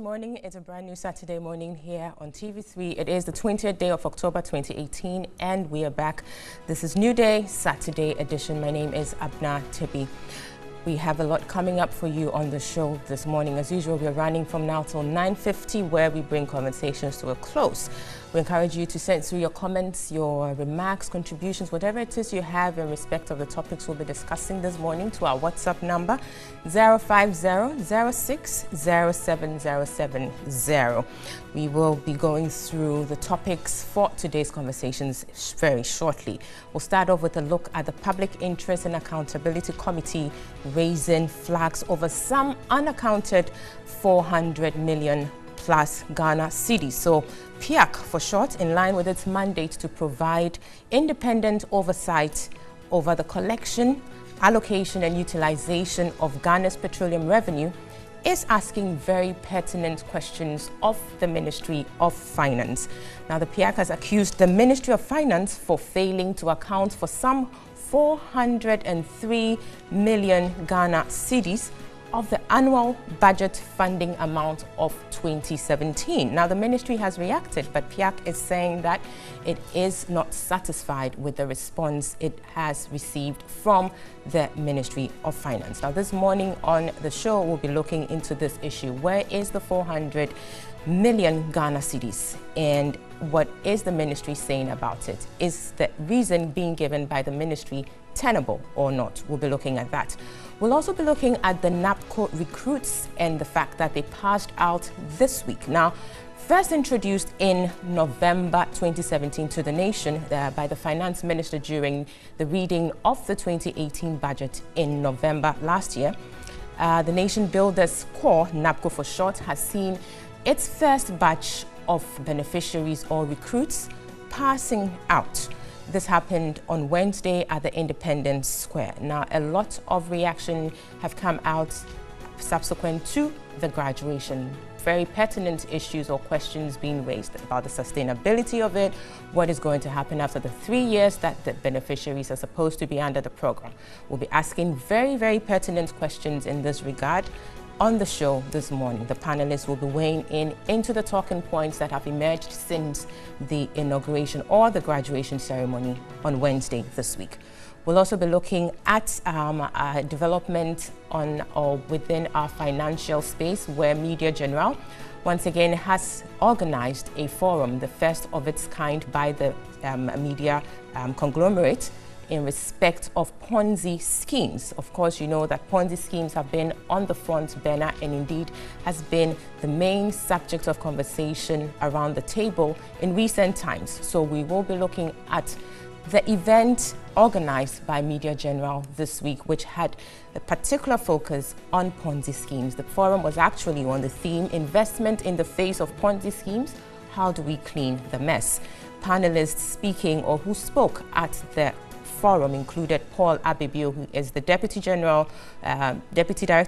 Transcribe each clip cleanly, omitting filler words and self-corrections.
good morning. It's a brand new Saturday morning here on TV3. It is the 20th day of October 2018 and we are back. This is Newday, Saturday edition. My name is Abna Tibi. We have a lot coming up for you on the show this morning. As usual, we're running from now till 9:50 where we bring conversations to a close. We encourage you to send through your comments, your remarks, contributions, whatever it is you have in respect of the topics we'll be discussing this morning to our WhatsApp number 050-06-07070. We will be going through the topics for today's conversations very shortly. We'll start off with a look at the Public Interest and Accountability Committee raising flags over some unaccounted 400 million plus Ghana cedis. So PIAC for short, in line with its mandate to provide independent oversight over the collection, allocation and utilization of Ghana's petroleum revenue, is asking very pertinent questions of the Ministry of Finance. Now, the PIAC has accused the Ministry of Finance for failing to account for some 403 million Ghana cedis of the annual budget funding amount of 2017. Now, the ministry has reacted, but PIAC is saying that it is not satisfied with the response it has received from the Ministry of Finance. Now, this morning on the show, we'll be looking into this issue. Where is the 400 million Ghana cedis, and what is the ministry saying about it? Is the reason being given by the ministry tenable or not? We'll be looking at that. We'll also be looking at the NAPCO recruits and the fact that they passed out this week. Now, first introduced in November 2017 to the nation by the finance minister during the reading of the 2018 budget in November last year, the Nation Builders Corps, NAPCO for short, has seen its first batch of beneficiaries or recruits passing out. This happened on Wednesday at the Independence Square. Now, a lot of reaction have come out subsequent to the graduation. Very pertinent issues or questions being raised about the sustainability of it, what is going to happen after the 3 years that the beneficiaries are supposed to be under the program. We'll be asking very, very pertinent questions in this regard on the show this morning. The panelists will be weighing in into the talking points that have emerged since the inauguration or the graduation ceremony on Wednesday this week. We'll also be looking at development on or within our financial space, where Media General once again has organized a forum, the first of its kind by the media conglomerate, in respect of Ponzi schemes. Of course, you know that Ponzi schemes have been on the front burner and indeed has been the main subject of conversation around the table in recent times. So we will be looking at the event organized by Media General this week, which had a particular focus on Ponzi schemes. The forum was actually on the theme, investment in the face of Ponzi schemes, how do we clean the mess? Panelists speaking or who spoke at the forum included Paul Abibio, who is the Deputy Director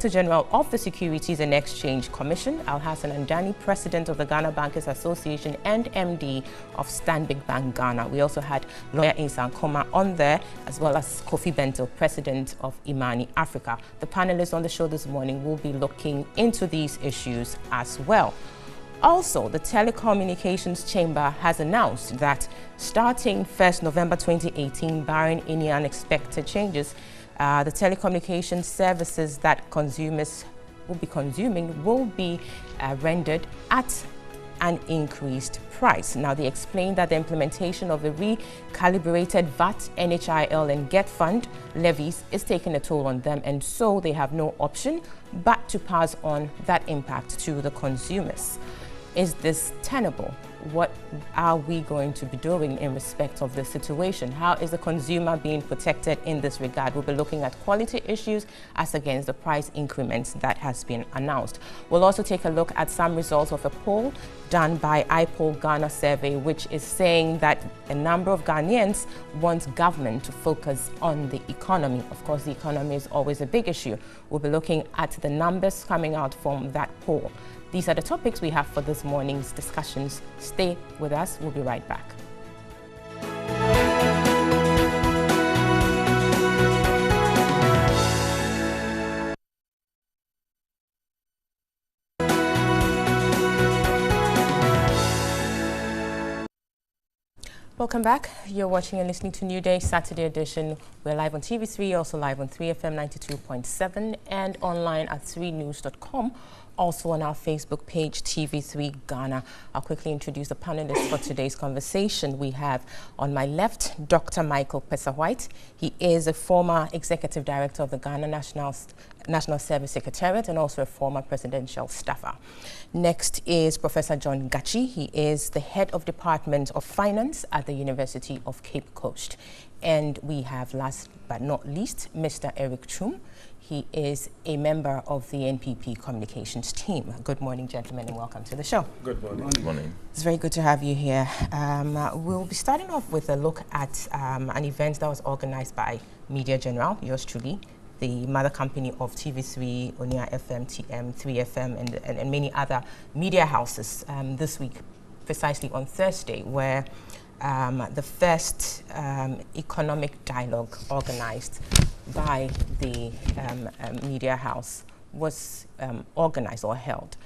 General of the Securities and Exchange Commission, Alhassan Andani, President of the Ghana Bankers Association and MD of Stanbic Bank Ghana. We also had lawyer Insan Koma on there, as well as Kofi Bento, President of Imani Africa. The panelists on the show this morning will be looking into these issues as well. Also, the Telecommunications Chamber has announced that starting 1st November 2018, barring any unexpected changes, the telecommunications services that consumers will be consuming will be rendered at an increased price. Now, they explained that the implementation of the recalibrated VAT, NHIL and GET Fund levies is taking a toll on them, and so they have no option but to pass on that impact to the consumers. Is this tenable? What are we going to be doing in respect of the situation? How is the consumer being protected in this regard? We'll be looking at quality issues as against the price increments that has been announced. We'll also take a look at some results of a poll done by iPoll Ghana survey, which is saying that a number of Ghanaians want government to focus on the economy. Of course, the economy is always a big issue. We'll be looking at the numbers coming out from that poll. These are the topics we have for this morning's discussions. Stay with us. We'll be right back. Welcome back. You're watching and listening to Newday Saturday edition. We're live on TV3, also live on 3FM 92.7 and online at 3news.com. Also on our Facebook page, TV3 Ghana. I'll quickly introduce the panelists for today's conversation. We have on my left, Dr. Michael Pesa-White. He is a former executive director of the Ghana National Service Secretariat and also a former presidential staffer. Next is Professor John Gachi. He is the head of Department of Finance at the University of Cape Coast. And we have, last but not least, Mr. Eric Chum. He is a member of the NPP communications team. Good morning, gentlemen, and welcome to the show. Good morning. Good morning. It's very good to have you here. We'll be starting off with a look at an event that was organized by Media General, yours truly, the mother company of TV3, Onia FM, TM, 3FM, and many other media houses this week, precisely on Thursday, where the first economic dialogue organized by the media house was organized or held.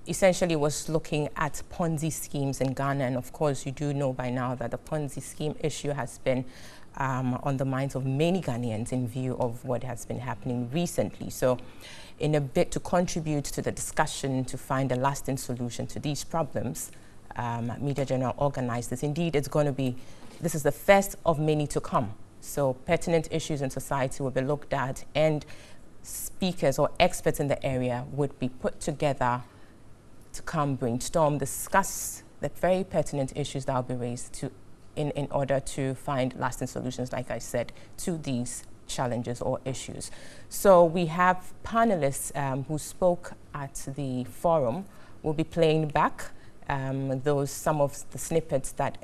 Essentially was looking at Ponzi schemes in Ghana, and of course you do know by now that the Ponzi scheme issue has been on the minds of many Ghanaians in view of what has been happening recently. So in a bid to contribute to the discussion to find a lasting solution to these problems, Media General organized this. Indeed, this is the first of many to come. So pertinent issues in society will be looked at, and speakers or experts in the area would be put together to come brainstorm, discuss the very pertinent issues that will be raised in order to find lasting solutions, like I said, to these challenges or issues. So we have panelists who spoke at the forum. We'll be playing back some of the snippets that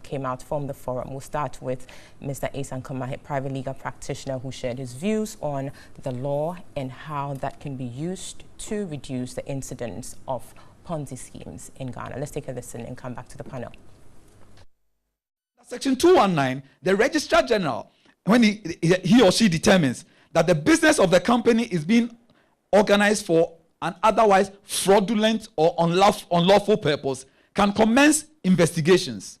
came out from the forum. We'll start with Mr. Asan Koma, a private legal practitioner who shared his views on the law and how that can be used to reduce the incidence of Ponzi schemes in Ghana. Let's take a listen and come back to the panel. Section 219, the Registrar General, when he or she determines that the business of the company is being organized for an otherwise fraudulent or unlawful purpose, can commence investigations.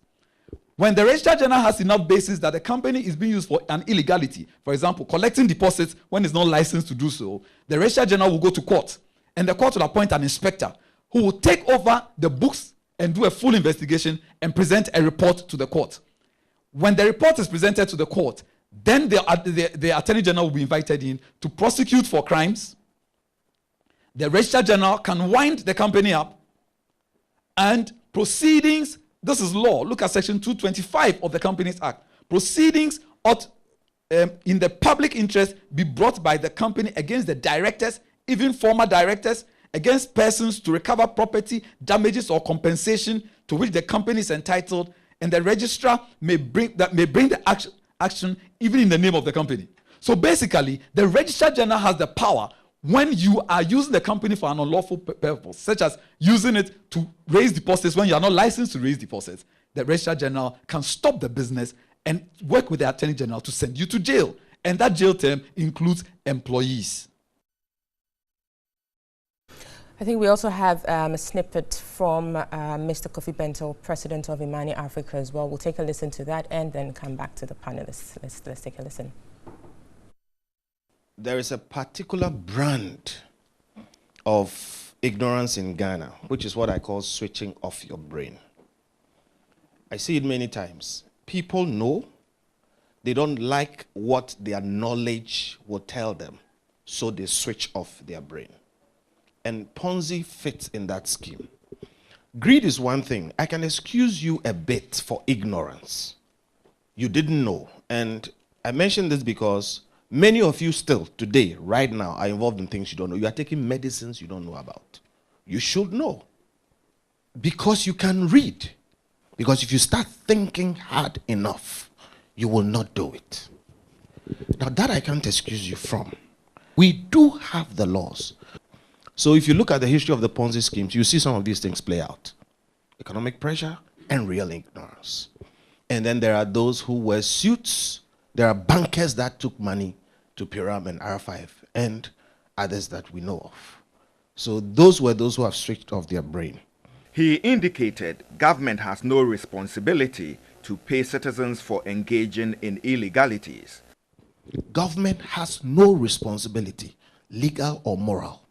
When the Registrar General has enough basis that the company is being used for an illegality, for example, collecting deposits when it's not licensed to do so, the Registrar General will go to court, and the court will appoint an inspector who will take over the books and do a full investigation and present a report to the court. When the report is presented to the court, then the Attorney General will be invited in to prosecute for crimes. The Registrar General can wind the company up, and proceedings, this is law, look at section 225 of the Companies Act. Proceedings ought in the public interest be brought by the company against the directors, even former directors, against persons to recover property, damages or compensation to which the company is entitled, and the registrar may bring the action even in the name of the company. So basically, the Registrar General has the power when you are using the company for an unlawful purpose, such as using it to raise deposits when you are not licensed to raise deposits. The Registrar General can stop the business and work with the Attorney General to send you to jail. And that jail term includes employees. I think we also have a snippet from Mr. Kofi Bento, President of Imani Africa as well. We'll take a listen to that and then come back to the panelists. Let's take a listen. There is a particular brand of ignorance in Ghana, which is what I call switching off your brain. I see it many times. People know, they don't like what their knowledge will tell them, so they switch off their brain. And Ponzi fits in that scheme. Greed is one thing. I can excuse you a bit for ignorance. You didn't know. And I mention this because many of you still today, right now, are involved in things you don't know. You are taking medicines you don't know about. You should know. Because you can read. Because if you start thinking hard enough, you will not do it. Now that I can't excuse you from. We do have the laws. So if you look at the history of the Ponzi schemes, you see some of these things play out. Economic pressure and real ignorance. And then there are those who wear suits. There are bankers that took money to Piram and R5 and others that we know of. So those were those who have switched off their brain. He indicated government has no responsibility to pay citizens for engaging in illegalities. Government has no responsibility, legal or moral,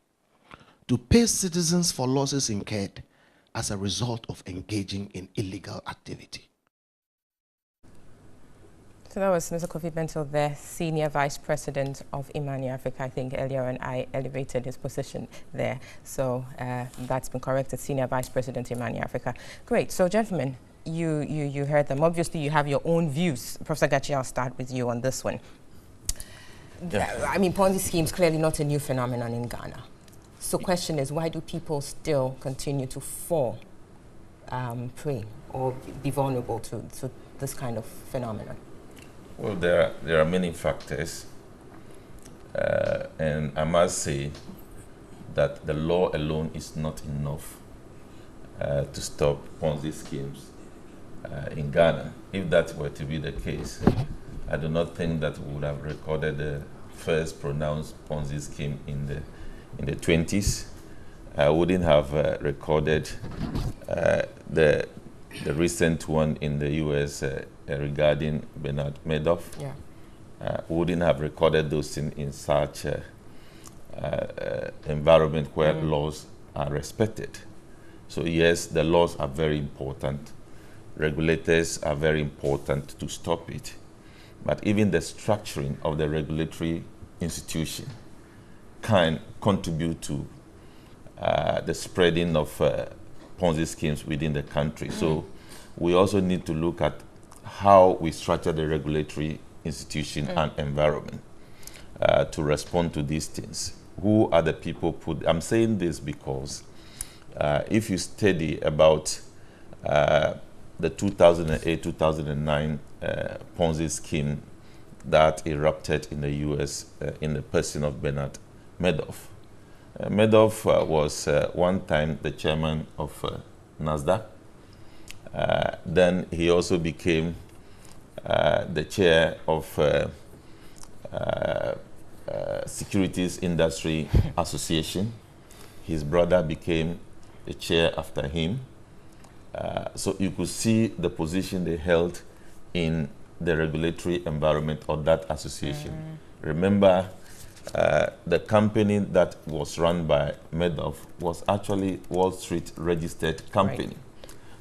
to pay citizens for losses incurred as a result of engaging in illegal activity. So that was Mr. Kofi Bentil, the Senior Vice President of Imani Africa. I think earlier on I elevated his position there. So that's been corrected, Senior Vice President Imani Africa. Great. So gentlemen, you heard them. Obviously you have your own views. Professor Gachi, I'll start with you on this one. Yeah. I mean, Ponzi schemes clearly not a new phenomenon in Ghana. So question is, why do people still continue to fall prey or be vulnerable to this kind of phenomenon? Well, there are many factors, and I must say that the law alone is not enough to stop Ponzi schemes in Ghana. If that were to be the case, I do not think that we would have recorded the first pronounced Ponzi scheme in the 20s. I wouldn't have recorded the recent one in the US regarding Bernard Madoff. Yeah. Wouldn't have recorded those in such environment where laws are respected. So yes, the laws are very important. Regulators are very important to stop it. But even the structuring of the regulatory institution can contribute to the spreading of Ponzi schemes within the country. So we also need to look at how we structure the regulatory institution and environment to respond to these things. Who are the people I'm saying this because if you study about the 2008-2009 Ponzi scheme that erupted in the US in the person of Bernard Madoff. Madoff was one time the chairman of NASDAQ. Then he also became the chair of Securities Industry Association. His brother became the chair after him. So you could see the position they held in the regulatory environment of that association. Remember, the company that was run by Madoff was actually Wall Street registered company. Right.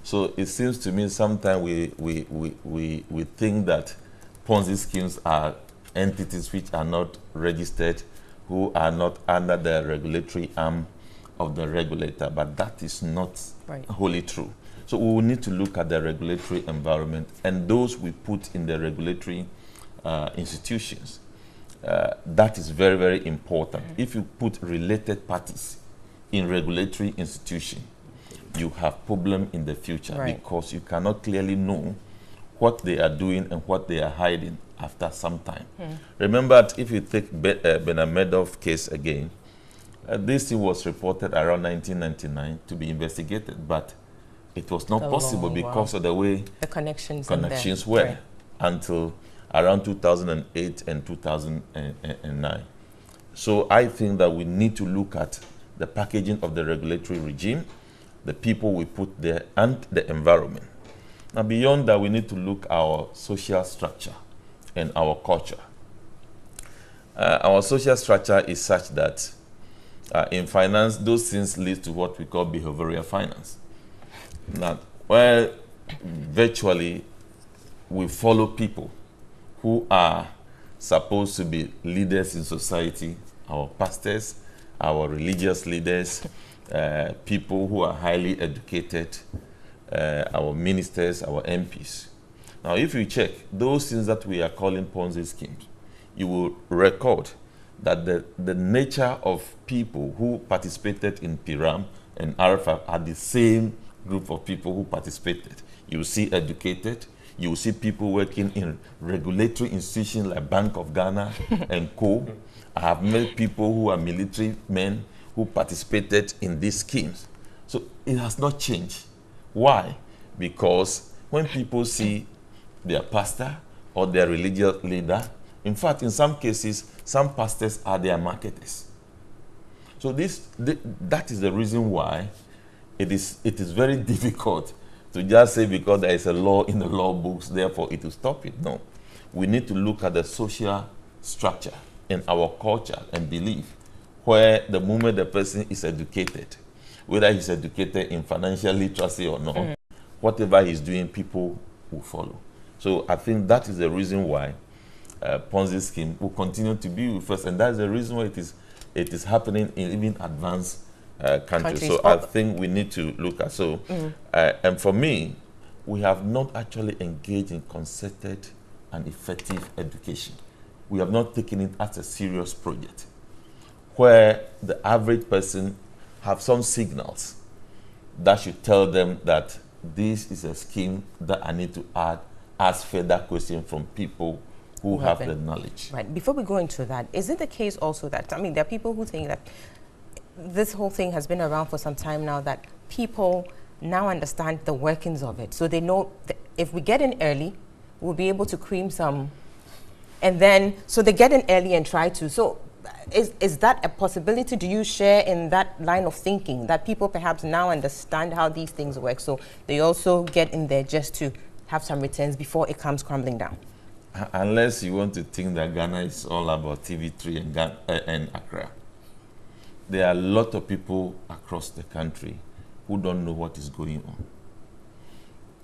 So it seems to me sometimes we think that Ponzi schemes are entities which are not registered, who are not under the regulatory arm of the regulator, but that is not wholly true. So we will need to look at the regulatory environment and those we put in the regulatory institutions. That is very, very important. If you put related parties in regulatory institution, you have problem in the future because you cannot clearly know what they are doing and what they are hiding after some time. Remember, if you take Bernard Madoff case again, this thing was reported around 1999 to be investigated, but it was not possible because of the way the connections were until around 2008 and 2009. So I think that we need to look at the packaging of the regulatory regime, the people we put there, and the environment. Now beyond that, we need to look at our social structure and our culture. Our social structure is such that in finance, those things lead to what we call behavioral finance. Now, where virtually we follow people who are supposed to be leaders in society, our pastors, our religious leaders, people who are highly educated, our ministers, our MPs. Now, if you check those things that we are calling Ponzi schemes, you will record that the nature of people who participated in Piram and RFA are the same group of people who participated. You will see educated, you will see people working in regulatory institutions like Bank of Ghana and co. I have met people who are military men who participated in these schemes. So it has not changed. Why? Because when people see their pastor or their religious leader, in fact, in some cases, some pastors are their marketers. So that is the reason why it is very difficult to just say because there is a law in the law books, therefore it will stop it. No. We need to look at the social structure in our culture and belief, where the moment the person is educated, whether he's educated in financial literacy or not, whatever he's doing, people will follow. So I think that is the reason why Ponzi scheme will continue to be with us, and that's the reason why it is happening in even advanced countries. So I think we need to look at and for me, we have not actually engaged in concerted and effective education. We have not taken it as a serious project, where the average person have some signals that should tell them that this is a scheme that I need to ask further questions from people who have the knowledge. Right. Before we go into that, is it the case also that, I mean, there are people who think that this whole thing has been around for some time now, that people now understand the workings of it. So they know that if we get in early, we'll be able to cream some, and then, so they get in early and try to. So is that a possibility? Do you share in that line of thinking, that people perhaps now understand how these things work, so they also get in there just to have some returns before it comes crumbling down? Unless you want to think that Ghana is all about TV3 and Accra. There are a lot of people across the country who don't know what is going on.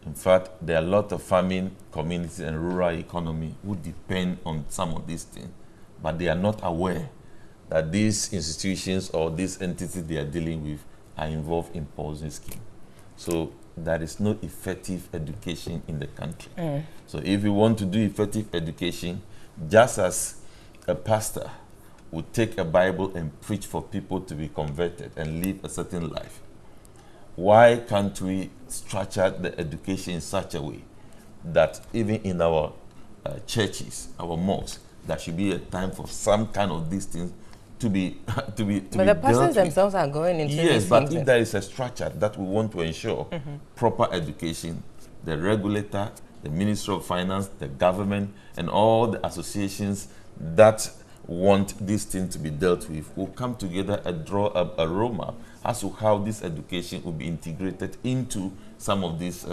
In fact, there are a lot of farming communities and rural economy who depend on some of these things, but they are not aware that these institutions or these entities they are dealing with are involved in Ponzi scheme. So there is no effective education in the country. So if you want to do effective education, just as a pastor would take a Bible and preach for people to be converted and live a certain life, why can't we structure the education in such a way that even in our churches, our mosques, there should be a time for some kind of these things to be but the pastors themselves are going into yes, these but things. if there is a structure that we want to ensure proper education, the regulator, the Ministry of Finance, the government, and all the associations that want this thing to be dealt with will come together and draw up a roadmap as to how this education will be integrated into some of these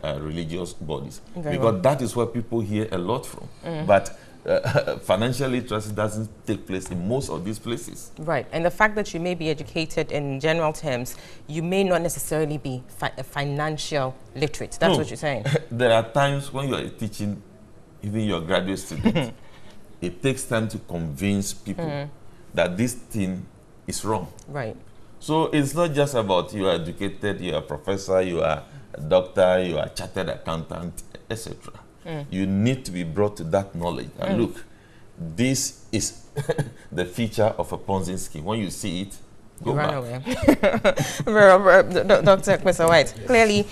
religious bodies. Because that is where people hear a lot from. But financial literacy doesn't take place in most of these places. Right, and the fact that you may be educated in general terms, you may not necessarily be financial literate. That's what you're saying. There are times when you are teaching even your graduate students, it takes time to convince people that this thing is wrong. Right. So it's not just about you are educated, you are a professor, you are a doctor, you are a chartered accountant, etc. You need to be brought to that knowledge. And look, this is the feature of a Ponzi scheme. When you see it, go back. Run away. Dr. Mr. White, clearly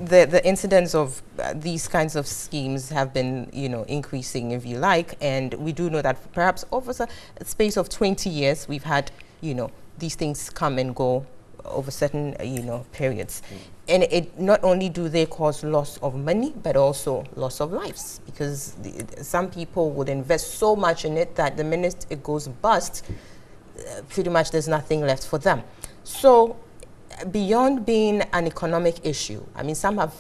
the incidence of these kinds of schemes have been, increasing, if you like, and we do know that perhaps over a space of 20 years, we've had, these things come and go over certain, periods. And it not only do they cause loss of money, but also loss of lives, because some people would invest so much in it that the minute it goes bust, pretty much there's nothing left for them. So beyond being an economic issue, I mean, some have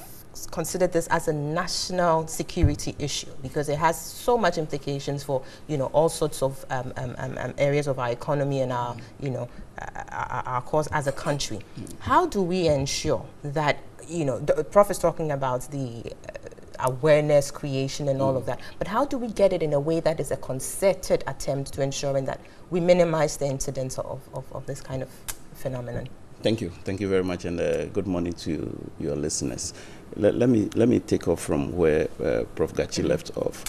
considered this as a national security issue, because it has so much implications for, all sorts of areas of our economy and our, our cause as a country. How do we ensure that, the Prof is talking about the awareness creation and all of that, but how do we get it in a way that is a concerted attempt to ensuring that we minimize the incidence of this kind of phenomenon? Thank you. Thank you very much, and good morning to your listeners. Let me take off from where Prof. Gachi left off.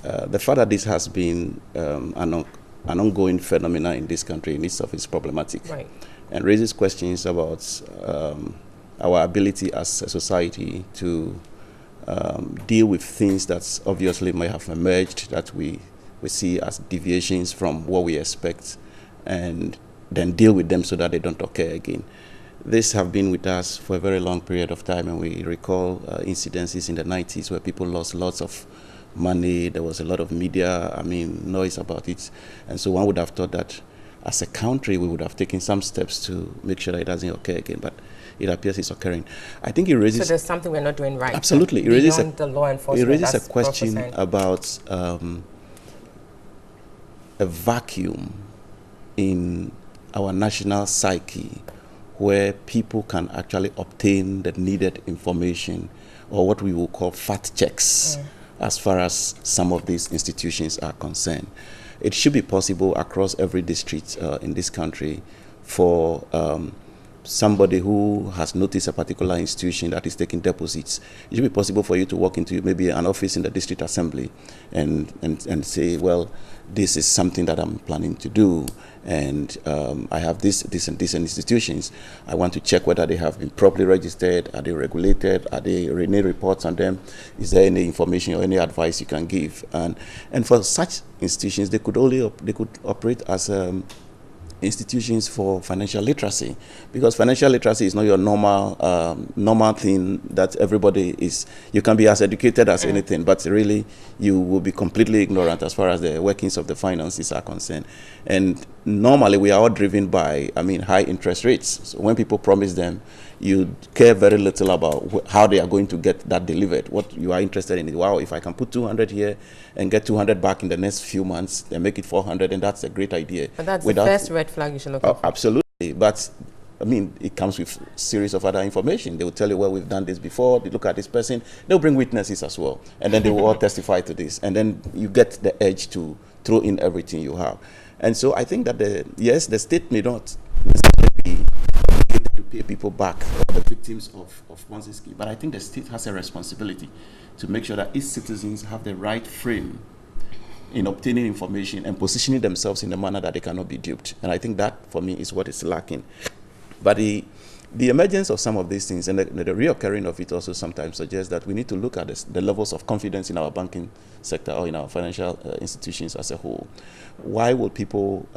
The fact that this has been an ongoing phenomenon in this country in itself is problematic, right, and raises questions about our ability as a society to deal with things that obviously might have emerged that we see as deviations from what we expect, and then deal with them so that they don't occur again. This have been with us for a very long period of time, and we recall incidences in the 90s where people lost lots of money. There was a lot of media, noise about it. And so one would have thought that as a country, we would have taken some steps to make sure that it doesn't occur again. But it appears is occurring. I think it raises... So there's something we're not doing right. Absolutely. It raises the law enforcement. It raises a question about a vacuum in our national psyche where people can actually obtain the needed information, or what we will call fact checks, as far as some of these institutions are concerned. It should be possible across every district in this country for somebody who has noticed a particular institution that is taking deposits. It should be possible for you to walk into maybe an office in the district assembly and say, well, this is something that I'm planning to do, and I have this and this institutions. I want to check whether they have been properly registered, are they regulated, are they renewed reports on them, is there any information or any advice you can give? And for such institutions, they could operate as institutions for financial literacy, because financial literacy is not your normal thing that everybody is. You can be as educated as anything, but really you will be completely ignorant as far as the workings of the finances are concerned. And normally we are all driven by, high interest rates. So when people promise them, you care very little about how they are going to get that delivered. What you are interested in is, wow, if I can put 200 here and get 200 back in the next few months, then make it 400, and that's a great idea. But that's the first red flag you should look for. Absolutely. But it comes with a series of other information. They will tell you, well, we've done this before. They look at this person. They'll bring witnesses as well. And then they will all testify to this. And then you get the edge to throw in everything you have. And so I think that, the state may not necessarily be obligated to pay people back, or the victims of Ponzi scheme. But I think the state has a responsibility to make sure that its citizens have the right frame in obtaining information and positioning themselves in a manner that they cannot be duped. And I think that, for me, is what is lacking. But the emergence of some of these things and the reoccurring of it also sometimes suggests that we need to look at the levels of confidence in our banking sector or in our financial institutions as a whole. Why will people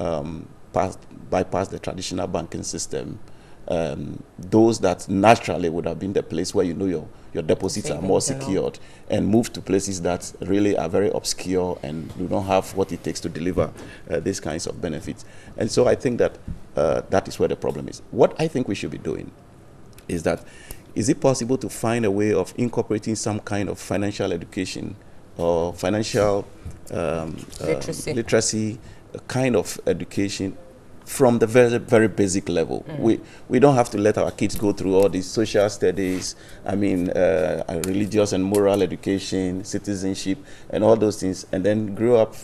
bypass the traditional banking system? Those that naturally would have been the place where your deposits are more secured, and move to places that really are very obscure and do not have what it takes to deliver these kinds of benefits. And so I think that that is where the problem is. What I think we should be doing is it possible to find a way of incorporating some kind of financial education or financial literacy kind of education from the very, very basic level. We don't have to let our kids go through all these social studies, religious and moral education, citizenship, and all those things, and then grow up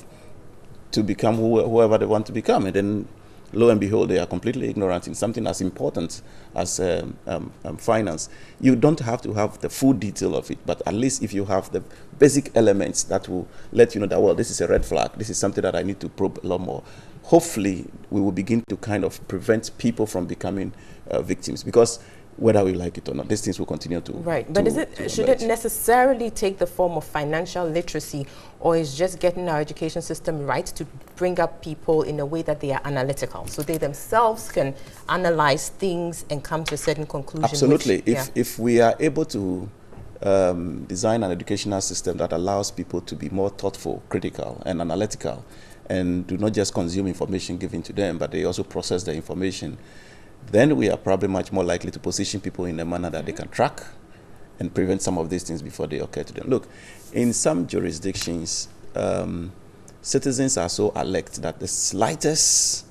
to become whoever they want to become. And then, lo and behold, they are completely ignorant in something as important as finance. You don't have to have the full detail of it, but at least if you have the basic elements that will let you know that, well, this is a red flag, this is something that I need to probe a lot more. Hopefully, we will begin to kind of prevent people from becoming victims, because whether we like it or not, these things will continue to... Right, but should it necessarily take the form of financial literacy, or is just getting our education system right to bring up people in a way that they are analytical, so they themselves can analyze things and come to a certain conclusion? Absolutely. If we are able to design an educational system that allows people to be more thoughtful, critical, and analytical, and do not just consume information given to them, but they also process the information, then we are probably much more likely to position people in a manner that they can track and prevent some of these things before they occur to them. Look, in some jurisdictions, citizens are so alert that the slightest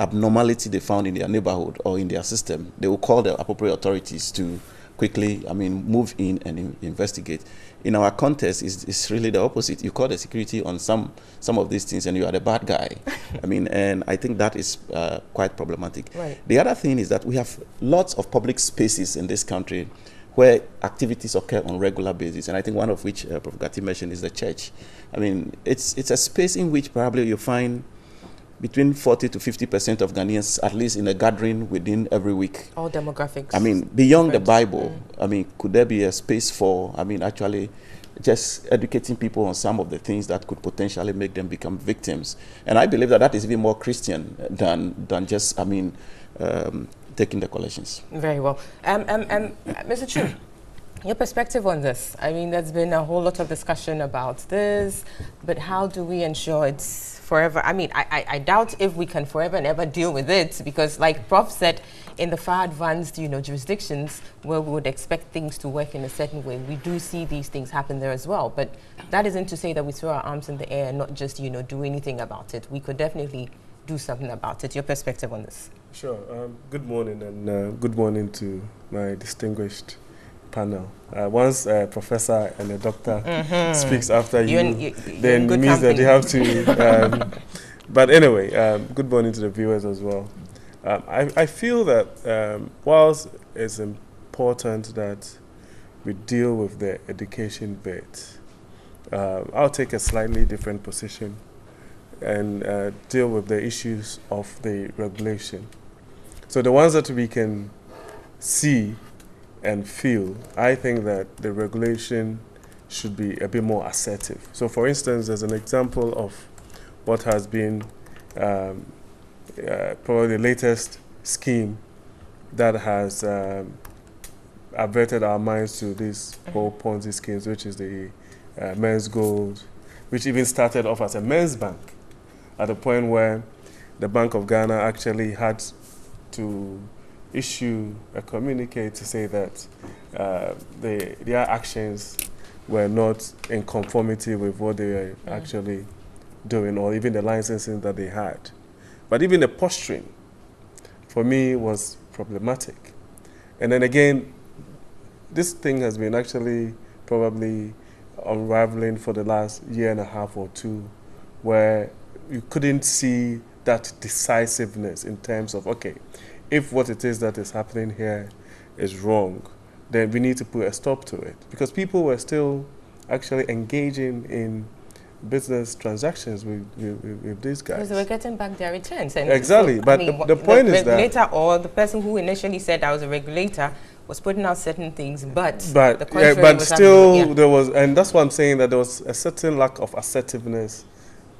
abnormality they found in their neighborhood or in their system, they will call the appropriate authorities to quickly, move in and investigate. In our context, it's really the opposite. You call the security on some of these things, and you are the bad guy. And I think that is quite problematic. Right. The other thing is that we have lots of public spaces in this country where activities occur on a regular basis, and I think one of which Prof. Gatti mentioned is the church. It's a space in which probably you find between 40 to 50% of Ghanaians, at least in a gathering within every week. All demographics. Beyond the Bible, could there be a space for, actually just educating people on some of the things that could potentially make them become victims? And I believe that is even more Christian than just, taking the collections. Very well. Mr. Chu, Your perspective on this? I mean, there's been a whole lot of discussion about this, but how do we ensure it's forever? I mean, I doubt if we can forever and ever deal with it, because like Prof said, in the far advanced, jurisdictions where we would expect things to work in a certain way, we do see these things happen there as well. But that isn't to say that we throw our arms in the air and not just, do anything about it. We could definitely do something about it. Your perspective on this? Sure. Good morning, and good morning to my distinguished panel. Once a professor and a doctor speaks after you, then it means that they have to. But anyway, good morning to the viewers as well. I feel that whilst it's important that we deal with the education bit, I'll take a slightly different position and deal with the issues of the regulation. So the ones that we can see and feel, I think that the regulation should be a bit more assertive. So for instance, there's an example of what has been probably the latest scheme that has averted our minds to this whole Ponzi schemes, which is the men's gold, which even started off as a men's bank at the point where the Bank of Ghana actually had to issue a communique to say that their actions were not in conformity with what they were actually doing, or even the licensing that they had. But even the posturing, for me, was problematic. And then again, this thing has been actually probably unraveling for the last year and a half or two, where you couldn't see that decisiveness in terms of, okay, if what it is that is happening here is wrong, then we need to put a stop to it. Because people were still actually engaging in business transactions with these guys. Because they were getting back their returns. And exactly, so, but I mean, the point is that... the regulator or the person who initially said I was a regulator was putting out certain things, but the contrary was still happening, there was, and that's why I'm saying that there was a certain lack of assertiveness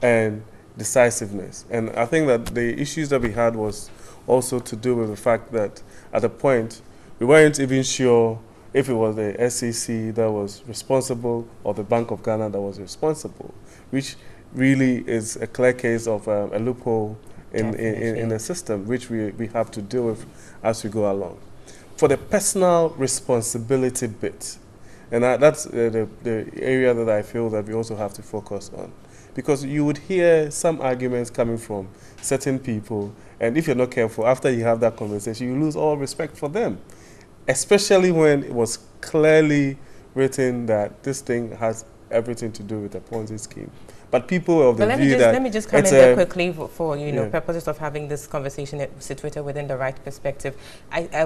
and decisiveness. And I think that the issues that we had was also to do with the fact that at the point we weren't even sure if it was the SEC that was responsible or the Bank of Ghana that was responsible, which really is a clear case of a loophole in the system, which we have to deal with as we go along. For the personal responsibility bit, and that's the area that I feel that we also have to focus on. Because you would hear some arguments coming from certain people, and if you're not careful, after you have that conversation, you lose all respect for them. Especially when it was clearly written that this thing has everything to do with a Ponzi scheme. But people of the view that... Let me just come in there quickly for purposes of having this conversation situated within the right perspective.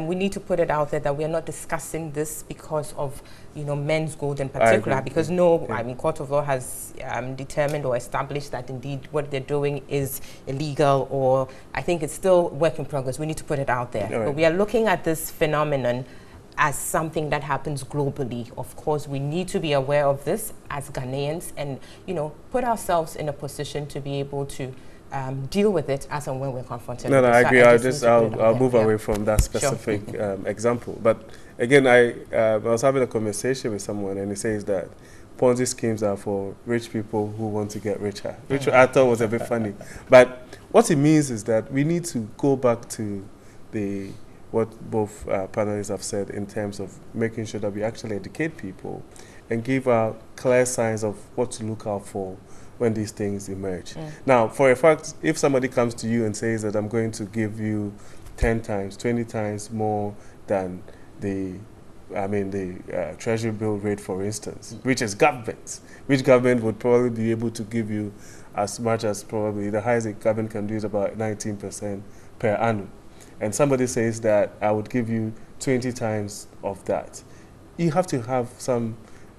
We need to put it out there that we are not discussing this because of, men's gold in particular. Because Court of Law has determined or established that indeed what they're doing is illegal, or I think it's still work in progress. We need to put it out there. But we are looking at this phenomenon as something that happens globally. Of course, we need to be aware of this as Ghanaians and, put ourselves in a position to be able to deal with it as and when we're confronted with it. I agree. I'll move away from that specific example. But again, I was having a conversation with someone, and he says that Ponzi schemes are for rich people who want to get richer, which I thought was a bit funny. But what it means is that we need to go back to what both panelists have said in terms of making sure that we actually educate people and give out clear signs of what to look out for when these things emerge. Now, for a fact, if somebody comes to you and says that I'm going to give you 10 times, 20 times more than the treasury bill rate, for instance, which is government, which government would probably be able to give you as much as probably the highest the government can do is about 19% per annum. And somebody says that I would give you 20 times of that. You have to have some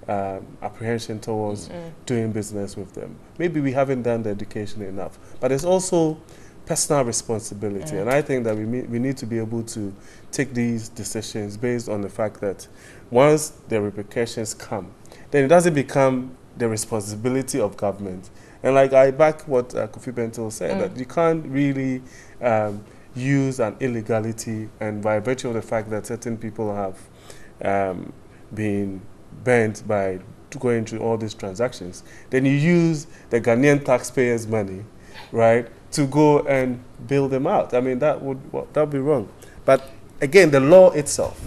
apprehension towards doing business with them. Maybe we haven't done the education enough. But there's also personal responsibility. And I think that we need to be able to take these decisions based on the fact that once the repercussions come, then it doesn't become the responsibility of government. And like I back what Kofi Bento said, that you can't really use an illegality, and by virtue of the fact that certain people have being bent by going through all these transactions. Then you use the Ghanaian taxpayers' money, right, to go and bail them out. I mean, that would be wrong. But again, the law itself,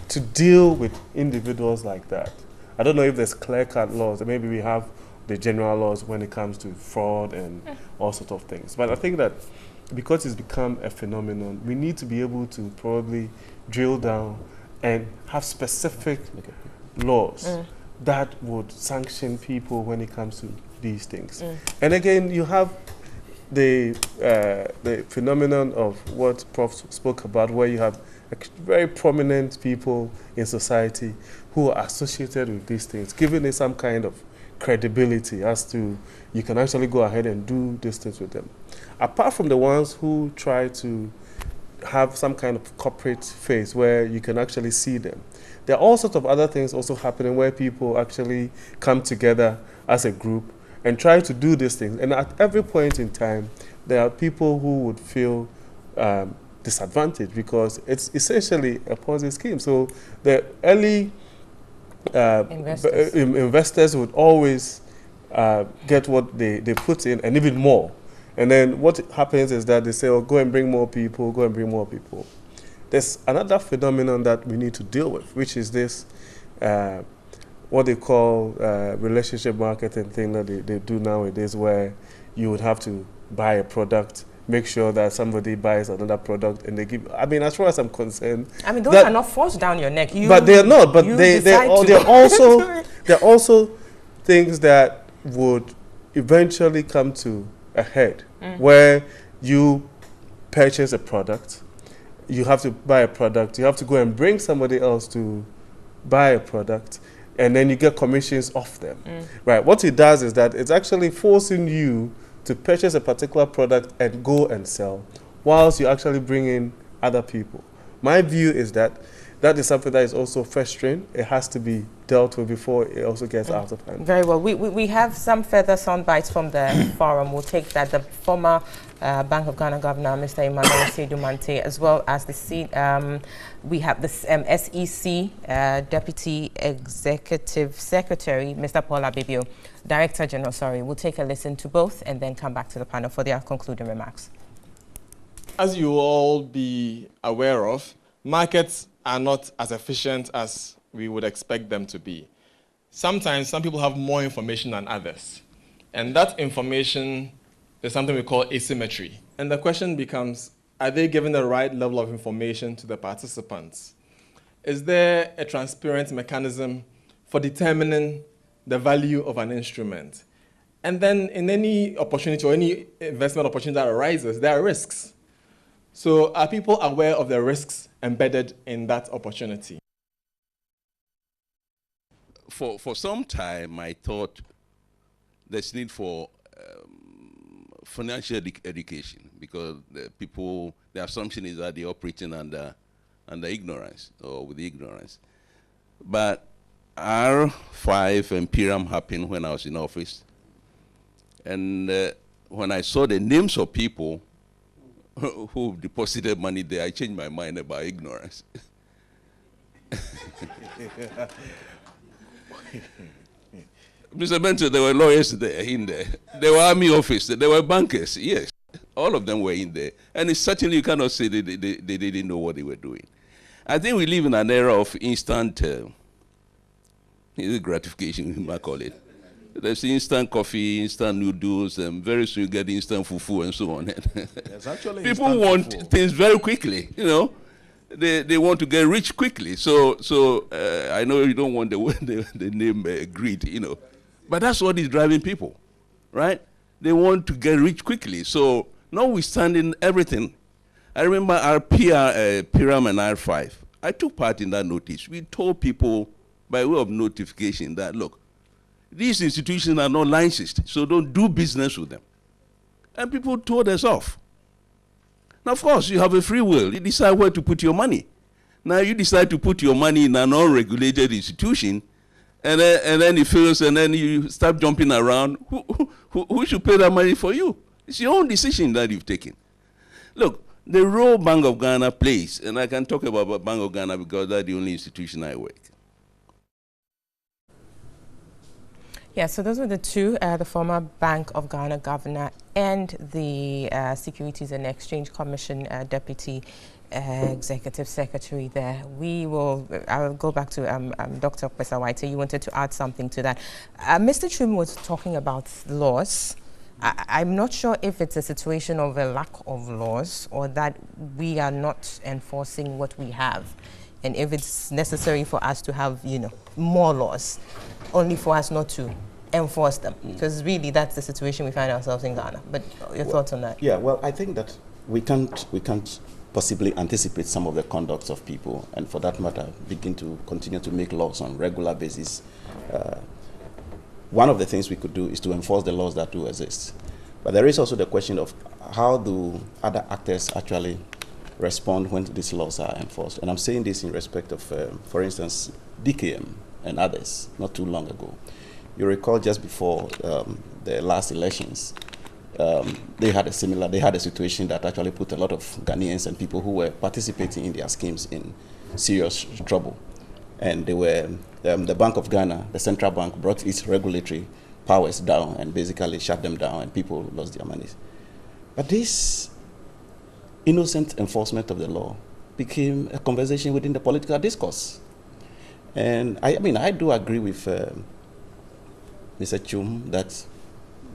to deal with individuals like that, I don't know if there's clear-cut laws. Maybe we have the general laws when it comes to fraud and all sorts of things. But I think that because it's become a phenomenon, we need to be able to probably drill down and have specific laws that would sanction people when it comes to these things. And again, you have the phenomenon of what Prof spoke about, where you have very prominent people in society who are associated with these things, giving it some kind of credibility as to you can actually go ahead and do these things with them. Apart from the ones who try to have some kind of corporate face where you can actually see them, there are all sorts of other things also happening where people actually come together as a group and try to do these things. And at every point in time, there are people who would feel disadvantaged because it's essentially a Ponzi scheme. So the early investors would always get what they put in and even more. And then what happens is that they say, oh, go and bring more people, go and bring more people. There's another phenomenon that we need to deal with, which is this, what they call relationship marketing thing that they do nowadays, where you would have to buy a product, make sure that somebody buys another product, and they give. I mean, as far as I'm concerned, I mean, those are not forced down your neck. But they're not. But they're also things that would eventually come to a head, where you purchase a product, you have to buy a product, you have to go and bring somebody else to buy a product, and then you get commissions off them. Right? What it does is that it's actually forcing you to purchase a particular product and go and sell, whilst you actually bring in other people. My view is that that is something that is also festering. It has to be dealt with before it also gets out of hand. Very well. We have some further sound bites from the forum. We'll take that. The former Bank of Ghana Governor, Mr. Emmanuel Sedumante, as well as the we have the SEC Deputy Executive Secretary, Mr. Paul Abibio, Director General, sorry. We'll take a listen to both and then come back to the panel for their concluding remarks. As you will all be aware of, markets are not as efficient as we would expect them to be. Sometimes some people have more information than others. And that information is something we call asymmetry. And the question becomes, are they given the right level of information to the participants? Is there a transparent mechanism for determining the value of an instrument? And then in any opportunity or any investment opportunity that arises, there are risks. So are people aware of the risks embedded in that opportunity? For some time, I thought there's need for financial education, because the assumption is that they're operating under ignorance or with ignorance. But R5 and PRAM happened when I was in office. And when I saw the names of people who deposited money there, I changed my mind about ignorance. Mr. Bento, there were lawyers there in there. There were army officers. There were bankers. Yes, all of them were in there. And it's certainly you cannot say they didn't know what they were doing. I think we live in an era of instant gratification, we might call it. There's instant coffee, instant noodles, and very soon you get instant fufu and so on. People want things very quickly, you know. They want to get rich quickly. So I know you don't want the name greed, you know. But that's what is driving people, right? They want to get rich quickly. So notwithstanding everything, I remember our PRAM and R5. I took part in that notice. We told people by way of notification that, look, these institutions are not licensed, so don't do business with them. And people told us off. Now, of course, you have a free will. You decide where to put your money. Now, you decide to put your money in an unregulated institution, and then it fails, and then you start jumping around. Who should pay that money for you? It's your own decision that you've taken. Look, the role Bank of Ghana plays, and I can talk about Bank of Ghana because that's the only institution I work. Yeah, so those were the two, the former Bank of Ghana governor and the Securities and Exchange Commission deputy executive secretary there. I'll go back to Dr. Kwesa-Waite. You wanted to add something to that. Mr. Chum was talking about laws. I'm not sure if it's a situation of a lack of laws or that we are not enforcing what we have, and if it's necessary for us to have, more laws, only for us not to enforce them, because really that's the situation we find ourselves in Ghana. But your thoughts on that? Yeah, well, I think that we can't possibly anticipate some of the conducts of people, and for that matter, begin to continue to make laws on regular basis. One of the things we could do is to enforce the laws that do exist. But there is also the question of how do other actors actually respond when these laws are enforced. And I'm saying this in respect of, for instance, DKM and others, not too long ago. You recall just before the last elections, they had a situation that actually put a lot of Ghanaians and people who were participating in their schemes in serious trouble. And they were, the Bank of Ghana, the central bank, brought its regulatory powers down and basically shut them down, and people lost their money. But this innocent enforcement of the law became a conversation within the political discourse. And I do agree with Mr. Chum that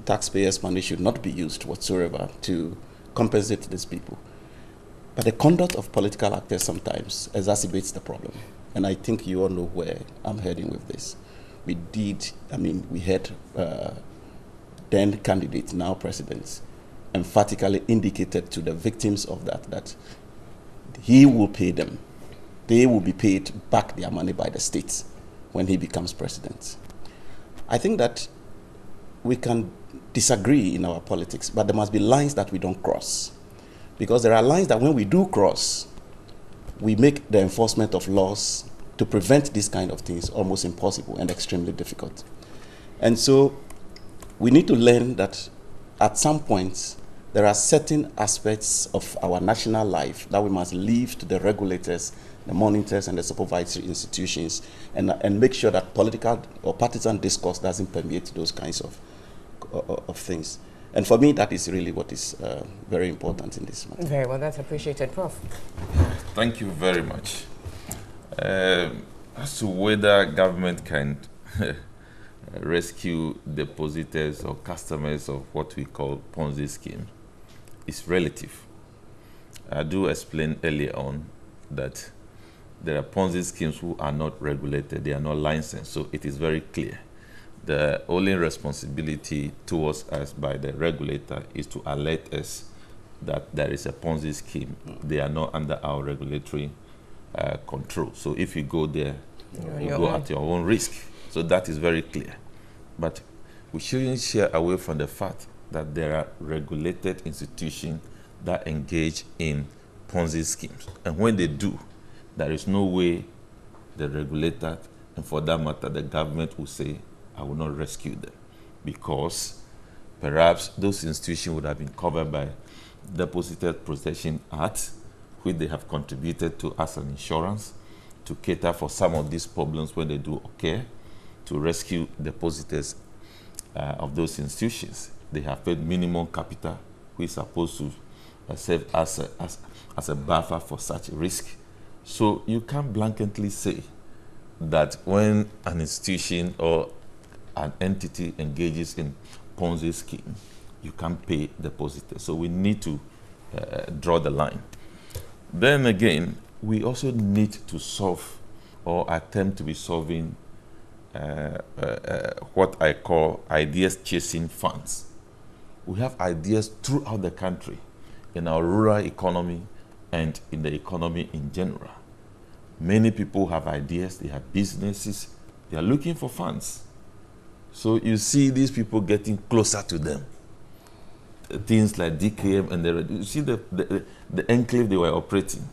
taxpayers' money should not be used whatsoever to compensate these people. But the conduct of political actors sometimes exacerbates the problem. And I think you all know where I'm heading with this. We had then candidate, now president, emphatically indicated to the victims of that he will pay them. They will be paid back their money by the state when he becomes president. I think that we can disagree in our politics, but there must be lines that we don't cross. Because there are lines that when we do cross, we make the enforcement of laws to prevent these kind of things almost impossible and extremely difficult. And so we need to learn that at some point, there are certain aspects of our national life that we must leave to the regulators, the monitors, and the supervisory institutions, and make sure that political or partisan discourse doesn't permeate those kinds of things. And for me, that is really what is very important in this matter. Very well, that's appreciated, Prof. Thank you very much. As to whether government can rescue depositors or customers of what we call Ponzi scheme, is relative. I do explain earlier on that there are Ponzi schemes who are not regulated, they are not licensed, so it is very clear. The only responsibility towards us by the regulator is to alert us that there is a Ponzi scheme. They are not under our regulatory control. So if you go there, you go at your own risk. So that is very clear. But we shouldn't shy away from the fact that there are regulated institutions that engage in Ponzi schemes. And when they do, there is no way the regulator, and for that matter, the government will say, I will not rescue them, because perhaps those institutions would have been covered by Depositor Protection Act, which they have contributed to as an insurance to cater for some of these problems when they do occur, to rescue depositors of those institutions. They have paid minimum capital, which is supposed to serve as a buffer for such risk. So you can't blanketly say that when an institution or an entity engages in Ponzi scheme, you can't pay depositors. So we need to draw the line. Then again, we also need to solve or attempt to be solving what I call ideas chasing funds. We have ideas throughout the country, in our rural economy and in the economy in general. Many people have ideas, they have businesses, they are looking for funds. So you see these people getting closer to them. Things like DKM and you see the enclave they were operating,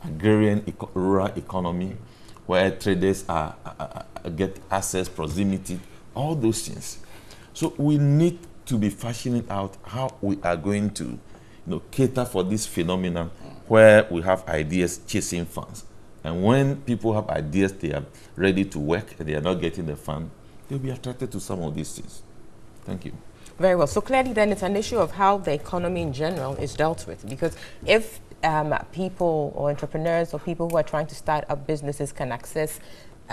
agrarian rural economy, where traders get access, proximity, all those things. So we need to be fashioning out how we are going to cater for this phenomenon where we have ideas chasing funds. And when people have ideas, they are ready to work and they are not getting the fund, they'll be attracted to some of these things. Thank you. Very well. So clearly then it's an issue of how the economy in general is dealt with. Because if people or entrepreneurs or people who are trying to start up businesses can access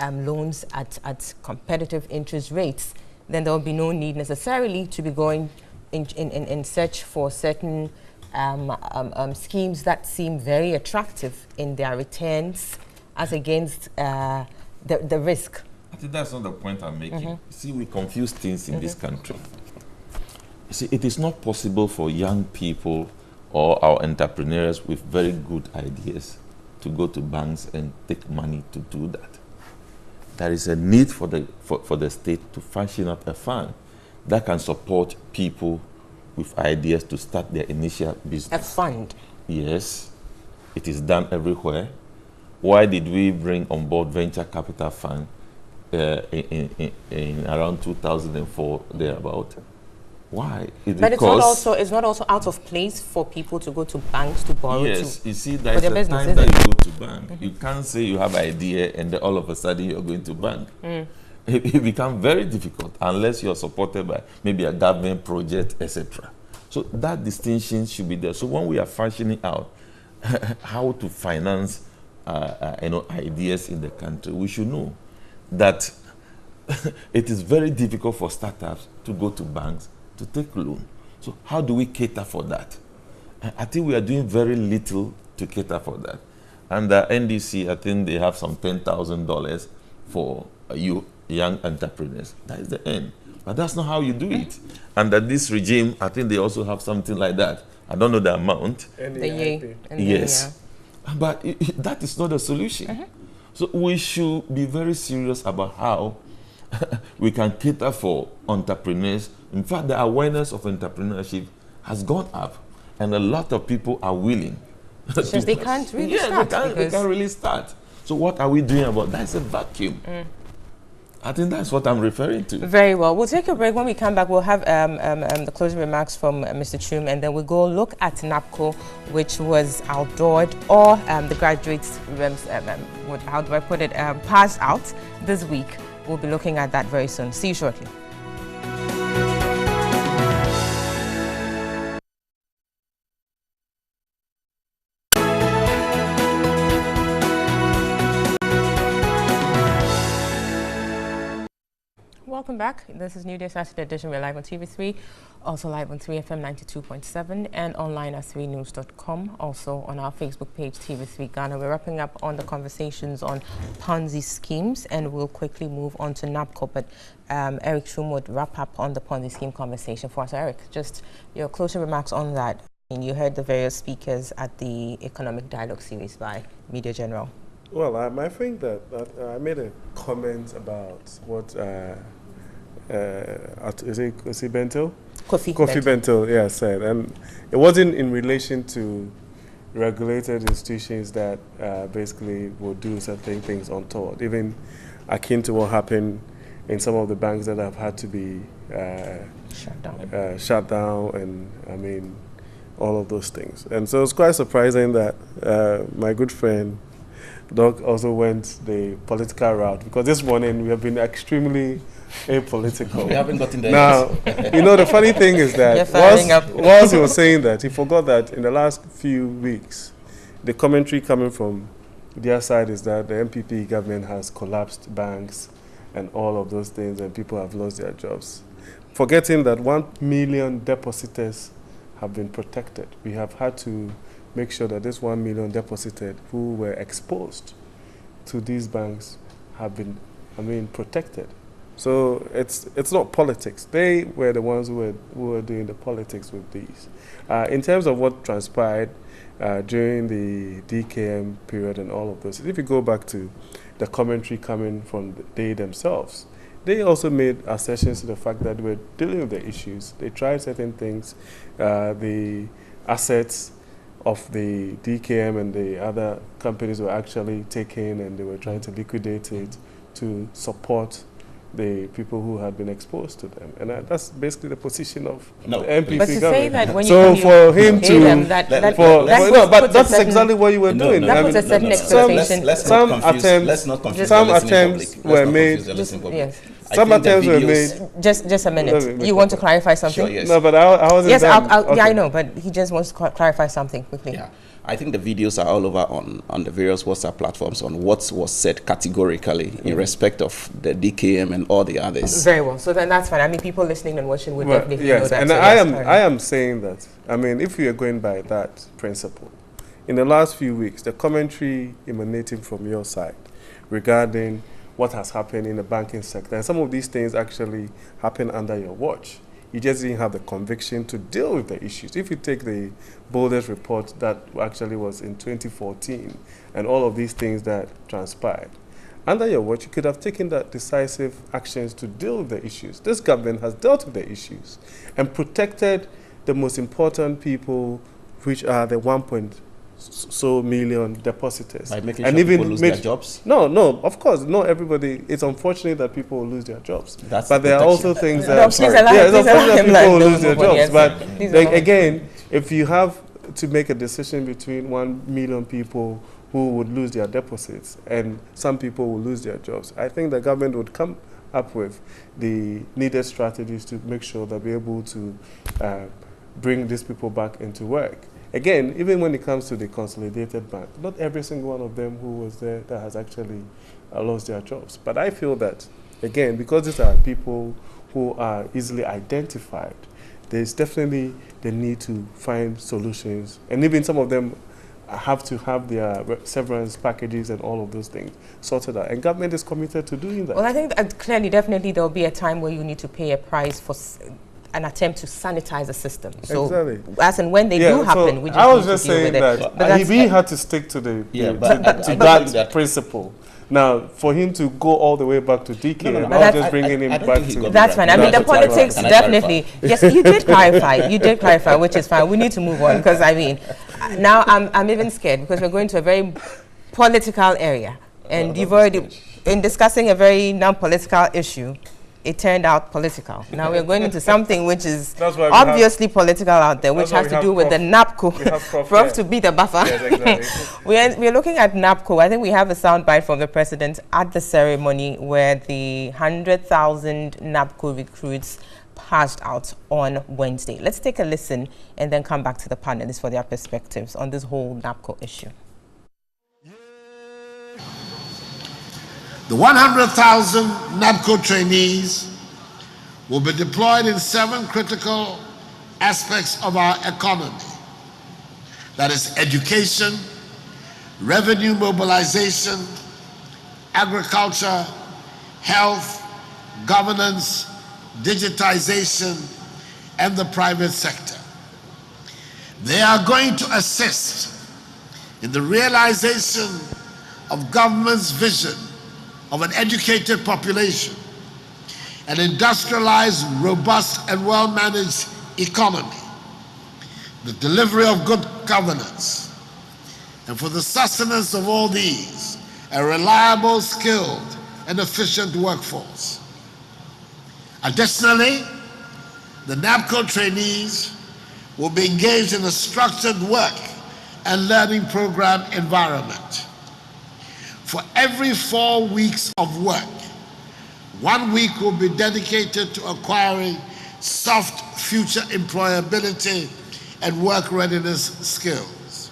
loans at competitive interest rates, then there will be no need necessarily to be going in search for certain schemes that seem very attractive in their returns as against the risk. I think that's not the point I'm making. See, we confuse things in this country. You see, it is not possible for young people or our entrepreneurs with very good ideas to go to banks and take money to do that. There is a need for the state to fashion up a fund that can support people with ideas to start their initial business. A fund? Yes. It is done everywhere. Why did we bring on board venture capital fund in around 2004, thereabout? Why? But it's not also out of place for people to go to banks to borrow. Yes, you see, there's a time that you go to bank. You can't say you have an idea and then all of a sudden you're going to bank. It becomes very difficult unless you're supported by maybe a government project, etc. So that distinction should be there. So when we are fashioning out how to finance ideas in the country, we should know that it is very difficult for startups to go to banks to take loan. So how do we cater for that? I think we are doing very little to cater for that. And the NDC, I think they have some $10,000 for young entrepreneurs. That is the end. But that's not how you do it. Under this regime, I think they also have something like that. I don't know the amount. Yes. But that is not a solution. So we should be very serious about how we can cater for entrepreneurs. In fact, the awareness of entrepreneurship has gone up, and a lot of people are willing. So they can't really start. They can't really start. So what are we doing about that? It's a vacuum. I think that's what I'm referring to. Very well. We'll take a break. When we come back, we'll have the closing remarks from Mr. Chum, and then we'll go look at NAPCO, which was outlawed, or the graduates, how do I put it, passed out this week. We'll be looking at that very soon. See you shortly. Welcome back. This is Newday Saturday edition. We're live on TV3, also live on 3FM 92.7 and online at 3news.com. Also on our Facebook page, TV3 Ghana. We're wrapping up on the conversations on Ponzi schemes, and we'll quickly move on to NAPCO. But Eric Chum would wrap up on the Ponzi scheme conversation for us. So Eric, just your closing remarks on that. And you heard the various speakers at the Economic Dialogue series by Media General. Well, I think that I made a comment about what is it Bento? Kofi Bento, yeah, said, and it wasn't in relation to regulated institutions that basically will do certain things untoward, even akin to what happened in some of the banks that have had to be shut down, and I mean all of those things. And so it's quite surprising that my good friend Doc also went the political route, because this morning we have been extremely apolitical. We haven't gotten there now, you know, the funny thing is that whilst he was saying that, he forgot that in the last few weeks, the commentary coming from their side is that the MPP government has collapsed banks and all of those things, and people have lost their jobs. Forgetting that 1 million depositors have been protected. We have had to make sure that this 1 million deposited who were exposed to these banks have been, protected. So it's not politics. They were the ones who were doing the politics with these. In terms of what transpired during the DKM period and all of those, if you go back to the commentary coming from they themselves, they also made assertions to the fact that they were dealing with the issues. They tried certain things. The assets of the DKM and the other companies were actually taken, and they were trying to liquidate it to support the people who had been exposed to them. And that's basically the position of No. the MPP But to say that when so you for him pay to them, but that's exactly what you were doing. That was a certain expectation. Some attempts were made. Yes. Some attempts were made. Just a minute. You want to clarify something? Sure, yes. No, but I wasn't. Yes, okay. yeah, I know, but he just wants to clarify something quickly. Yeah. I think the videos are all over on the various WhatsApp platforms on what was said categorically in respect of the DKM and all the others. Very well. So then that's fine. I mean, people listening and watching would definitely know that. And so I am saying that. I mean, if we are going by that principle, in the last few weeks, the commentary emanating from your side regarding what has happened in the banking sector, and some of these things actually happen under your watch. You just didn't have the conviction to deal with the issues. If you take the Boulders report that actually was in 2014 and all of these things that transpired, under your watch, you could have taken that decisive actions to deal with the issues. This government has dealt with the issues and protected the most important people, which are the 1.so million depositors. By making sure people lose their jobs? No, of course, not everybody. It's unfortunate that people will lose their jobs. But there are also things that... it's unfortunate that people will lose their jobs. Yes. But again, if you have to make a decision between 1 million people who would lose their deposits and some people will lose their jobs, I think the government would come up with the needed strategies to make sure that we're able to bring these people back into work. Again, even when it comes to the consolidated bank, not every single one of them who was there that has actually lost their jobs. But I feel that, again, because these are people who are easily identified, there's definitely the need to find solutions. And even some of them have to have their severance packages and all of those things sorted out. And government is committed to doing that. Well, I think clearly, definitely, there will be a time where you need to pay a price for an attempt to sanitize the system. So, exactly. As and when they do happen, we just I was need just to deal saying with that it. we had to stick to that principle. Now, for him to go all the way back to DK, I was just bringing him back to... That's fine. I mean, the politics, definitely. Yes, you did clarify. You did clarify, which is fine. We need to move on because, I mean, now I'm even scared because we're going to a very political area. And you've already, in discussing a very non-political issue, it turned out political. Now we're going into something which is obviously political out there, which has to do with the NAPCO. Prof to be the buffer. Yes, exactly. We're looking at NAPCO. I think we have a soundbite from the president at the ceremony where the 100,000 NAPCO recruits passed out on Wednesday. Let's take a listen and then come back to the panelists for their perspectives on this whole NAPCO issue. The 100,000 NAPCO trainees will be deployed in 7 critical aspects of our economy. That is education, revenue mobilization, agriculture, health, governance, digitization, and the private sector. They are going to assist in the realization of government's vision of an educated population, an industrialized, robust, and well-managed economy, the delivery of good governance, and for the sustenance of all these, a reliable, skilled, and efficient workforce. Additionally, the NAPCO trainees will be engaged in a structured work and learning program environment. For every 4 weeks of work, 1 week will be dedicated to acquiring soft future employability and work readiness skills.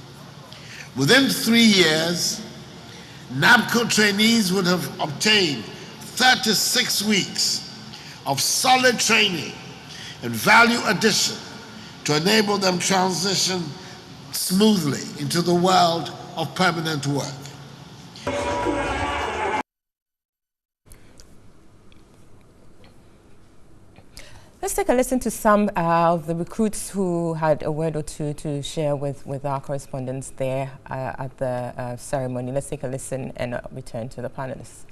Within 3 years, NAPCO trainees would have obtained 36 weeks of solid training and value addition to enable them transition smoothly into the world of permanent work. Let's take a listen to some of the recruits who had a word or two to share with our correspondents there at the ceremony. Let's take a listen and return to the panelists.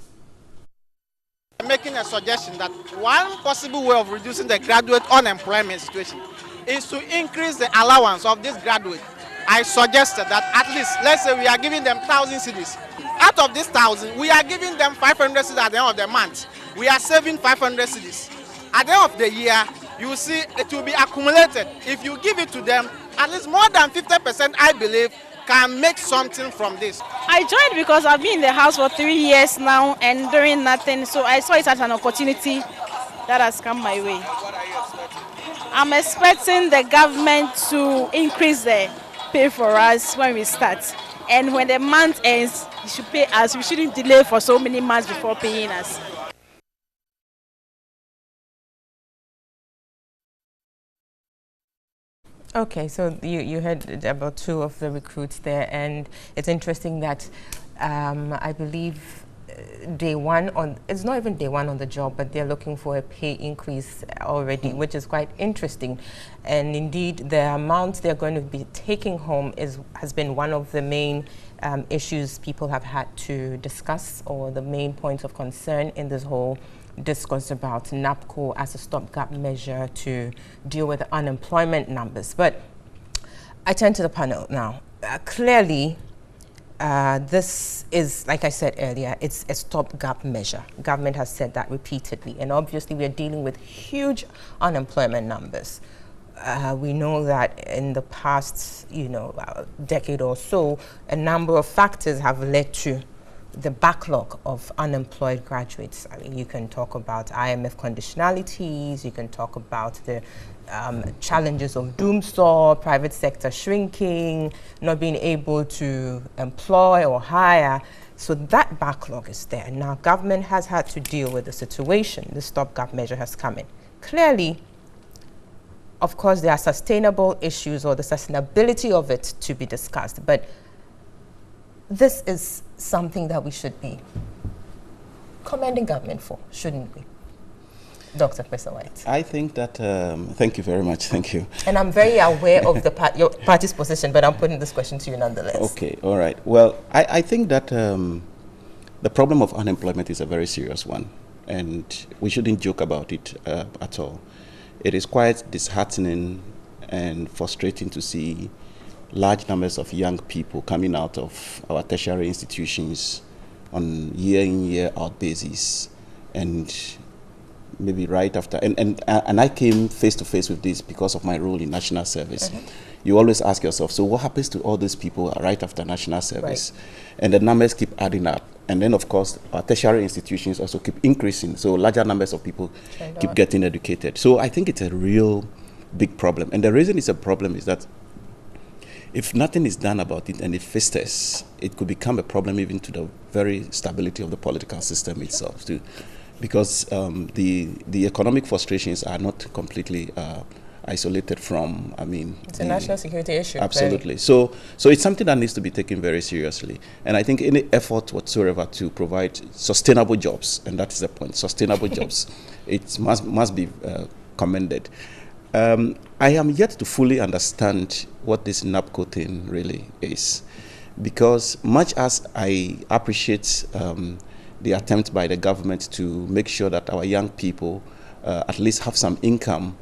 I'm making a suggestion that one possible way of reducing the graduate unemployment situation is to increase the allowance of this graduate. I suggested that at least, let's say we are giving them 1,000 cedis. Out of this 1,000, we are giving them 500 cedis at the end of the month. we are saving 500 cedis. At the end of the year, you will see it will be accumulated. If you give it to them, at least more than 50%, I believe, can make something from this. I joined because I've been in the house for 3 years now and doing nothing, so I saw it as an opportunity that has come my way. What are you expecting? I'm expecting the government to increase the pay for us when we start. And when the month ends, they should pay us. We shouldn't delay for so many months before paying us. Okay, so you heard about 2 of the recruits there, and it's interesting that I believe day one on, it's not even day one on the job, but they're looking for a pay increase already, which is quite interesting. And indeed, the amount they're going to be taking home has been one of the main issues people have had to discuss, or the main points of concern in this whole discourse about NAPCO as a stopgap measure to deal with the unemployment numbers. But I turn to the panel now. Clearly, this is, like I said earlier, it's a stopgap measure. Government has said that repeatedly, and obviously we are dealing with huge unemployment numbers. We know that in the past, decade or so, a number of factors have led to the backlog of unemployed graduates. I mean, you can talk about IMF conditionalities, you can talk about the challenges of doomsday, private sector shrinking, not being able to employ or hire. So that backlog is there. Now, government has had to deal with the situation. The stopgap measure has come in. Clearly, of course, there are sustainable issues, or the sustainability of it to be discussed, but this is something that we should be commending government for, shouldn't we? Dr. Professor White. I think that, thank you very much, thank you. And I'm very aware of your party's position, but I'm putting this question to you nonetheless. Okay, all right. Well, I think that the problem of unemployment is a very serious one, and we shouldn't joke about it at all. It is quite disheartening and frustrating to see large numbers of young people coming out of our tertiary institutions on year-in, year-out basis, and maybe right after, and I came face to face with this because of my role in national service. You always ask yourself, so what happens to all these people right after national service? Right. And the numbers keep adding up. And then, of course, our tertiary institutions also keep increasing, so larger numbers of people keep getting educated. So I think it's a real big problem. And the reason it's a problem is that if nothing is done about it and it festers, it could become a problem even to the very stability of the political system itself too. Because the economic frustrations are not completely isolated from, it's a national security issue. Absolutely. So it's something that needs to be taken very seriously. And I think any effort whatsoever to provide sustainable jobs, and that is the point, sustainable jobs, it must be commended. I am yet to fully understand what this NAPCO thing really is, because much as I appreciate the attempt by the government to make sure that our young people at least have some income,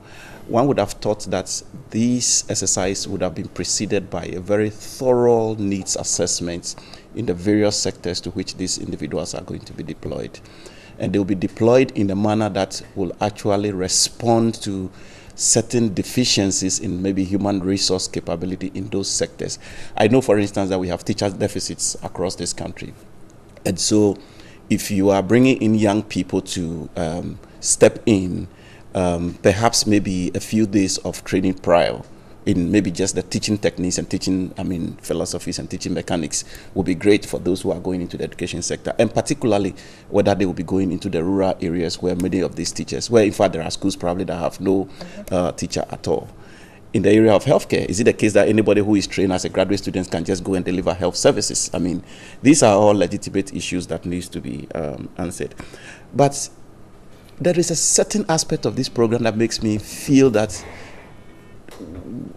one would have thought that this exercise would have been preceded by a very thorough needs assessment in the various sectors to which these individuals are going to be deployed. And they will be deployed in a manner that will actually respond to certain deficiencies in maybe human resource capability in those sectors. I know, for instance, that we have teacher deficits across this country. And so if you are bringing in young people to step in, perhaps maybe a few days of training prior in maybe just the teaching techniques and teaching, philosophies and teaching mechanics will be great for those who are going into the education sector, and particularly whether they will be going into the rural areas where many of these teachers, where in fact there are schools probably that have no teacher at all. In the area of healthcare, is it the case that anybody who is trained as a graduate student can just go and deliver health services? These are all legitimate issues that needs to be answered. But there is a certain aspect of this program that makes me feel that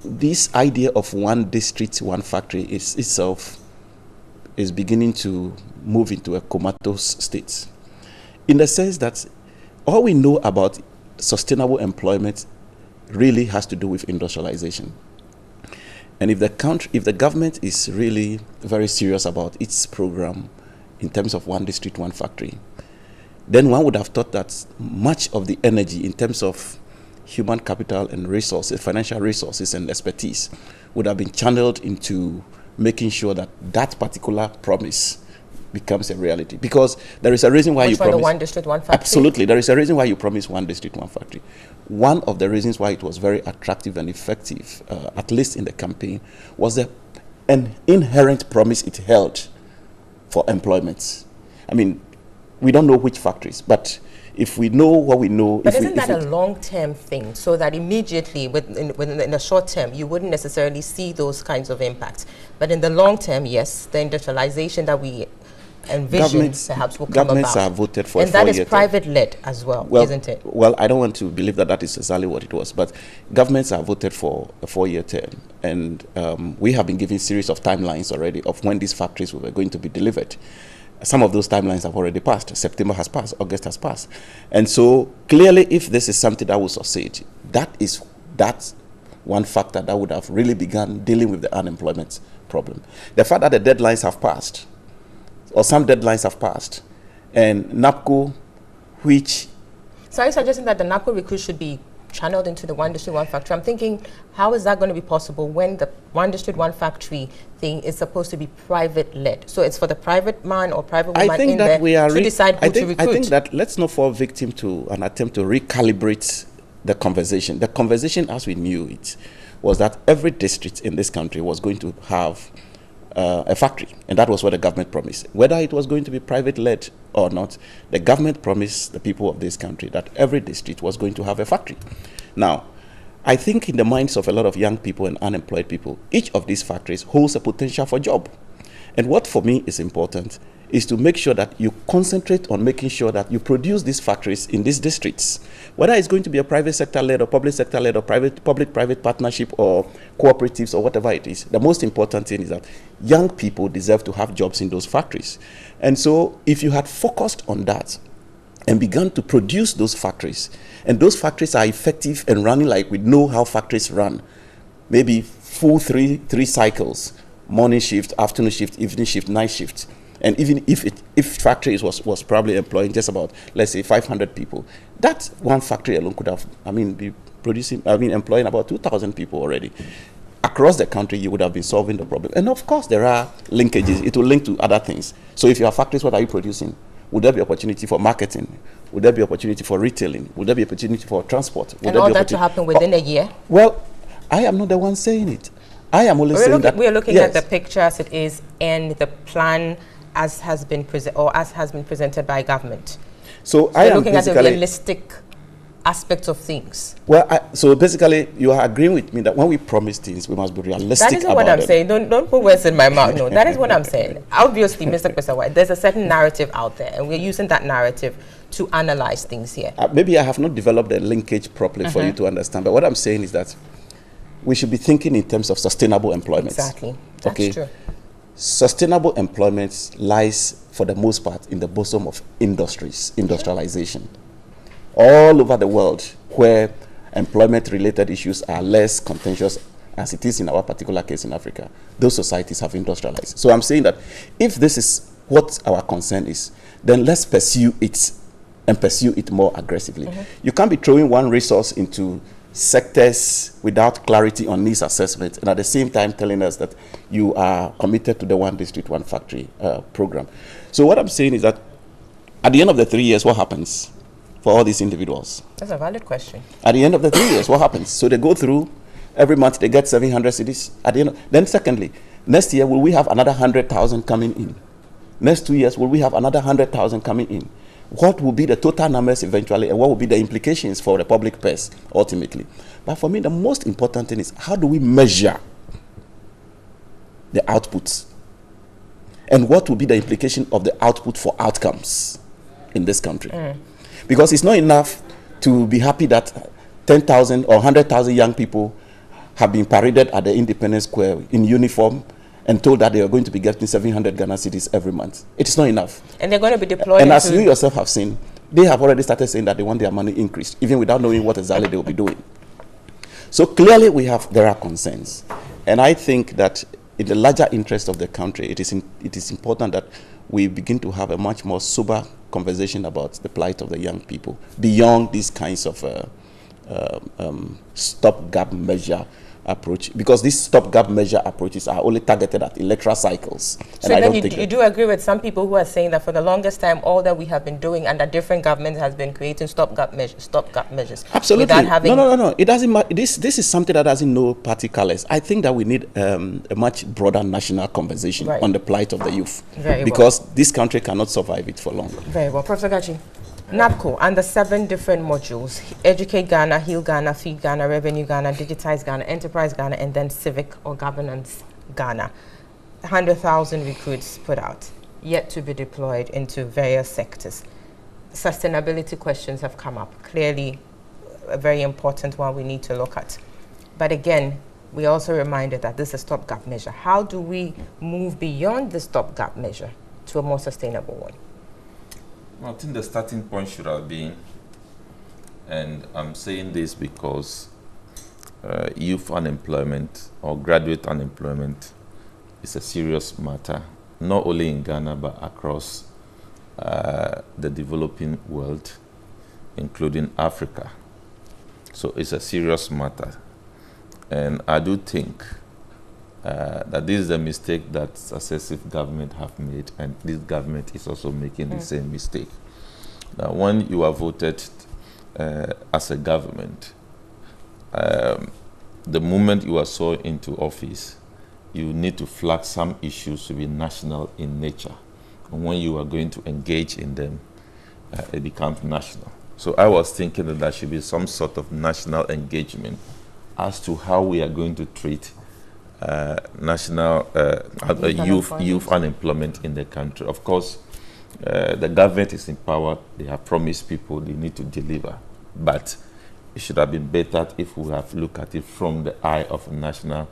this idea of one district, one factory itself is beginning to move into a comatose state, in the sense that all we know about sustainable employment really has to do with industrialization. And if the government is really very serious about its program in terms of one district, one factory, then one would have thought that much of the energy in terms of human capital and resources, financial resources and expertise, would have been channeled into making sure that that particular promise becomes a reality. Because there is a reason why you promise... the one district, one factory? Absolutely. There is a reason why you promise one district, one factory. One of the reasons why it was very attractive and effective, at least in the campaign, was an inherent promise it held for employment. I mean, we don't know which factories, but if we know what we know... But isn't that a long-term thing, so that immediately, within the short term, you wouldn't necessarily see those kinds of impacts? But in the long term, yes, the industrialization that we envision perhaps will come about. Governments are voted for and that is private-led as well, isn't it? Well, I don't want to believe that that is exactly what it was, but governments are voted for a 4-year term, and we have been given a series of timelines already of when these factories were going to be delivered. Some of those timelines have already passed. September has passed, August has passed. And so clearly, if this is something that will succeed, that's one factor that would have really begun dealing with the unemployment problem. The fact that the deadlines have passed, or some deadlines have passed, and NAPCO, which... So are you suggesting that the NAPCO recruits should be channeled into the one district, one factory? I'm thinking, how is that going to be possible when the one district, one factory thing is supposed to be private-led? So it's for the private man or private woman in there to decide who to recruit. I think that let's not fall victim to an attempt to recalibrate the conversation. The conversation as we knew it was that every district in this country was going to have a factory, and that was what the government promised. Whether it was going to be private-led or not, the government promised the people of this country that every district was going to have a factory. Now, I think in the minds of a lot of young people and unemployed people, each of these factories holds a potential for job. And what for me is important is to make sure that you concentrate on making sure that you produce these factories in these districts. Whether it's going to be a private sector-led or public sector-led or public-private partnership or cooperatives or whatever it is, the most important thing is that young people deserve to have jobs in those factories. And so if you had focused on that and begun to produce those factories, and those factories are effective and running like we know how factories run, maybe full three cycles, morning shift, afternoon shift, evening shift, night shift. And even if factories was probably employing just about, let's say, 500 people, that one factory alone could have, employing about 2,000 people already. Across the country, you would have been solving the problem. And of course, there are linkages. It will link to other things. So if you have factories, what are you producing? Would there be opportunity for marketing? Would there be opportunity for retailing? Would there be opportunity for transport? And all that to happen within a year? Well, I am not the one saying it. I am only saying that... We're looking at the picture as it is and the plan as has been presented by government. So I am looking at the realistic aspects of things. Well, so basically, you are agreeing with me that when we promise things, we must be realistic. That isn't what I'm saying. Don't put words in my mouth. No, that is what I'm saying. Obviously, Mr. Kpesawa, there's a certain narrative out there, and we're using that narrative to analyze things here. Maybe I have not developed the linkage properly for you to understand, but what I'm saying is that we should be thinking in terms of sustainable employment. Exactly. That's true. Sustainable employment lies, for the most part, in the bosom of industrialization. All over the world, where employment-related issues are less contentious, as it is in our particular case in Africa, those societies have industrialized. So I'm saying that if this is what our concern is, then let's pursue it and pursue it more aggressively. You can't be throwing one resource into sectors without clarity on needs assessment and at the same time telling us that you are committed to the one district, one factory program. So what I'm saying is that at the end of the 3 years, what happens for all these individuals? That's a valid question. At the end of the 3 years, what happens? So they go through, every month they get 700 cedis. At the end then secondly, next year, will we have another 100,000 coming in? Next 2 years, will we have another 100,000 coming in? What will be the total numbers eventually, and what will be the implications for the public purse ultimately? But for me, the most important thing is, how do we measure the outputs? And what will be the implication of the output for outcomes in this country? Because it's not enough to be happy that 10,000 or 100,000 young people have been paraded at the Independence Square in uniform and told that they are going to be getting 700 Ghana cedis every month. It is not enough. And they're going to be deployed. And as you yourself have seen, they have already started saying that they want their money increased, even without knowing what exactly they will be doing. So clearly there are concerns. And I think that in the larger interest of the country, it is important that we begin to have a much more sober conversation about the plight of the young people beyond these kinds of stopgap measure approach, because these stopgap measure approaches are only targeted at electoral cycles. So then you do agree with some people who are saying that for the longest time, all that we have been doing under different governments has been creating stopgap measures. Absolutely. No. It doesn't matter. This is something that doesn't know party colors. I think that we need a much broader national conversation on the plight of the youth. Because this country cannot survive it for long. Very well. Professor Gachi. NABCO, under 7 different modules: Educate Ghana, Heal Ghana, Feed Ghana, Revenue Ghana, Digitize Ghana, Enterprise Ghana, and then Civic or Governance Ghana. 100,000 recruits put out, yet to be deployed into various sectors. Sustainability questions have come up. Clearly, a very important one we need to look at. But again, we also reminded that this is a stopgap measure. How do we move beyond the stopgap measure to a more sustainable one? I think the starting point should have been, and I'm saying this because youth unemployment or graduate unemployment is a serious matter, not only in Ghana but across the developing world, including Africa. So it's a serious matter. And I do think that this is a mistake that successive governments have made, and this government is also making the same mistake. Now, when you are voted as a government, the moment you are so into office, you need to flag some issues to be national in nature. And when you are going to engage in them, it becomes national. So I was thinking that there should be some sort of national engagement as to how we are going to treat national youth unemployment in the country. Of course, the government is in power. They have promised people they need to deliver. But it should have been better if we have looked at it from the eye of national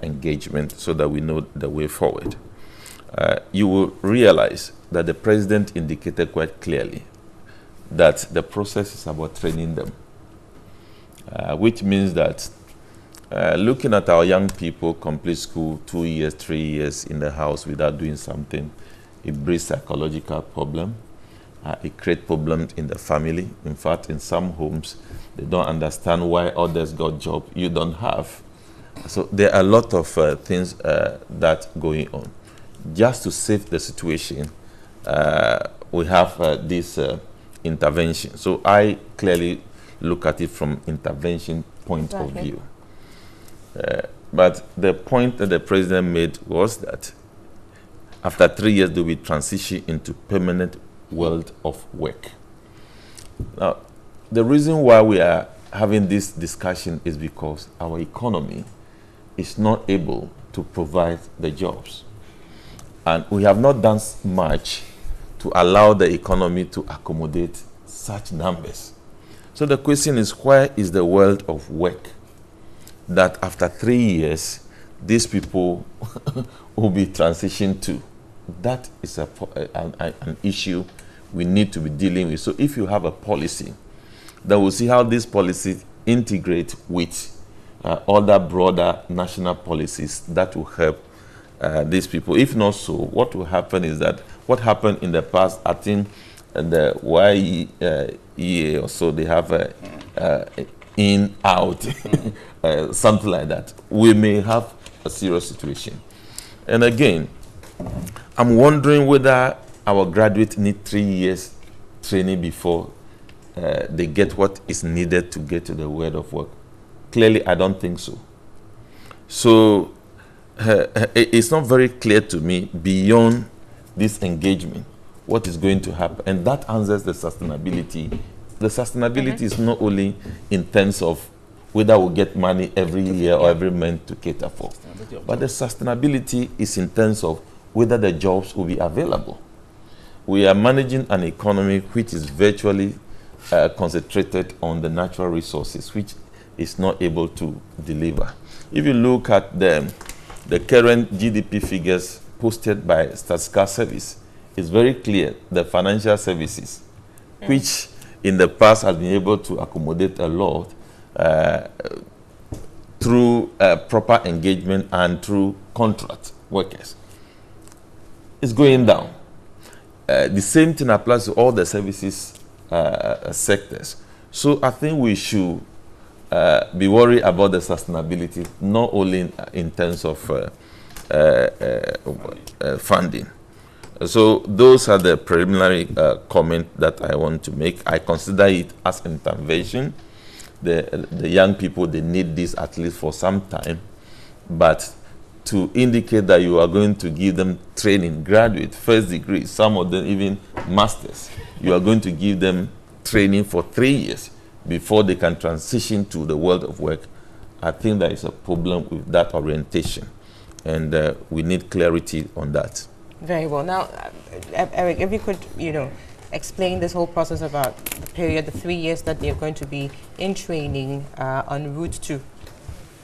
engagement so that we know the way forward. You will realize that the president indicated quite clearly that the process is about training them, which means that looking at our young people complete school 2 years, 3 years in the house without doing something, it brings psychological problem. It creates problems in the family. In fact, in some homes, they don't understand why others got job you don't have. So there are a lot of things that going on. Just to save the situation, we have this intervention. So I clearly look at it from intervention point of view. But the point that the president made was that after 3 years, they will transition into permanent world of work. Now, the reason why we are having this discussion is because our economy is not able to provide the jobs. And we have not done much to allow the economy to accommodate such numbers. So the question is, where is the world of work that after 3 years, these people will be transitioned to? That is an issue we need to be dealing with. So if you have a policy, then we'll see how this policy integrate with other broader national policies that will help these people. If not so, what will happen is that what happened in the past, I think the YEA or so, they have in, out, something like that. We may have a serious situation. And again, I'm wondering whether our graduates need 3 years training before they get what is needed to get to the world of work. Clearly, I don't think so. So it's not very clear to me beyond this engagement what is going to happen. And that answers the sustainability. The sustainability is not only in terms of whether we get money every year or every month to cater for, but the sustainability is in terms of whether the jobs will be available. We are managing an economy which is virtually concentrated on the natural resources, which is not able to deliver. If you look at the current GDP figures posted by Statistical Service, it's very clear the financial services, which in the past has been able to accommodate a lot through proper engagement and through contract workers, is going down. the same thing applies to all the services sectors. So I think we should be worried about the sustainability, not only in terms of funding. So those are the preliminary comments that I want to make. I consider it as intervention. The young people, they need this at least for some time, but to indicate that you are going to give them training, graduate, first degree, some of them even masters. You are going to give them training for 3 years before they can transition to the world of work. I think there is a problem with that orientation, and we need clarity on that. Very well. Now, Eric, if you could, explain this whole process about the period, the 3 years that they're going to be in training en route to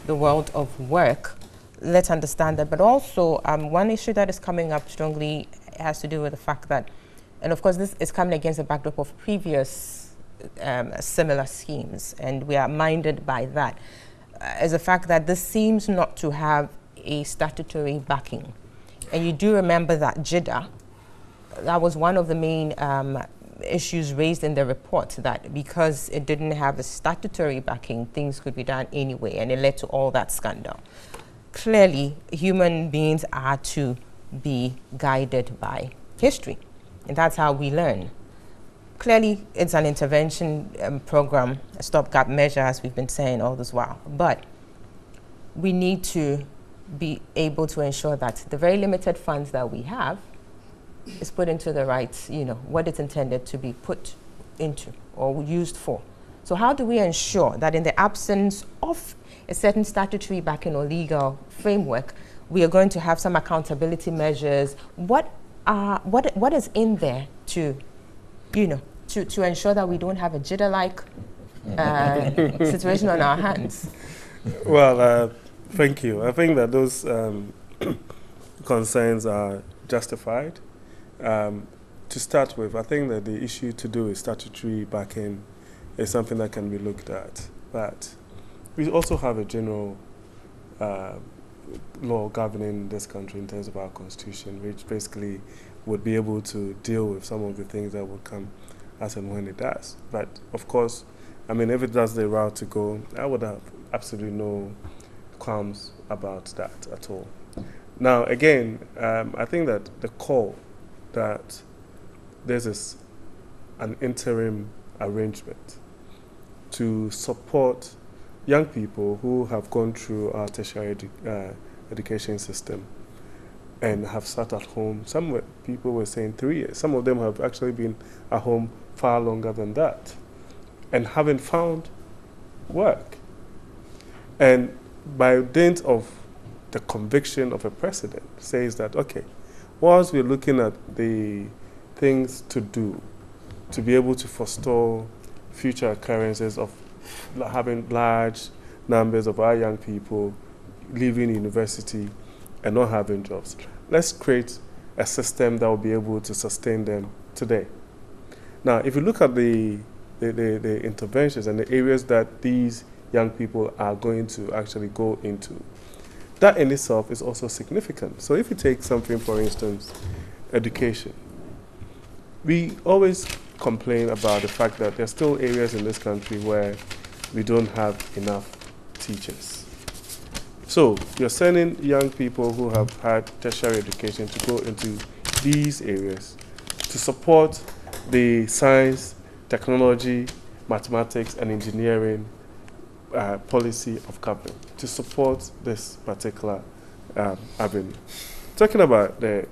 the world of work. Let's understand that. But also, one issue that is coming up strongly has to do with the fact that, and of course this is coming against the backdrop of previous similar schemes, and we are minded by that, is the fact that this seems not to have a statutory backing. And you do remember that JIDA, that was one of the main issues raised in the report, that because it didn't have a statutory backing, things could be done anyway, and it led to all that scandal. Clearly, human beings are to be guided by history, and that's how we learn. Clearly, it's an intervention program, a stopgap measure, as we've been saying all this while, but we need to be able to ensure that the very limited funds that we have is put into the right, what it's intended to be put into or used for. So how do we ensure that in the absence of a certain statutory backing or legal framework, we are going to have some accountability measures? What is in there to, to ensure that we don't have a JIDA-like situation on our hands? Well, thank you. I think that those concerns are justified. To start with, I think that the issue to do with statutory backing is something that can be looked at. But we also have a general law governing this country in terms of our constitution, which basically would be able to deal with some of the things that would come as and when it does. But of course, I mean, if it does the route to go, I would have absolutely no qualms about that at all. Now, again, I think that the call that this is an interim arrangement to support young people who have gone through our tertiary education system and have sat at home. Some people were saying 3 years. Some of them have actually been at home far longer than that and haven't found work. And by dint of the conviction of a president says that, okay, whilst we're looking at the things to do to be able to forestall future occurrences of having large numbers of our young people leaving university and not having jobs, let's create a system that will be able to sustain them today. Now, if you look at the interventions and the areas that these young people are going to actually go into, that in itself is also significant. So if you take something, for instance, education, we always complain about the fact that there are still areas in this country where we don't have enough teachers. So you're sending young people who have had tertiary education to go into these areas to support the science, technology, mathematics, and engineering policy of government, to support this particular avenue. Talking about the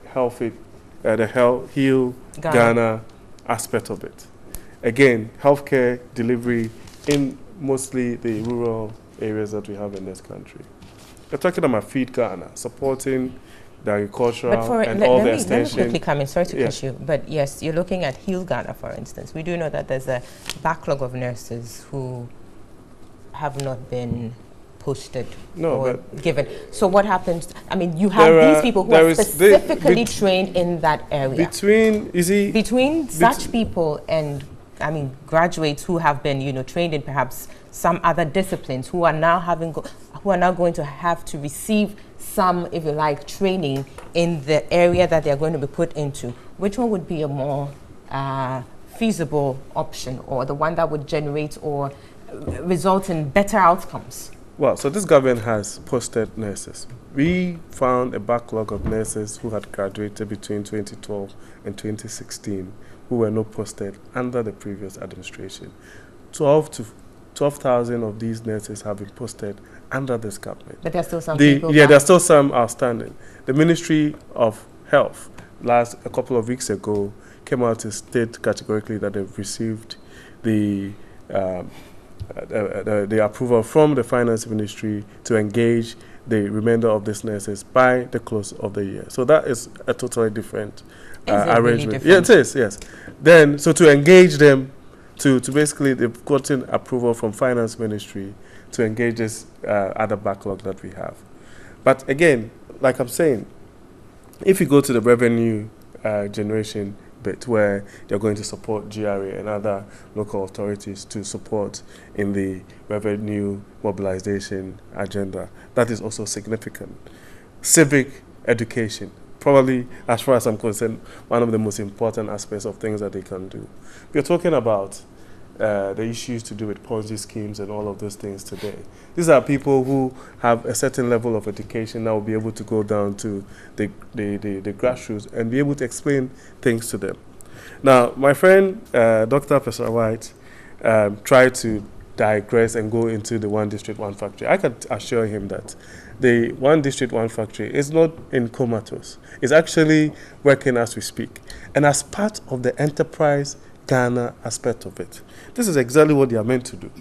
Heal Ghana aspect of it. Again, healthcare delivery in mostly the rural areas that we have in this country. We're talking about Feed Ghana, supporting the agricultural and all the extension. Let me quickly come in, sorry to cut you, but yes, you're looking at Heal Ghana, for instance. We do know that there's a backlog of nurses who have not been posted or given. So what happens? I mean, you have these people who are specifically trained in that area. Between such people and graduates who have been, trained in perhaps some other disciplines, who are now going to have to receive some, if you like, training in the area that they're going to be put into? Which one would be a more feasible option, or the one that would generate or result in better outcomes? Well, so this government has posted nurses. We found a backlog of nurses who had graduated between 2012 and 2016 who were not posted under the previous administration. 12,000 of these nurses have been posted under this government. But there's still some people. Yeah, there's still some outstanding. The Ministry of Health, a couple of weeks ago, came out to state categorically that they've received the approval from the Finance Ministry to engage the remainder of these nurses by the close of the year. So that is a totally different arrangement. Really different? Yeah, it is, yes. Then, so to engage them, to basically, they've gotten approval from Finance Ministry to engage this other backlog that we have. But again, like I'm saying, if you go to the revenue generation bit, where they're going to support GRA and other local authorities to support in the revenue mobilization agenda, that is also significant. Civic education, probably, as far as I'm concerned, one of the most important aspects of things that they can do. We're talking about the issues to do with Ponzi schemes and all of those things today. These are people who have a certain level of education that will be able to go down to the grassroots and be able to explain things to them. Now, my friend, Dr. Professor White, tried to digress and go into the One District, One Factory. I can assure him that the One District, One Factory is not in comatose. It's actually working as we speak. And as part of the enterprise Ghana aspect of it, this is exactly what they are meant to do.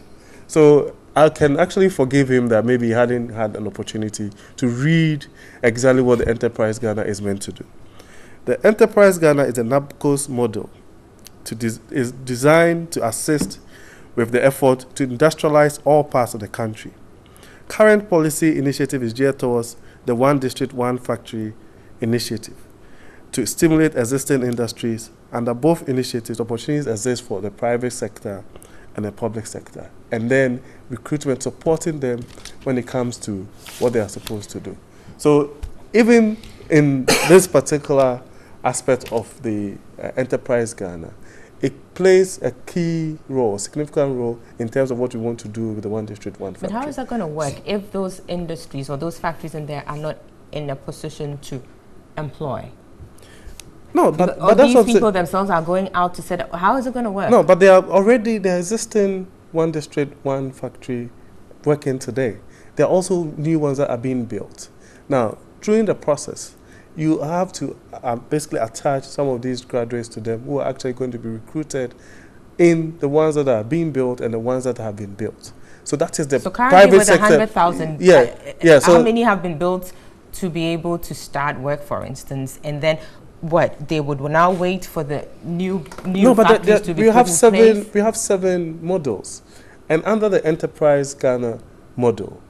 So I can actually forgive him that maybe he hadn't had an opportunity to read exactly what the enterprise Ghana is meant to do. The enterprise Ghana is a NABCO's model is designed to assist with the effort to industrialize all parts of the country. Current policy initiative is geared towards the One District, One Factory initiative to stimulate existing industries. Under both initiatives, opportunities exist for the private sector and the public sector. And then recruitment, supporting them when it comes to what they are supposed to do. So even in this particular aspect of the enterprise Ghana, it plays a key role, a significant role in terms of what we want to do with the One District, One Factory. But how is that going to work if those industries or those factories in there are not in a position to employ? No, but that's these people themselves are going out to set up. How is it going to work? No, but they are already the existing One District, One Factory working today. There are also new ones that are being built. Now, during the process, you have to basically attach some of these graduates to them who are actually going to be recruited in the ones that are being built and the ones that have been built. So that is the private sector. So currently with 100,000, yeah. So how many have been built to be able to start work, for instance, and then what, they would now wait for the new factories to be put in place? We have 7 models, and under the Enterprise Ghana model,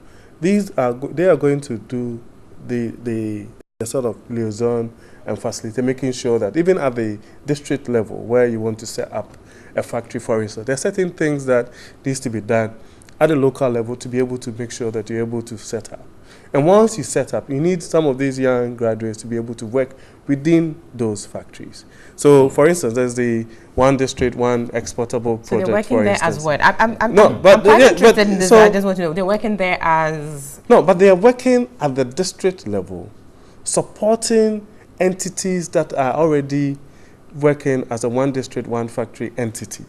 they are going to do the sort of liaison and facilitate, making sure that even at the district level where you want to set up a factory, for instance, there are certain things that needs to be done at the local level to be able to make sure that you're able to set up. And once you set up, you need some of these young graduates to be able to work within those factories. So, for instance, there's the One District, One Exportable project. So they're working there as what? I'm interested in this. I just want to know. They're working there as... No, but they are working at the district level, supporting entities that are already working as a One District, One Factory entity.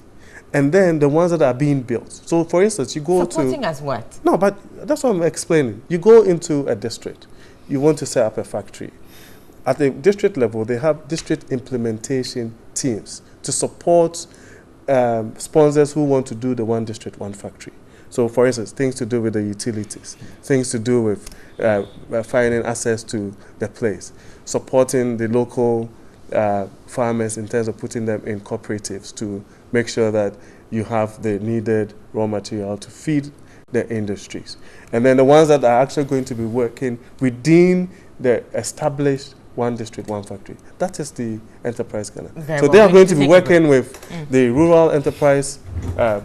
And then the ones that are being built. So, for instance, you go supporting as what? No, but that's what I'm explaining. You go into a district. You want to set up a factory. At the district level, they have district implementation teams to support sponsors who want to do the One District, One Factory. So, for instance, things to do with the utilities, things to do with finding access to the place, supporting the local farmers in terms of putting them in cooperatives to make sure that you have the needed raw material to feed the industries. And then the ones that are actually going to be working within the established one district, one factory. That is the Enterprise Ghana. Very So well. they are going to be working with the Rural Enterprise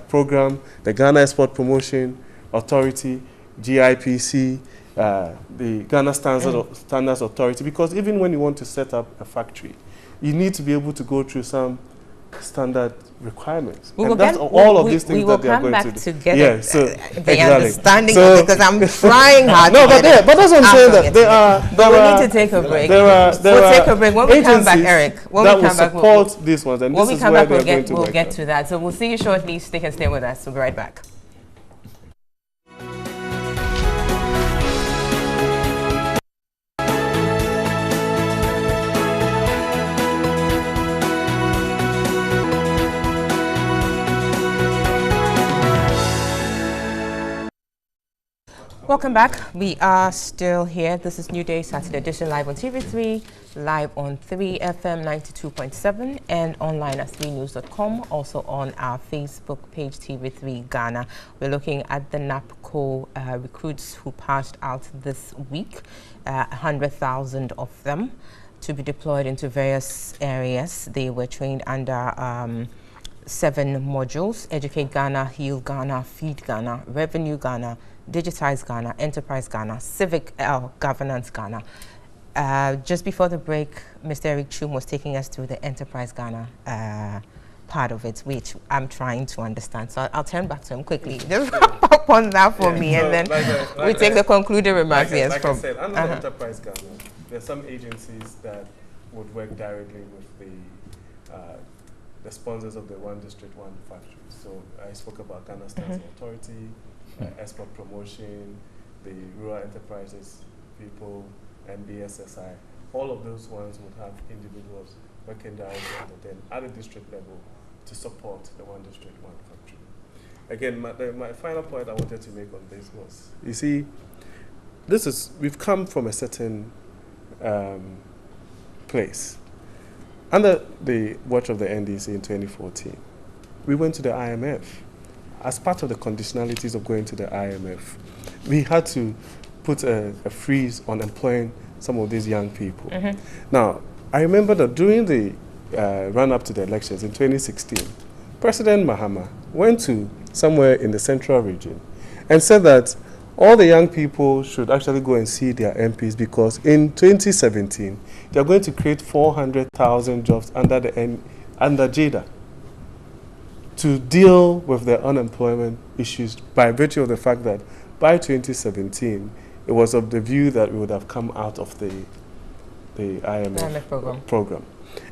Program, the Ghana Export Promotion Authority, GIPC, the Ghana Standards Authority, because even when you want to set up a factory, you need to be able to go through some standard requirements. And that's all of these things that they are going to do. Together, yeah, so the understanding of it, because I'm trying hard. No, but that's what I'm saying. That there are. But we need to take a break. We'll take a break. When we come back, Eric, when we come back, we'll support these ones, and when this we is come where back, we'll get to that. So we'll see you shortly. Stick and stay with us. We'll be right back. Welcome back. We are still here. This is Newday Saturday edition, live on TV3, live on 3FM 92.7 and online at 3news.com, also on our Facebook page, TV3 Ghana. We're looking at the NAPCO recruits who passed out this week, 100,000 of them, to be deployed into various areas. They were trained under 7 modules: Educate Ghana, Heal Ghana, Feed Ghana, Revenue Ghana, Digitize Ghana, Enterprise Ghana, Civic Governance Ghana. Just before the break, Mr. Eric Chum was taking us through the Enterprise Ghana part of it, which I'm trying to understand. So I'll turn back to him quickly. Just wrap up on that for me, so and then we take the concluding remarks. Yes, like I said, under the Enterprise Ghana, there are some agencies that would work directly with the sponsors of the One District, One Factory. So I spoke about Ghana Standards Authority, export promotion, the rural enterprises people, and BSSI. All of those ones would have individuals working directly under them at the district level to support the One District, One Factory. Again, my final point I wanted to make on this was, you see, we've come from a certain place. Under the watch of the NDC in 2014, we went to the IMF. As part of the conditionalities of going to the IMF, we had to put a freeze on employing some of these young people. Now, I remember that during the run-up to the elections in 2016, President Mahama went to somewhere in the central region and said that all the young people should actually go and see their MPs, because in 2017, they are going to create 400,000 jobs under JADA to deal with the unemployment issues, by virtue of the fact that by 2017, it was of the view that we would have come out of the IMF program.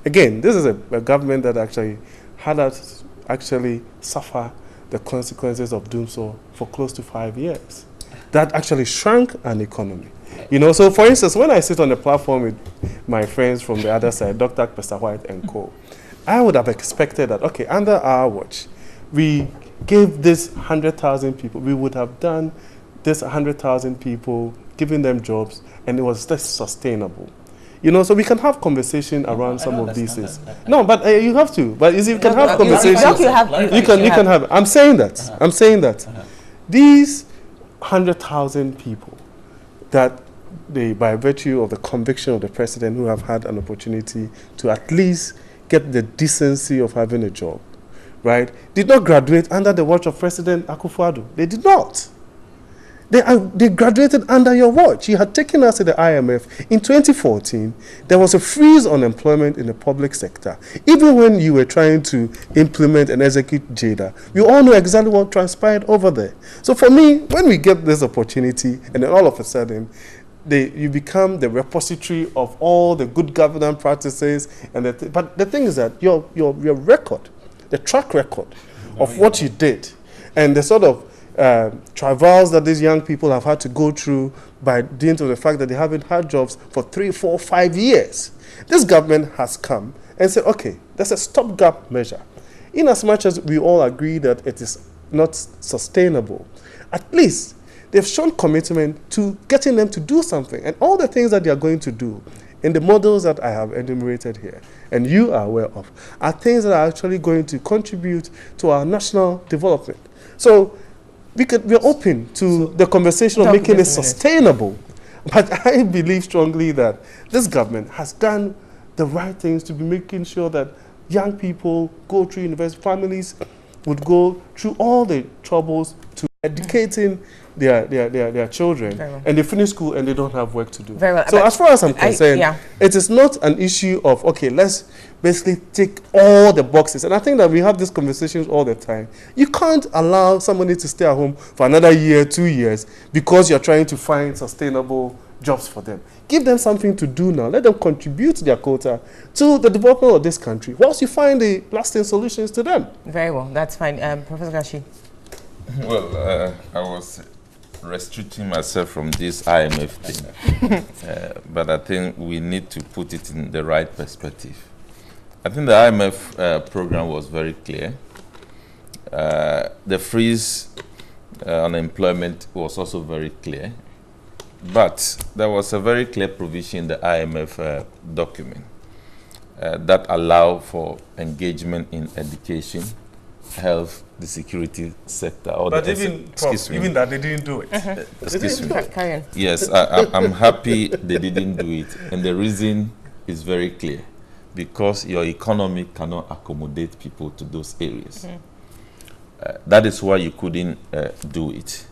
Again, this is a government that actually had us actually suffer the consequences of doing so for close to 5 years. That actually shrunk an economy. You know, so for instance, when I sit on the platform with my friends from the other side, Dr. Pesta White and co., I would have expected that, okay, under our watch, we gave this 100,000 people, we would have done this 100,000 people, giving them jobs, and it was just sustainable. You know, so we can have conversation around some of these things. No, but you have to. But you can have conversations. You can have. I'm saying that. I'm saying that. These 100,000 people that by virtue of the conviction of the president, who have had an opportunity to at least get the decency of having a job, right, did not graduate under the watch of President Akufo-Addo. They did not. They graduated under your watch. You had taken us to the IMF. In 2014, there was a freeze on employment in the public sector. Even when you were trying to implement and execute JADA, you all know exactly what transpired over there. So for me, when we get this opportunity, and then all of a sudden, you become the repository of all the good governance practices. But the thing is that your record, the track record of what you did, and the sort of travails that these young people have had to go through by dint of the fact that they haven't had jobs for 3, 4, 5 years. This government has come and said, okay, that's a stopgap measure. In as much as we all agree that it is not sustainable, at least they've shown commitment to getting them to do something. And all the things that they are going to do in the models that I have enumerated here, and you are aware of, are things that are actually going to contribute to our national development. So we're open to the conversation of making it sustainable. But I believe strongly that this government has done the right things to be making sure that young people go through university, families would go through all the troubles to educating their children, and they finish school and they don't have work to do. Very well. So as far as I'm concerned, it is not an issue of, okay, let's basically tick all the boxes. And I think that we have these conversations all the time. You can't allow somebody to stay at home for another year, 2 years, because you're trying to find sustainable jobs for them. Give them something to do now. Let them contribute their quota to the development of this country, whilst you find the lasting solutions to them. Very well, that's fine. Professor Gashi. Well, I was restricting myself from this IMF thing, but I think we need to put it in the right perspective. I think the IMF program was very clear. The freeze on employment was also very clear, but there was a very clear provision in the IMF document that allowed for engagement in education, health, the security sector. But even that, they didn't do it. Excuse me. Yes, I'm happy they didn't do it. And the reason is very clear. Because your economy cannot accommodate people to those areas. That is why you couldn't do it.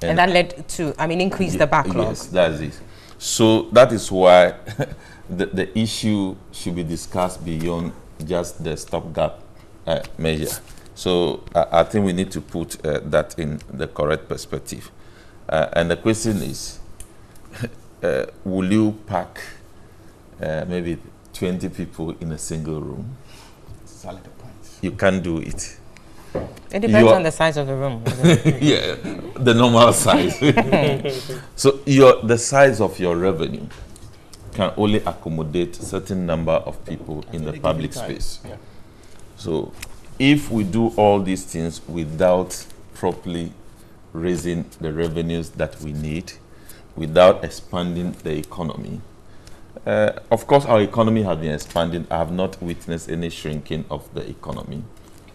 And that led to, increase the backlog. Yes, that's it. So that is why the issue should be discussed beyond just the stopgap measure. So I think we need to put that in the correct perspective. And the question is, will you pack maybe 20 people in a single room? You can't do it. It depends on the size of the room. Yeah, the normal size. So the size of your revenue can only accommodate a certain number of people in the public space. Yeah. So if we do all these things without properly raising the revenues that we need, without expanding the economy, of course, our economy has been expanding. I have not witnessed any shrinking of the economy.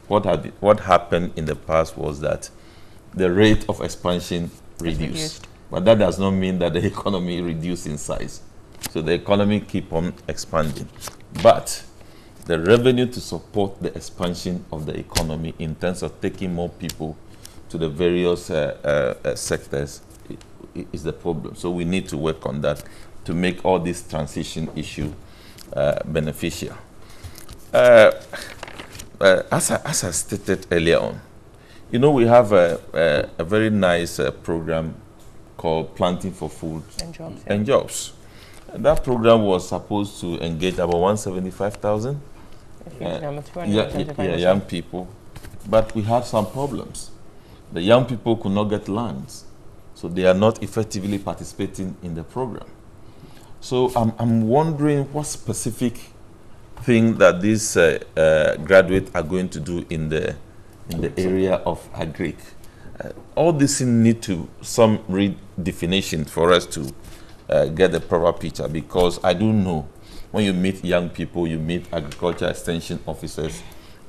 What happened in the past was that the rate of expansion reduced. But that does not mean that the economy reduced in size. So the economy keep on expanding. But the revenue to support the expansion of the economy in terms of taking more people to the various sectors is the problem. So we need to work on that to make all this transition issue beneficial. As I stated earlier on, we have a very nice program called Planting for Food and Jobs. That program was supposed to engage about 175,000 young people, but we had some problems. The young people could not get lands, so they are not effectively participating in the program. So I'm wondering what specific thing that these graduates are going to do in the area of agric. All this need to some redefinition for us to get the proper picture, because I do know when you meet young people, you meet agriculture extension officers,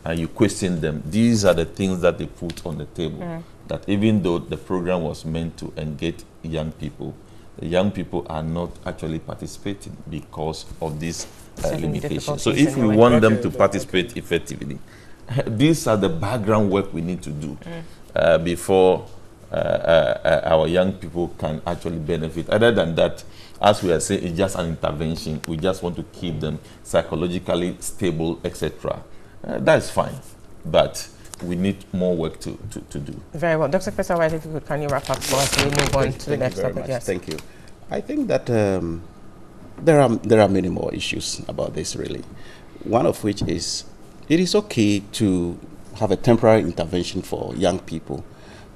and you question them. These are the things that they put on the table. That even though the program was meant to engage young people, the young people are not actually participating because of this limitation. So if we want them to participate effectively, these are the background work we need to do before our young people can actually benefit. Other than that, as we are saying, it's just an intervention. We just want to keep them psychologically stable, etc. That's fine, but we need more work to do. Very well. Dr. Professor White, if you could kindly wrap up for us and move on to the next topic. Yes. Thank you. I think that there are many more issues about this, really. One of which is, it is okay to have a temporary intervention for young people,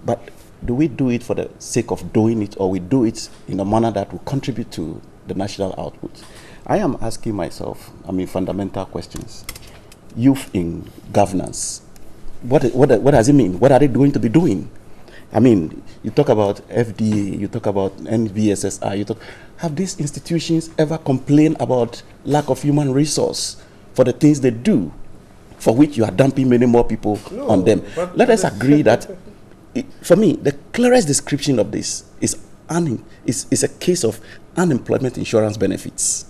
but do we do it for the sake of doing it, or we do it in a manner that will contribute to the national output? I am asking myself, fundamental questions. Youth in governance. What does it mean? What are they going to be doing? You talk about FDA, you talk about NVSSI, have these institutions ever complained about lack of human resource for the things they do, for which you are dumping many more people on them? Let us agree that, for me, the clearest description of this is a case of unemployment insurance benefits.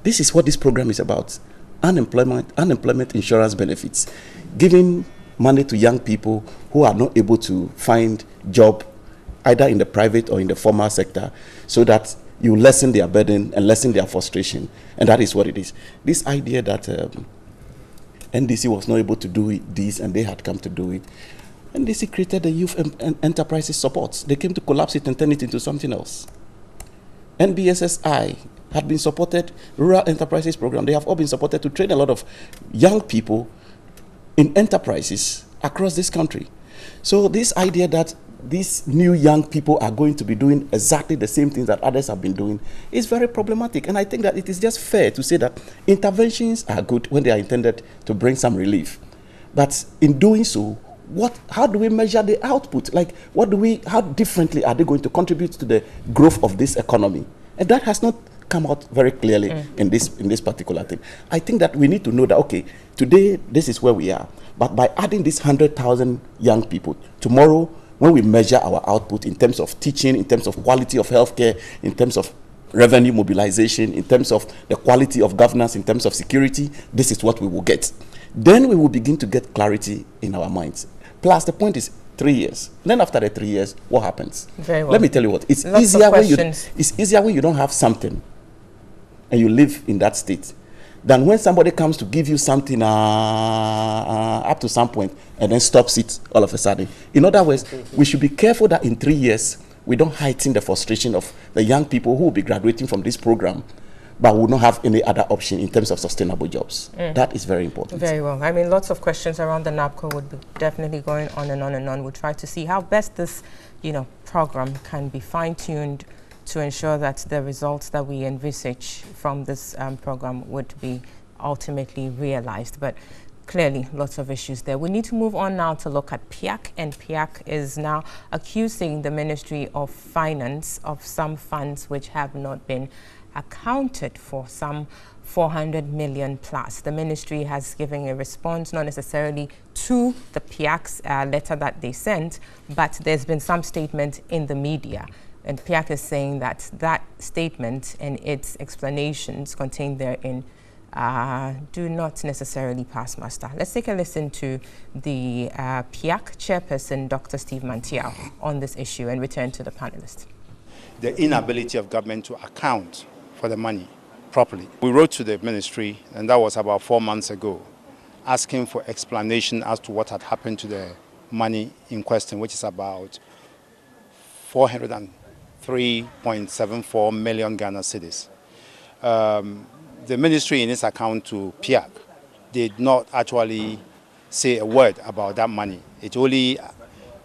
This is what this program is about. Unemployment insurance benefits. Giving money to young people who are not able to find job either in the private or in the formal sector, so that you lessen their burden and lessen their frustration. And that is what it is. This idea that NDC was not able to do this and they had come to do it. NDC created the Youth Enterprises Support. They came to collapse it and turn it into something else. NBSSI had been supported, Rural Enterprises Program. They have all been supported to train a lot of young people in enterprises across this country. So this idea that these new young people are going to be doing exactly the same things that others have been doing is very problematic. And I think that it is just fair to say that interventions are good when they are intended to bring some relief. But in doing so, how do we measure the output? Like, how differently are they going to contribute to the growth of this economy? And that has not come out very clearly in this particular thing. I think that we need to know that, okay, today this is where we are. But by adding these 100,000 young people, tomorrow, when we measure our output in terms of teaching, in terms of quality of healthcare, in terms of revenue mobilization, in terms of the quality of governance, in terms of security, this is what we will get. Then we will begin to get clarity in our minds. Plus, the point is 3 years. Then after the 3 years, what happens? Very well. Let me tell you what. It's easier when you don't have something and you live in that state than when somebody comes to give you something up to some point and then stops it all of a sudden. In other words, we should be careful that in 3 years, we don't heighten the frustration of the young people who will be graduating from this program but will not have any other option in terms of sustainable jobs. That is very important. Very well. I mean, lots of questions around the NABCO would be definitely going on and on and on. We'll try to see how best this, program can be fine-tuned to ensure that the results that we envisage from this program would be ultimately realized. But clearly, lots of issues there. We need to move on now to look at PIAC, and PIAC is now accusing the Ministry of Finance of some funds which have not been accounted for, some 400 million plus. The ministry has given a response, not necessarily to the PIAC's letter that they sent, but there's been some statement in the media. And PIAC is saying that that statement and its explanations contained therein do not necessarily pass muster. Let's take a listen to the PIAC chairperson, Dr. Steve Mantiao, on this issue and return to the panelists. The inability of government to account for the money properly. We wrote to the ministry, and that was about 4 months ago, asking for explanation as to what had happened to the money in question, which is about 403.74 million Ghana cedis. The ministry in its account to PIAC did not actually say a word about that money. It only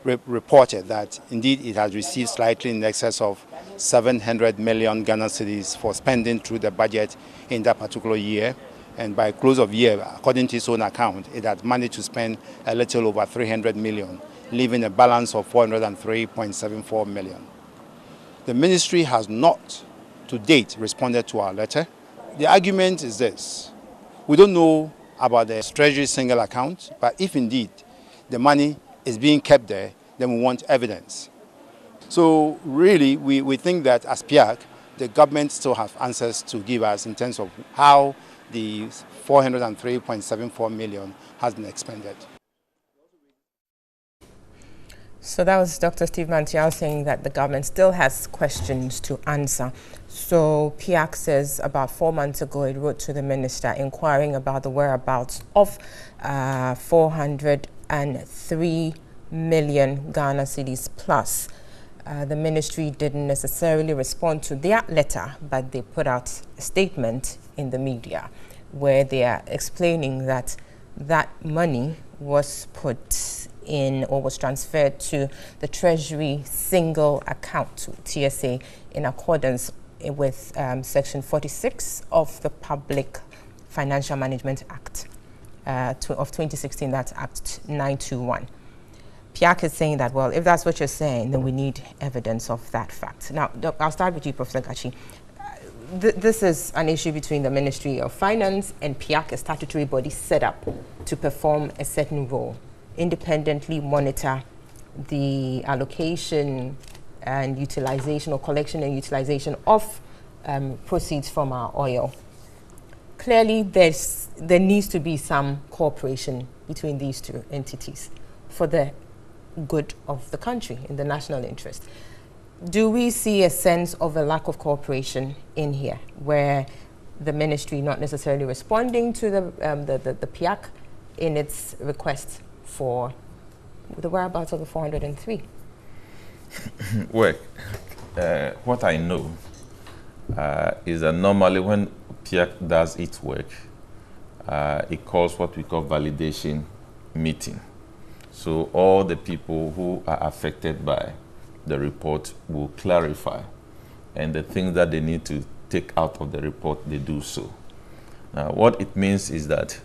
reported that indeed it has received slightly in excess of 700 million Ghana cedis for spending through the budget in that particular year. And by close of year, according to its own account, it had managed to spend a little over 300 million, leaving a balance of 403.74 million. The ministry has not, to date, responded to our letter. The argument is this: we don't know about the Treasury single account, but if indeed the money is being kept there, then we want evidence. So really, we think that as PIAC, the government still have answers to give us in terms of how the 403.74 million has been expended. So that was Dr. Steve Mantiao saying that the government still has questions to answer. So PIAC says about 4 months ago it wrote to the minister inquiring about the whereabouts of 403 million Ghana cedis plus. The ministry didn't necessarily respond to their letter, but they put out a statement in the media where they are explaining that that money was put in or was transferred to the Treasury single account, TSA, in accordance with Section 46 of the Public Financial Management Act of 2016, that's Act 921. PIAC is saying that, well, if that's what you're saying, then we need evidence of that fact. Now, I'll start with you, Professor Gachi. This is an issue between the Ministry of Finance and PIAC, a statutory body set up to perform a certain role, independently monitor the allocation and utilization or collection and utilization of proceeds from our oil. Clearly, there needs to be some cooperation between these two entities for the good of the country, in the national interest. Do we see a sense of a lack of cooperation in here, where the ministry not necessarily responding to the PIAC in its request for the whereabouts of the 403? Well, what I know is that normally when PIAC does its work, it calls what we call validation meeting. So all the people who are affected by the report will clarify, and the things that they need to take out of the report, they do so. Now, what it means is that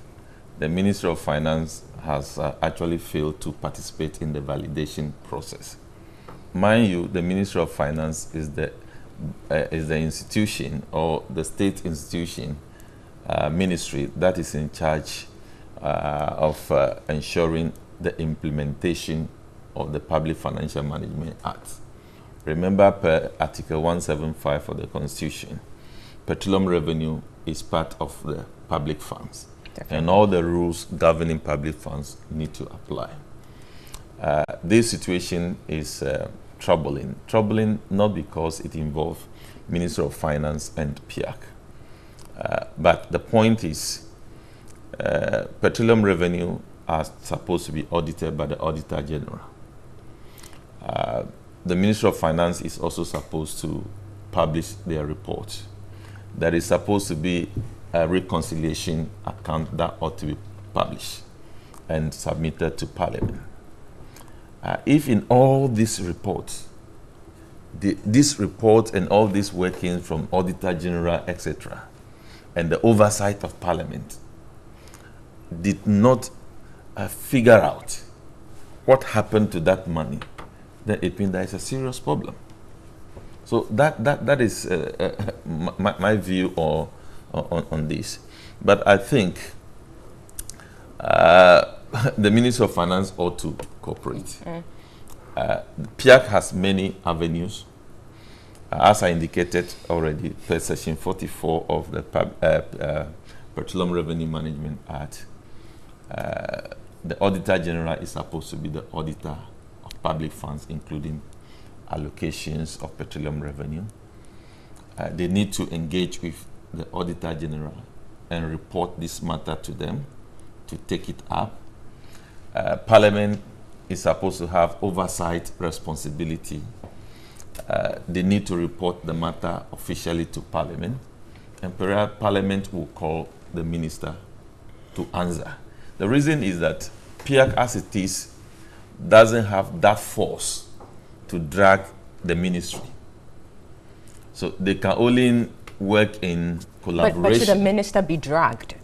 the Ministry of Finance has actually failed to participate in the validation process. Mind you, the Ministry of Finance is the institution, or the state institution ministry that is in charge of ensuring the implementation of the Public Financial Management Act. Remember, per Article 175 of the Constitution, petroleum revenue is part of the public funds. Definitely. And all the rules governing public funds need to apply. This situation is troubling. Troubling not because it involves Minister of Finance and PIAC. But the point is, petroleum revenue are supposed to be audited by the Auditor General. The Ministry of Finance is also supposed to publish their report. There is supposed to be a reconciliation account that ought to be published and submitted to Parliament. If in all these reports, this report and all these workings from Auditor General, etc., and the oversight of Parliament did not figure out what happened to that money, then it means there is a serious problem. So that is my view on this. But I think the Ministry of Finance ought to cooperate. PIAC has many avenues. As I indicated already, per Section 44 of the Petroleum Revenue Management Act, the Auditor General is supposed to be the auditor of public funds, including allocations of petroleum revenue. They need to engage with the Auditor General and report this matter to them to take it up. Parliament is supposed to have oversight responsibility. They need to report the matter officially to Parliament, and perhaps Parliament will call the minister to answer. The reason is that PIAC, as it is, doesn't have that force to drag the ministry. So they can only work in collaboration. But should a minister be dragged?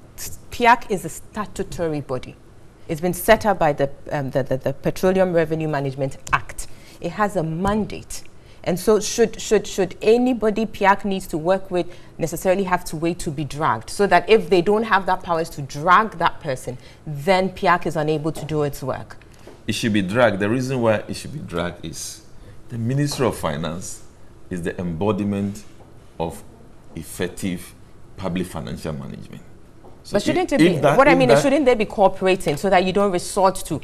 PIAC is a statutory body. It's been set up by the Petroleum Revenue Management Act. It has a mandate. And so should anybody PIAC needs to work with necessarily have to wait to be dragged, so that if they don't have that powers to drag that person, then PIAC is unable to do its work? It should be dragged. The reason why it should be dragged is the Ministry of Finance is the embodiment of effective public financial management. So but shouldn't it be, what I mean is, shouldn't they be cooperating so that you don't resort to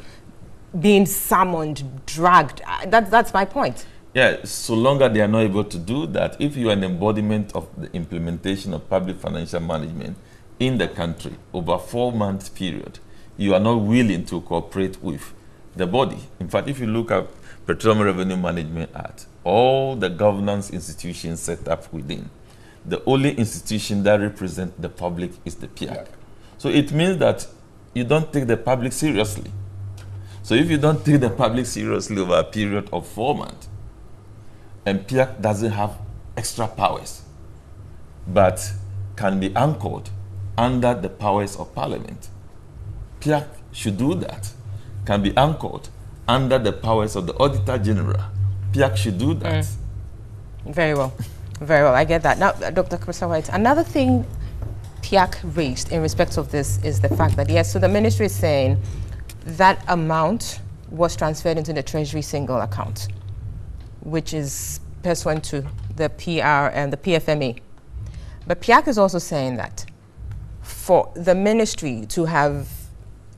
being summoned, dragged? That's my point. Yeah, so long as they are not able to do that, if you are an embodiment of the implementation of public financial management in the country over a 4-month period, you are not willing to cooperate with the body. In fact, if you look at Petroleum Revenue Management Act, all the governance institutions set up within, the only institution that represents the public is the PIAC. So it means that you don't take the public seriously. So if you don't take the public seriously over a period of 4 months, and PIAC doesn't have extra powers, but can be anchored under the powers of Parliament, PIAC should do that. Can be anchored under the powers of the Auditor General. PIAC should do that. Very well. Very well, I get that. Now, Dr. Crystal White, another thing PIAC raised in respect of this is the fact that, yes, so the ministry is saying that amount was transferred into the Treasury single account, which is pursuant to the PR and the PFMA. But PIAC is also saying that for the ministry to have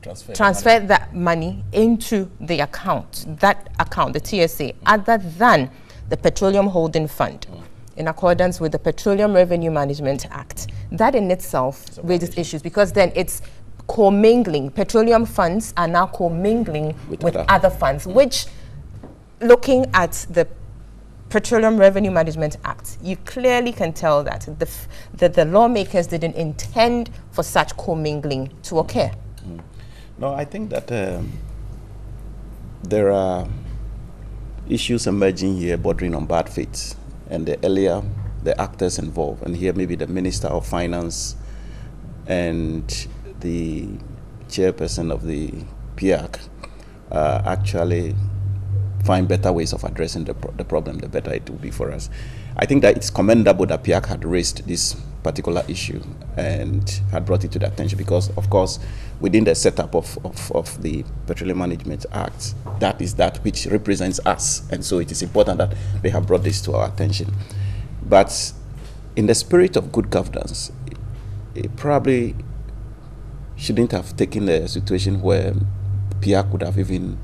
transferred that money into the account, the TSA, other than the Petroleum Holding Fund, in accordance with the Petroleum Revenue Management Act, that in itself raises issues, because then it's commingling. Petroleum funds are now commingling with other funds, which, looking at the Petroleum Revenue Management Act, you clearly can tell that the lawmakers didn't intend for such commingling to occur. No, I think that there are issues emerging here bordering on bad faith, and the actors involved, and here maybe the Minister of Finance and the chairperson of the PIAC actually find better ways of addressing the problem, the better it will be for us. I think that it's commendable that PIAC had raised this particular issue and had brought it to the attention, because, of course, within the setup of the Petroleum Management Act, that is that which represents us, and so it is important that they have brought this to our attention. But in the spirit of good governance, it probably shouldn't have taken a situation where PIAC would have even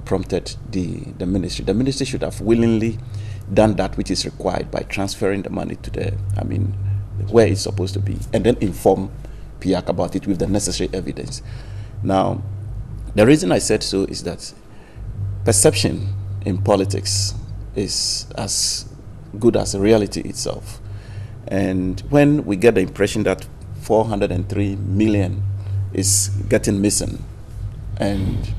prompted the ministry. The ministry should have willingly done that which is required by transferring the money to where it's supposed to be, and then inform PIAC about it with the necessary evidence. Now, the reason I said so is that perception in politics is as good as reality itself. And when we get the impression that 403 million is getting missing, and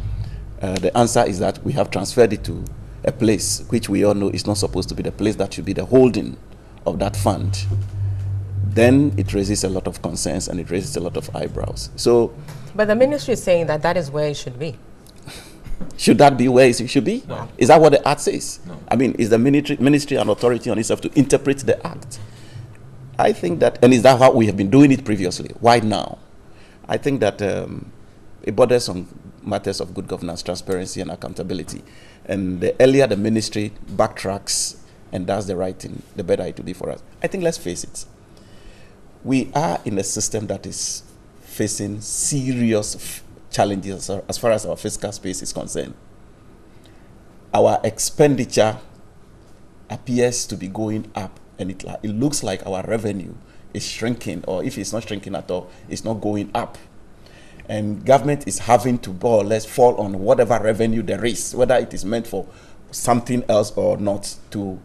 the answer is that we have transferred it to a place which we all know is not supposed to be the place that should be the holding of that fund, then it raises a lot of concerns and it raises a lot of eyebrows. So, but the ministry is saying that that is where it should be. Should that be where it should be? No. Is that what the act says? No. I mean, is the ministry an authority on itself to interpret the act? I think that, and is that how we have been doing it previously? Why now? I think that it borders on matters of good governance, transparency, and accountability. And the earlier the ministry backtracks and does the right thing, the better it will be for us. I think, let's face it, we are in a system that is facing serious challenges as far as our fiscal space is concerned. Our expenditure appears to be going up, and it looks like our revenue is shrinking, or if it's not shrinking at all, it's not going up. And government is having to more or less fall on whatever revenue there is, whether it is meant for something else or not, to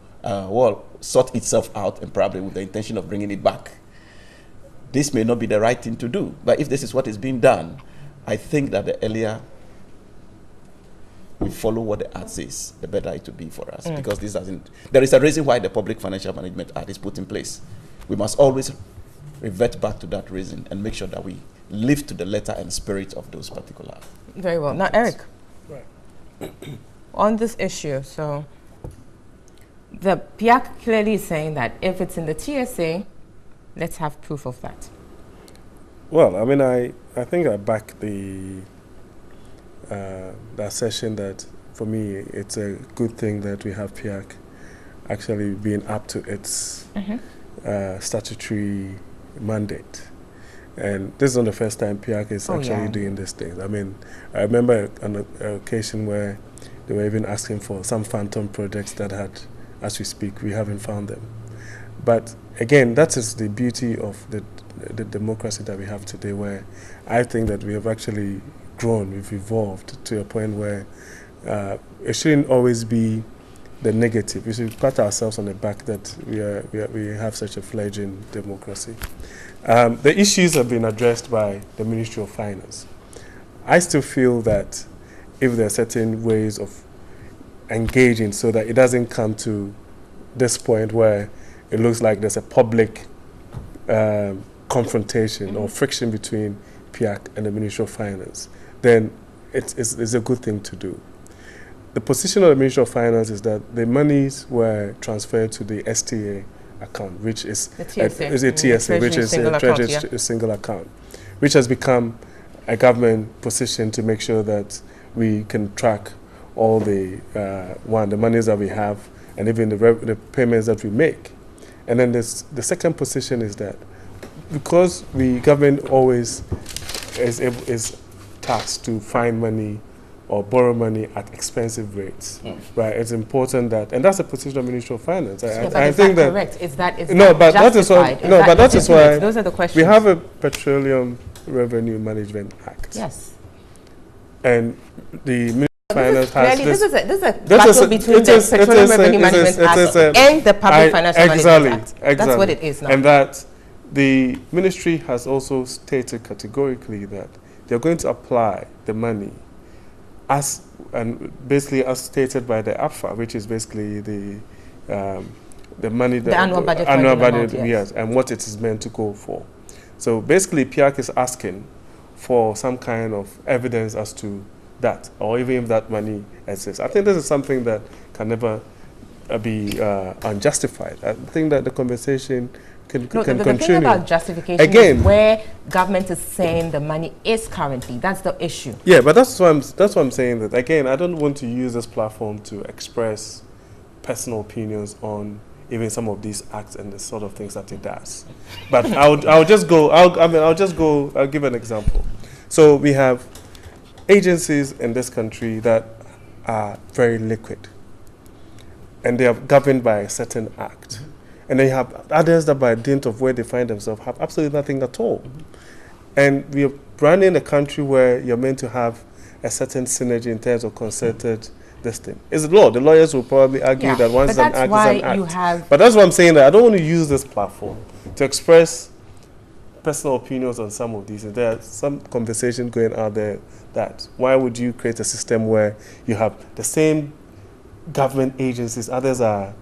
sort itself out, and probably with the intention of bringing it back. This may not be the right thing to do, but if this is what is being done, I think that the earlier we follow what the Act says, the better it will be for us. Because this doesn't. There is a reason why the Public Financial Management Act is put in place. We must always revert back to that reason and make sure that we live to the letter and spirit of those particular. Very well. Now, Eric, right. On this issue, so the PIAC clearly is saying that if it's in the TSA, let's have proof of that. Well, I mean, I think I back the assertion that, for me, it's a good thing that we have PIAC actually being up to its statutory mandate. And this is not the first time PIAC is doing these things. I mean, I remember on an occasion where they were even asking for some phantom projects that had, as we speak, we haven't found them. But again, that is the beauty of the democracy that we have today, where I think that we have actually grown, we've evolved to a point where it shouldn't always be the negative. We should pat ourselves on the back that we have such a fledgling democracy. The issues have been addressed by the Ministry of Finance. I still feel that if there are certain ways of engaging so that it doesn't come to this point where it looks like there's a public confrontation or friction between PIAC and the Ministry of Finance, then it's a good thing to do. The position of the Ministry of Finance is that the monies were transferred to the STA account, which is a TSA, which is a Treasury single account, which has become a government position to make sure that we can track all the the monies that we have, and even the payments that we make. And then the second position is that because the government always is tasked to find money or borrow money at expensive rates, right? It's important that, and that's the position of Ministry of Finance. I think that correct? Is that that is why. No, but that is why. Those are the questions. We have a Petroleum Revenue Management Act. Yes. And the Ministry of Finance has this is a battle between the Petroleum Revenue Management Act and the Public Financial Management Act. Exactly. That's what it is now. And that the ministry has also stated categorically that they're going to apply the money basically as stated by the APFA, which is basically the money, the annual budget, yes, and what it is meant to go for. So basically, PIAC is asking for some kind of evidence as to that, or even if that money exists. I think this is something that can never be unjustified. I think that the conversation can continue. The thing about justification again, is where government is saying the money is currently. That's the issue. Yeah, but that's why I'm saying that again. I don't want to use this platform to express personal opinions on even some of these acts and the sort of things that it does. But I'll give an example. So we have agencies in this country that are very liquid, and they are governed by a certain act. And then you have others that by dint of where they find themselves have absolutely nothing at all. And we are running a country where you're meant to have a certain synergy in terms of concerted this thing. It's the law. The lawyers will probably argue that once an act is an act. But that's what I'm saying, that I don't want to use this platform to express personal opinions on some of these. And there are some conversations going out there that why would you create a system where you have the same government agencies, others are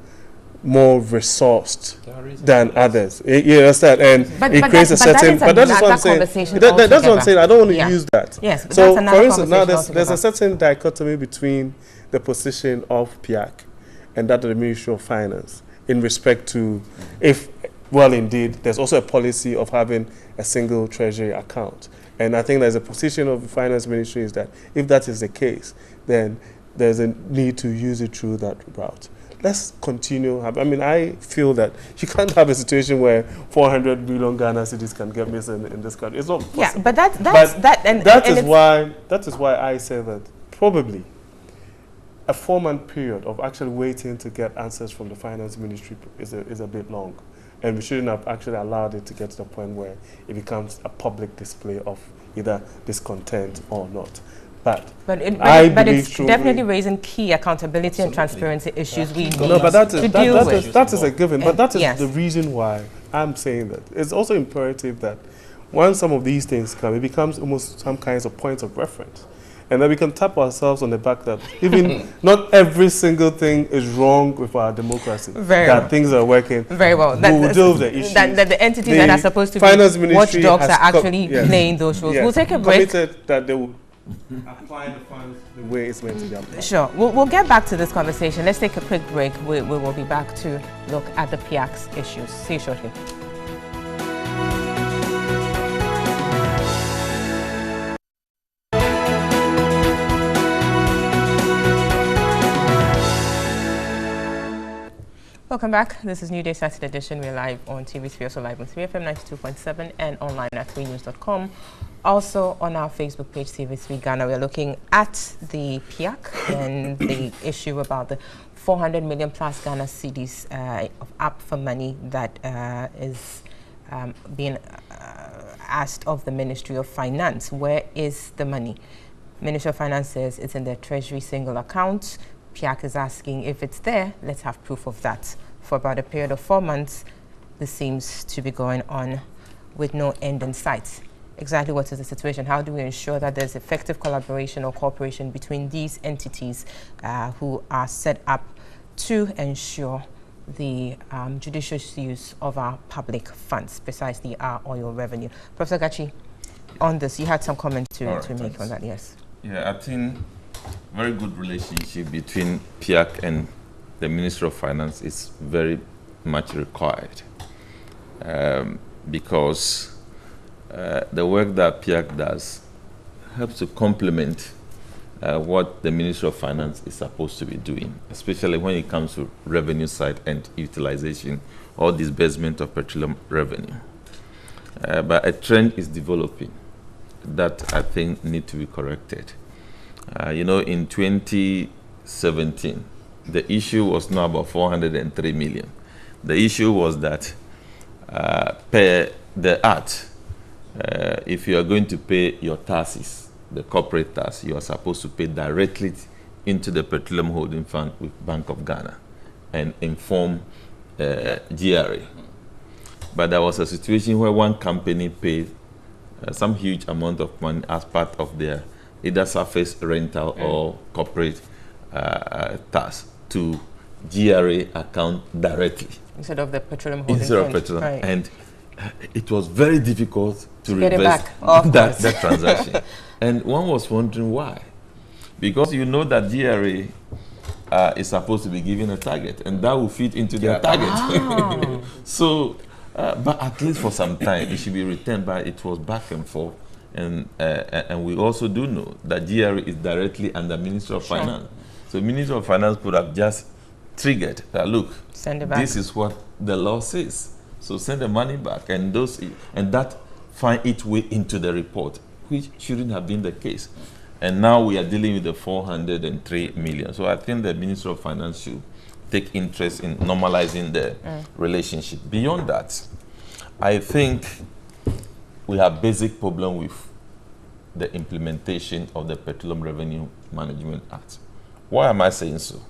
more resourced than others. You understand? And it creates a certain. But that's what I'm saying. That's what I'm saying. I don't want to use that. Yes. So, for instance, now there's a certain dichotomy between the position of PIAC and that of the Ministry of Finance in respect to if, well, indeed, there's also a policy of having a single treasury account. And I think there's a position of the Finance Ministry is that if that is the case, then there's a need to use it through that route. Let's continue. I mean, I feel that you can't have a situation where 400 million Ghana cedis can get missing in this country. It's not possible. Yeah, but that is why I say that probably a 4-month period of actually waiting to get answers from the Finance Ministry is a bit long. And we shouldn't have actually allowed it to get to the point where it becomes a public display of either discontent or not. But it's definitely raising key accountability and transparency issues we need but that is a given. But that is yes. the reason why I'm saying that. It's also imperative that once some of these things come, it becomes almost some kinds of points of reference. And then we can tap ourselves on the back that even not every single thing is wrong with our democracy. Things are working. Very well. We'll deal with the issues. That the entities that are supposed to be watchdogs are actually playing those roles. Yes. We'll take a break. Committed that they will apply the funds the way it's meant to be applied. Sure. We'll get back to this conversation. Let's take a quick break. We will be back to look at the PIAC's issues. See you shortly. Welcome back. This is Newday Saturday edition. We're live on TV3, also live on 3FM 92.7 and online at 3news.com. Also on our Facebook page, TV3 Ghana, we're looking at the PIAC and the issue about the 400 million plus Ghana cedis of up for money that is being asked of the Ministry of Finance. Where is the money? Ministry of Finance says it's in their Treasury single account. PIAC is asking if it's there, let's have proof of that. For about a period of 4 months, this seems to be going on with no end in sight. Exactly what is the situation? How do we ensure that there's effective collaboration or cooperation between these entities who are set up to ensure the judicious use of our public funds, precisely our oil revenue? Professor Gachi, on this, you had some comments to make on that, yes? Yeah, I think very good relationship between PIAC and the Ministry of Finance is very much required because the work that PIAC does helps to complement what the Ministry of Finance is supposed to be doing, especially when it comes to revenue side and utilization or disbursement of petroleum revenue. But a trend is developing that I think need to be corrected. You know, in 2017, the issue was not about 403 million. The issue was that per the Act, if you are going to pay your taxes, the corporate tax, you are supposed to pay directly into the Petroleum Holding Fund with Bank of Ghana and inform GRA. But there was a situation where one company paid some huge amount of money as part of their either surface rental or corporate tax to GRA account directly. Instead of the Petroleum Holding Instead Fund. of petroleum. Right. And it was very difficult to get reverse it back. that transaction. And one was wondering why. Because you know that GRA is supposed to be given a target, and that will fit into their target. Oh. So, but at least for some time, it should be returned, but it was back and forth. And we also do know that GRA is directly under Ministry of Finance. So Ministry of Finance could have just triggered that, look, send it back. This is what the law says. So send the money back, and that find its way into the report, which shouldn't have been the case. And now we are dealing with the 403 million. So I think the Ministry of Finance should take interest in normalizing the relationship. Beyond that, I think we have basic problem with the implementation of the Petroleum Revenue Management Act. Why am I saying so?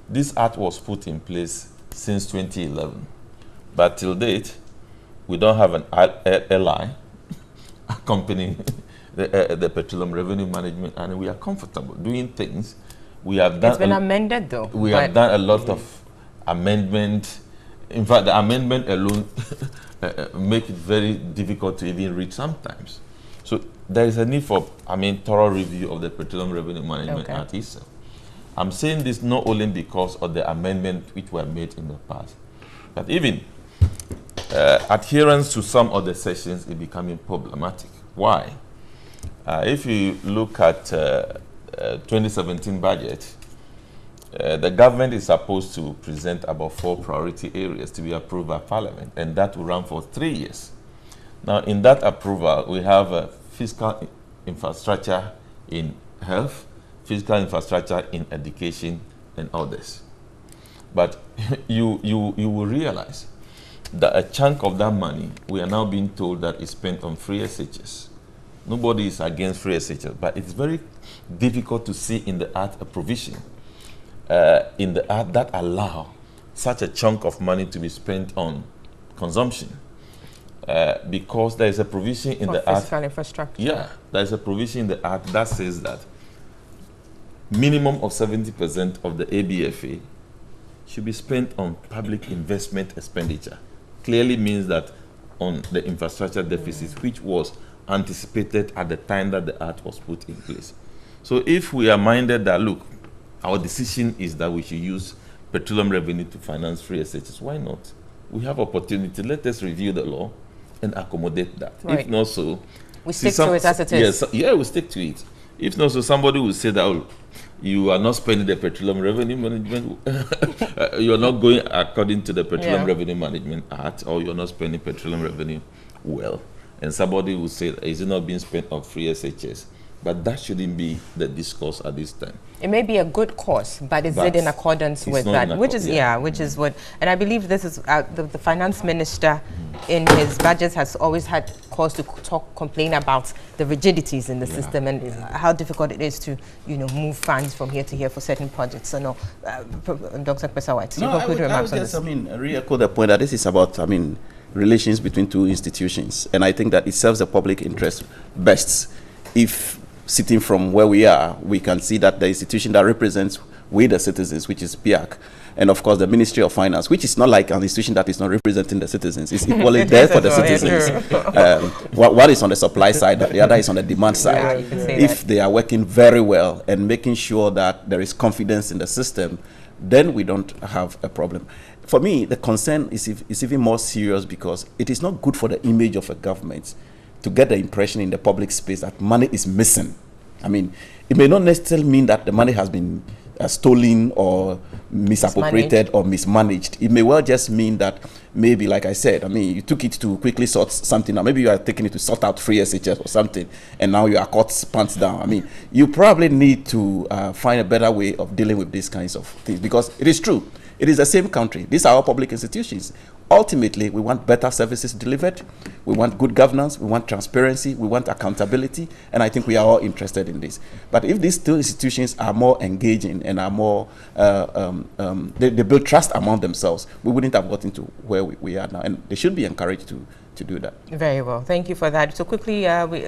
This act was put in place since 2011, but till date, we don't have an ally accompanying the Petroleum Revenue Management, and we are comfortable doing things. We have done. It's been amended, though. We have done a lot of amendment. In fact, the amendment alone make it very difficult to even read sometimes. So there is a need for, thorough review of the Petroleum Revenue Management Act itself. I'm saying this not only because of the amendments which were made in the past, but even adherence to some of the sessions is becoming problematic. Why? If you look at 2017 budget, the government is supposed to present about 4 priority areas to be approved by Parliament, and that will run for 3 years. Now, in that approval, we have fiscal infrastructure in health, fiscal infrastructure in education, and others. But you will realize that a chunk of that money, we are now being told that is spent on free SHS. Nobody is against free SHS, but it's very difficult to see in the Act a provision in the Act that allow such a chunk of money to be spent on consumption. Because there is a provision in the Act. Fiscal infrastructure. Yeah, there is a provision in the Act that says that minimum of 70% of the ABFA should be spent on public investment expenditure. Clearly means that on the infrastructure deficit, which was anticipated at the time that the Act was put in place. So if we are minded that, look, our decision is that we should use petroleum revenue to finance free SHS, why not? We have opportunity. Let us review the law and accommodate that. Right. If not so, we stick to it as it is. Yes, we stick to it. If not so, somebody will say that, oh, you are not spending the Petroleum Revenue Management, you are not going according to the Petroleum Revenue Management Act, or you are not spending petroleum revenue well. And somebody will say, is it not being spent on free SHS? But that shouldn't be the discourse at this time. It may be a good course, but is it in accordance with that? Which is what, and I believe this is the finance minister in his budgets has always had cause to complain about the rigidities in the system and how difficult it is to, move funds from here to here for certain projects. So no, Dr. Kwesa-White, I would just, re-echo the point that this is about, relations between two institutions, and I think that it serves the public interest best if, sitting from where we are, we can see that the institution that represents we the citizens, which is PIAC, and of course the Ministry of Finance, which is not like an institution that is not representing the citizens, is equally there for the citizens. One is on the supply side, the other is on the demand side. If they are working very well and making sure that there is confidence in the system, then we don't have a problem. For me, the concern is even more serious because it is not good for the image of a government to get the impression in the public space that money is missing I mean, it may not necessarily mean that the money has been stolen or misappropriated or mismanaged. It may well just mean that maybe, like I said, I mean, you took it to quickly sort something out. Maybe you are taking it to sort out free SHS or something, and now you are caught pants down. I mean, you probably need to find a better way of dealing with these kinds of things, because it is true. It is the same country. These are our public institutions. Ultimately, we want better services delivered. We want good governance. We want transparency. We want accountability. And I think we are all interested in this. But if these two institutions are more engaging and are more, they build trust among themselves, we wouldn't have gotten to where we are now. And they should be encouraged to do that. Very well. Thank you for that. So quickly,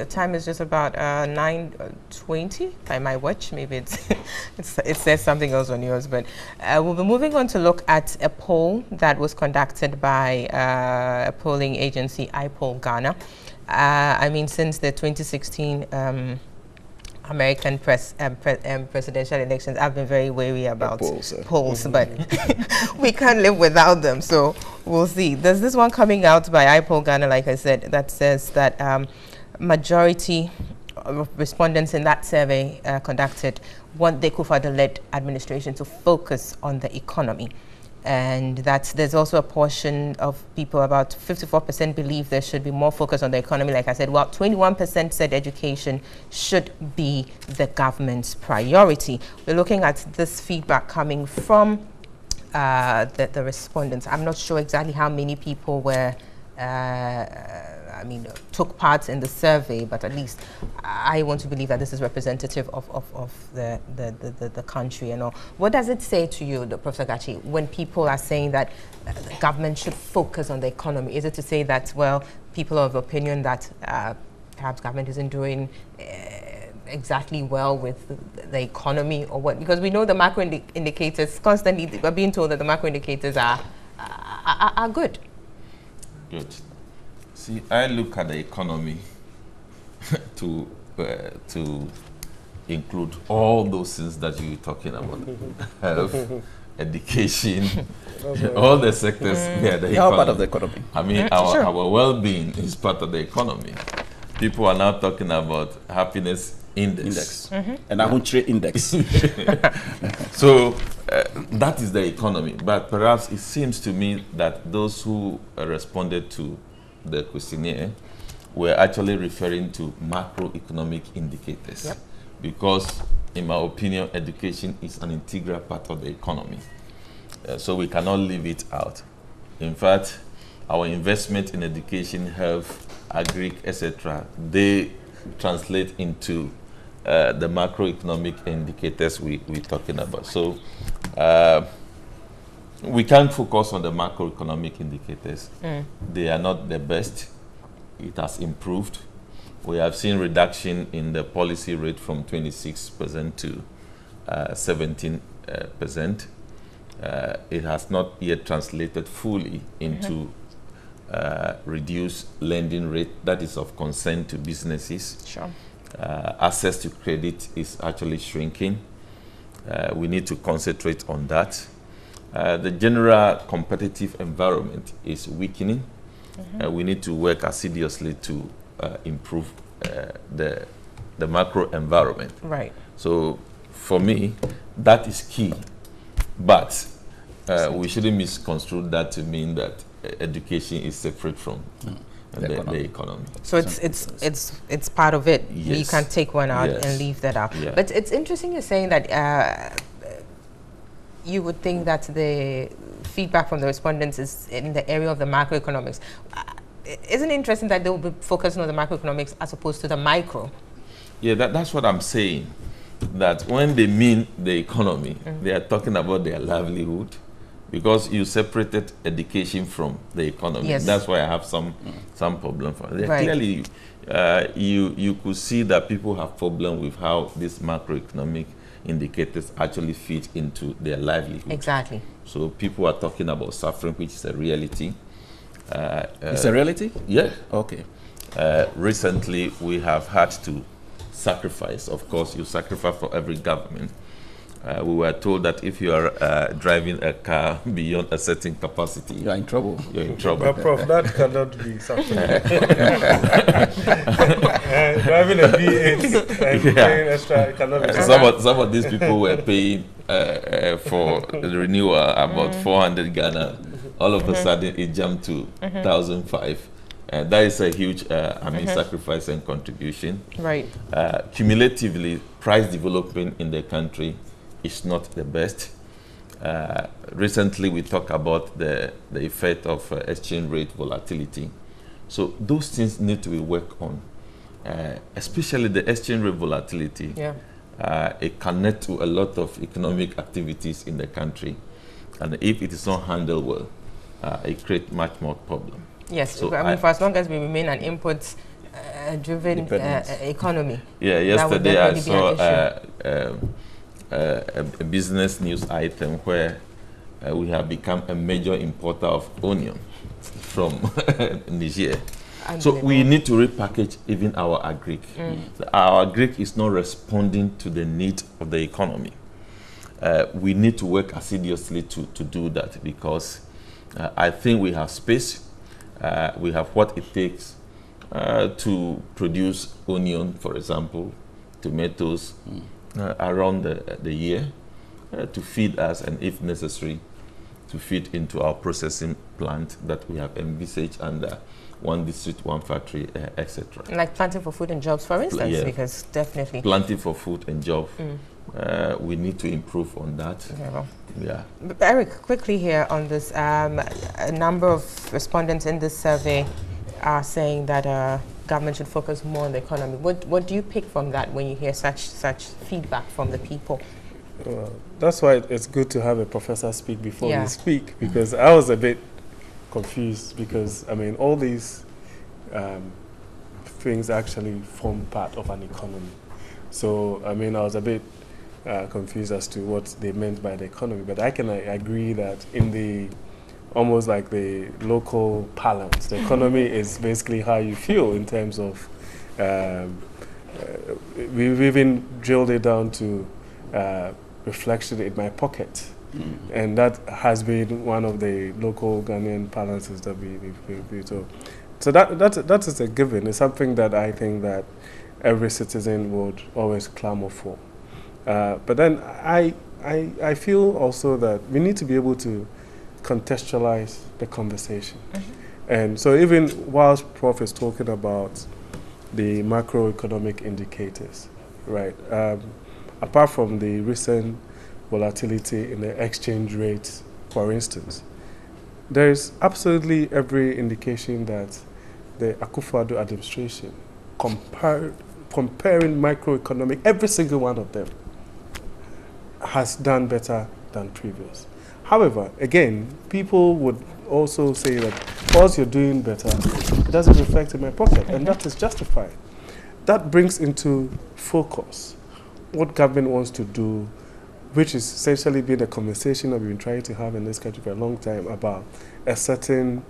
time is just about 9:20 by my watch. Maybe it says something else on yours, but we'll be moving on to look at a poll that was conducted by a polling agency, iPoll Ghana. I mean, since the 2016 American presidential elections, I've been very wary about polls, but we can't live without them. So we'll see. There's this one coming out by iPoll Ghana, like I said, that says that majority of respondents in that survey conducted want the Kufuor-led administration to focus on the economy. And there's also a portion of people, about 54% believe there should be more focus on the economy. Like I said, well, 21% said education should be the government's priority. We're looking at this feedback coming from the respondents. I'm not sure exactly how many people were, took part in the survey, but at least I want to believe that this is representative of the country and all. What does it say to you, Professor Gachi, when people are saying that the government should focus on the economy? Is it to say that, well, people are of opinion that perhaps government isn't doing exactly well with the economy, or what? Because we know the macro indicators, constantly we're being told that the macro indicators are good. Good. See, I look at the economy to include all those things that you were talking about: health, education, all the sectors. Yeah, the economy. Part of the economy. I mean, our well-being is part of the economy. People are now talking about happiness index. And Ahunchire index. So that is the economy. But perhaps it seems to me that those who responded to the questionnaire were actually referring to macroeconomic indicators. Yep. Because, in my opinion, education is an integral part of the economy. So we cannot leave it out. In fact, our investment in education, health, agri, etc., they translate into the macroeconomic indicators we're talking about. So we can't focus on the macroeconomic indicators. They are not the best. It has improved. We have seen reduction in the policy rate from 26% to 17%. It has not yet translated fully into reduced lending rate that is of concern to businesses. Sure. Access to credit is actually shrinking. We need to concentrate on that. The general competitive environment is weakening. We need to work assiduously to improve the macro environment. Right. So for me, that is key. But we shouldn't misconstrue that to mean that education is separate from the economy. So it's part of it. Yes. You can't take one out and leave that out. Yeah. But it's interesting you're saying that you would think that the feedback from the respondents is in the area of the macroeconomics. Isn't it interesting that they will be focusing on the macroeconomics as opposed to the micro? Yeah, that's what I'm saying. That when they mean the economy, they are talking about their livelihood, because you separated education from the economy. Yes. That's why I have some problem for it. Right. Clearly, you could see that people have problem with how these macroeconomic indicators actually fit into their livelihood. Exactly. So people are talking about suffering, which is a reality. It's a reality? Yeah. Okay. Recently, we have had to sacrifice. Of course, you sacrifice for every government. We were told that if you are driving a car beyond a certain capacity, you're in trouble. You're in trouble. But Prof, that cannot be something. Driving a V8 and paying extra cannot be something. Some of these people were paying for the renewal about 400 Ghana. All of a sudden, it jumped to 1,005. That is a huge, sacrifice and contribution. Right. Cumulatively, price development in the country is not the best. Recently, we talked about the effect of exchange rate volatility. So those things need to be worked on, especially the exchange rate volatility. Yeah. It connects to a lot of economic activities in the country. And if it is not handled well, it creates much more problem. Yes, so I mean, for as long as we remain an input-driven economy. Yeah, yesterday I saw a business news item where we have become a major importer of onion from Niger. So we need to repackage even our agric. Our agric is not responding to the need of the economy. We need to work assiduously to do that, because I think we have space. We have what it takes to produce onion, for example, tomatoes around the year to feed us, and if necessary, to feed into our processing plant that we have envisaged under one district, one factory, etc. Like planting for food and jobs, for instance, because definitely. Planting for food and jobs. We need to improve on that. Okay, well. Yeah. Eric, quickly here on this, a number of respondents in this survey are saying that government should focus more on the economy. What do you pick from that when you hear such feedback from the people? Well, that's why it's good to have a professor speak before you speak, because I was a bit confused, because I mean all these things actually form part of an economy. So I mean I was a bit confused as to what they meant by the economy, but I can agree that in the almost like the local parlance, the economy is basically how you feel in terms of we've even drilled it down to reflection in my pocket. And that has been one of the local Ghanaian balances that we so that is a given. It's something that I think that every citizen would always clamor for. But then I feel also that we need to be able to contextualize the conversation. And so even whilst Prof is talking about the macroeconomic indicators, right, apart from the recent volatility in the exchange rates, for instance, there is absolutely every indication that the Akufo-Addo administration, comparing macroeconomic, every single one of them, has done better than previous. However, again, people would also say that whilst you're doing better, it doesn't reflect in my pocket, and that is justified. That brings into focus what government wants to do, which is essentially been a conversation that we've been trying to have in this country for a long time about a certain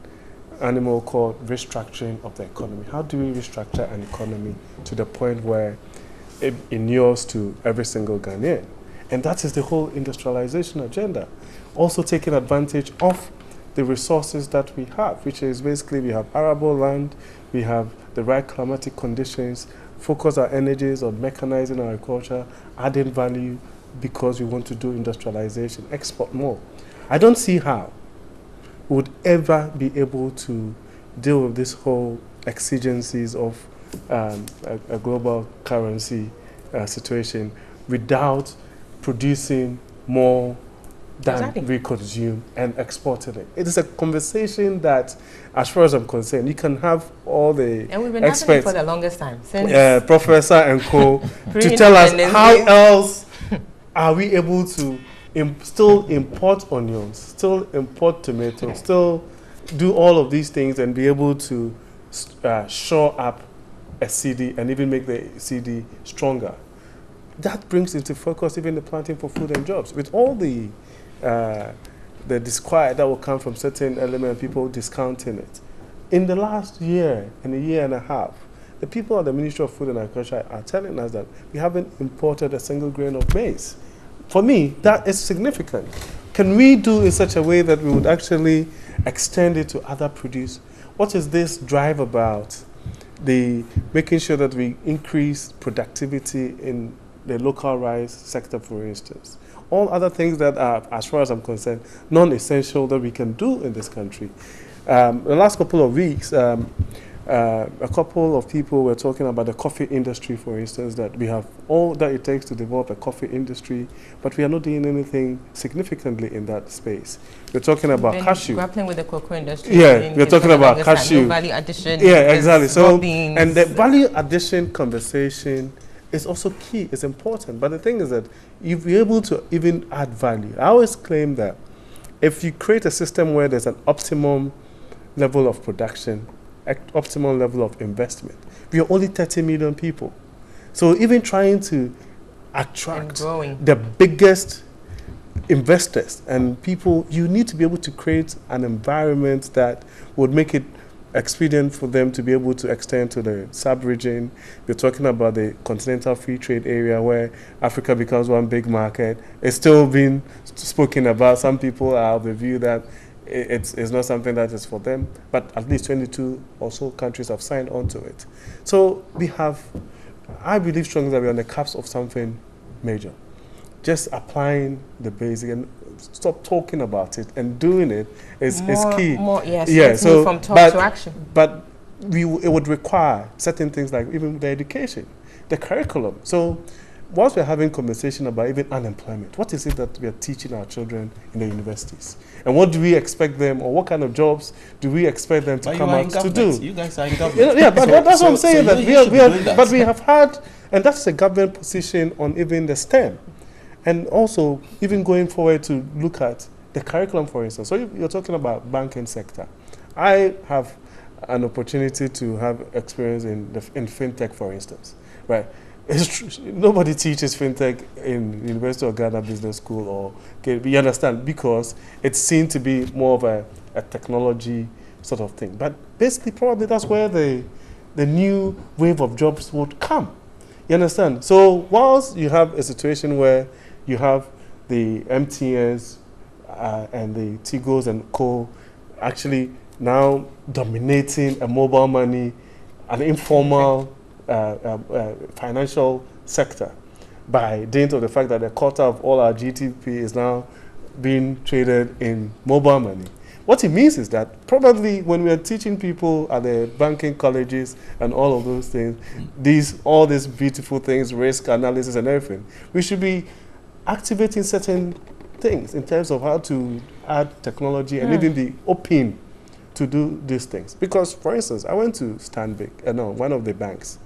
animal called restructuring of the economy. How do we restructure an economy to the point where it inures to every single Ghanaian? And that is the whole industrialization agenda. Also taking advantage of the resources that we have, which is basically we have arable land, we have the right climatic conditions, focus our energies on mechanizing our agriculture, adding value because we want to do industrialization, export more. I don't see how we would ever be able to deal with this whole exigencies of a global currency situation without producing more than we consume and exporting it. It is a conversation that, as far as I'm concerned, you can have all the and we've been experts having it for the longest time, since Professor and co to tell us how else are we able to still import onions, still import tomatoes, still do all of these things and be able to shore up a CD and even make the CD stronger. That brings into focus even the planting for food and jobs. With all the disquiet that will come from certain elements, people discounting it. In the last year, in a year and a half, the people at the Ministry of Food and Agriculture are telling us that we haven't imported a single grain of maize. for me, that is significant. Can we do in such a way that we would actually extend it to other produce? What is this drive about? The making sure that we increase productivity in the local rice sector, for instance. All other things that are, as far as I'm concerned, non-essential that we can do in this country. The last couple of weeks, a couple of people were talking about the coffee industry, for instance, that we have all that it takes to develop a coffee industry, but we are not doing anything significantly in that space. We're talking about cashew. Grappling with the cocoa industry. Yeah, we're talking about cashew. No value addition. Yeah, exactly. So, and the value addition conversation is also key. It's important. But the thing is that if you're able to even add value, I always claim that if you create a system where there's an optimum level of production, optimal level of investment. We are only 30 million people. So even trying to attract the biggest investors and people, you need to be able to create an environment that would make it expedient for them to be able to extend to the sub-region. We're talking about the continental free trade area where Africa becomes one big market. It's still being spoken about. Some people are of the view that it's not something that is for them, but at least 22 or so countries have signed on to it. So we have, I believe strongly that we're on the cusp of something major. Just applying the basic and stop talking about it and doing it is key. Yes, so from talk to action. But it would require certain things like even the education, the curriculum. So whilst we're having conversation about even unemployment, what is it that we are teaching our children in the universities? And what do we expect them, or what kind of jobs do we expect them to come out to do? You guys are in government. Yeah, but that's what I'm saying, that we have had, and that's a government position on even the STEM. And also, even going forward to look at the curriculum, for instance. So you're talking about banking sector. I have an opportunity to have experience in fintech, for instance, right? Nobody teaches fintech in University of Ghana Business School, or you understand, because it's seen to be more of a technology sort of thing. But basically, probably that's where the new wave of jobs would come. You understand? So whilst you have a situation where you have the MTNs and the Tigos and Co. actually now dominating a mobile money, an informal financial sector, by dint of the fact that a quarter of all our GDP is now being traded in mobile money. What it means is that probably when we are teaching people at the banking colleges and all of those things, all these beautiful things, risk analysis and everything, we should be activating certain things in terms of how to add technology and even be open to do these things. Because, for instance, I went to one of the banks.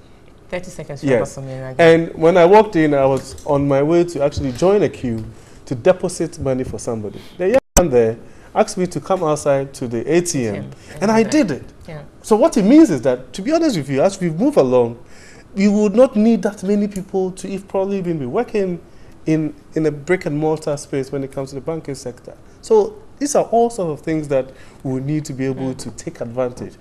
30 seconds. Yes. And when I walked in, I was on my way to actually join a queue to deposit money for somebody. The young man there asked me to come outside to the ATM, and I did it. Yeah. So what it means is that, to be honest with you, as we move along, we would not need that many people to probably even be working in a brick and mortar space when it comes to the banking sector. So these are all sorts of things that we need to be able to take advantage.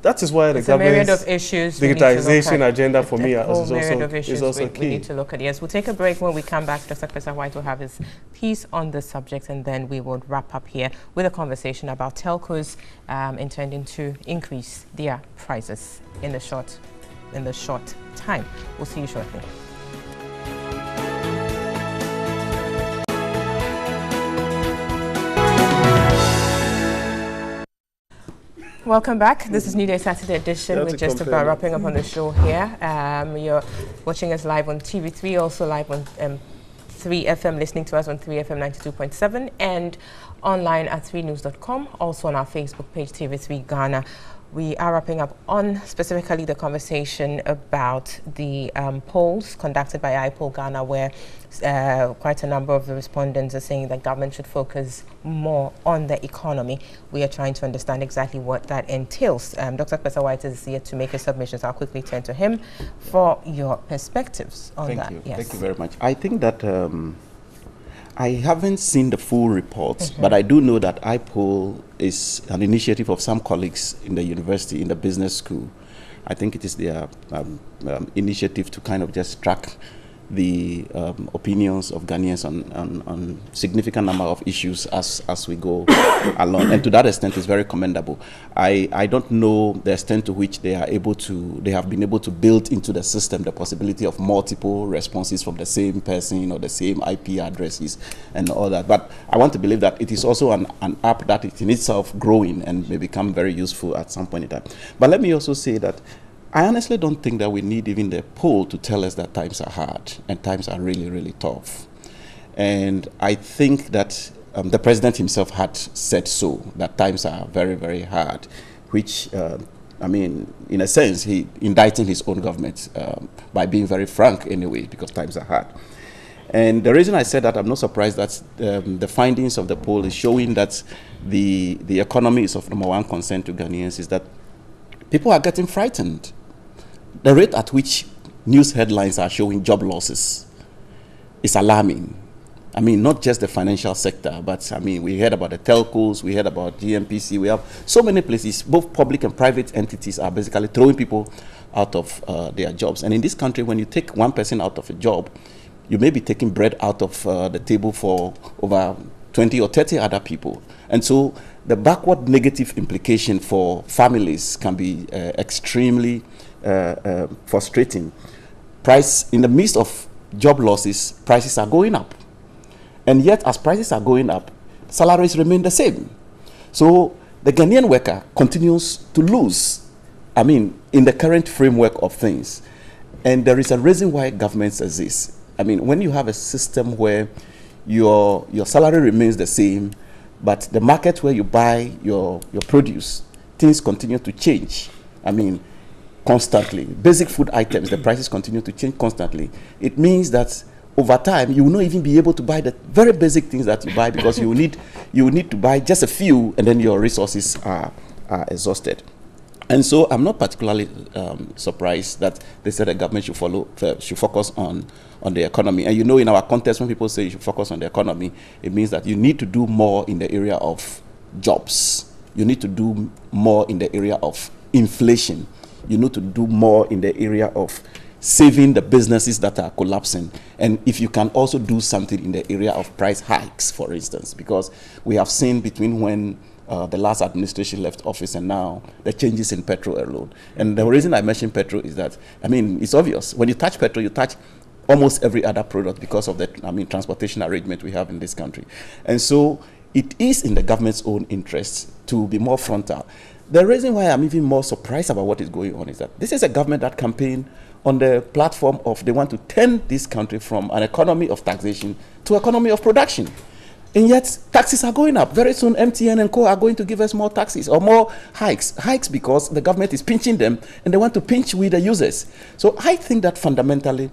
That is why the government's digitization agenda for me is also key. We need to look at. Yes, we'll take a break. When we come back, Dr. Kwesa White will have his piece on the subject, and then we will wrap up here with a conversation about telcos intending to increase their prices in the short time. We'll see you shortly. Welcome back. This is Newday Saturday edition. We're just about wrapping up on the show here. You're watching us live on TV3, also live on 3FM, listening to us on 3FM 92.7 and online at 3news.com, also on our Facebook page, TV3 Ghana. We are wrapping up on specifically the conversation about the polls conducted by iPoll Ghana, where quite a number of the respondents are saying that government should focus more on the economy. We are trying to understand exactly what that entails. Dr. Kwesa White is here to make a submission, so I'll quickly turn to him for your perspectives on that. Yes. Thank you very much. I think that I haven't seen the full reports, but I do know that iPoll is an initiative of some colleagues in the university, in the business school. I think it is their initiative to kind of just track the opinions of Ghanaians on significant number of issues as we go along, and to that extent is very commendable. I don't know the extent to which they have been able to build into the system the possibility of multiple responses from the same person or the same IP addresses and all that, but I want to believe that it is also an app that is in itself growing and may become very useful at some point in time. But let me also say that I honestly don't think that we need even the poll to tell us that times are hard and times are really, really tough. And I think that the president himself had said so, that times are very, very hard, which, I mean, in a sense, he indicting his own government by being very frank anyway, because times are hard. And the reason I said that, I'm not surprised that the findings of the poll is showing that the economy is of number one concern to Ghanaians, is that people are getting frightened. The rate at which news headlines are showing job losses is alarming. I mean, not just the financial sector, but I mean, we heard about the telcos, we heard about GMPC, we have so many places, both public and private entities are basically throwing people out of their jobs. And in this country, when you take one person out of a job, you may be taking bread out of the table for over 20 or 30 other people. And so the backward negative implication for families can be extremely frustrating. In the midst of job losses, prices are going up. And yet, as prices are going up, salaries remain the same. So the Ghanaian worker continues to lose, I mean, in the current framework of things. And there is a reason why governments exist. I mean, when you have a system where your salary remains the same, but the market where you buy your produce, things continue to change. I mean, constantly. Basic food items, the prices continue to change constantly. It means that over time, you will not even be able to buy the very basic things that you buy, because you need to buy just a few, and then your resources are exhausted. And so I'm not particularly surprised that they said the government should focus on the economy. And you know, in our context, when people say you should focus on the economy, it means that you need to do more in the area of jobs. You need to do more in the area of inflation. You need to do more in the area of saving the businesses that are collapsing. And if you can also do something in the area of price hikes, for instance, because we have seen between when the last administration left office and now, the changes in petrol alone. And the reason I mention petrol is that, I mean, it's obvious. When you touch petrol, you touch almost every other product because of the, transportation arrangement we have in this country. And so it is in the government's own interest to be more frontal. The reason why I'm even more surprised about what is going on is that this is a government that campaigned on the platform of they want to turn this country from an economy of taxation to economy of production. And yet, taxes are going up. Very soon, MTN and Co. are going to give us more taxes or more hikes. Hikes because the government is pinching them and they want to pinch with the users. So I think that fundamentally,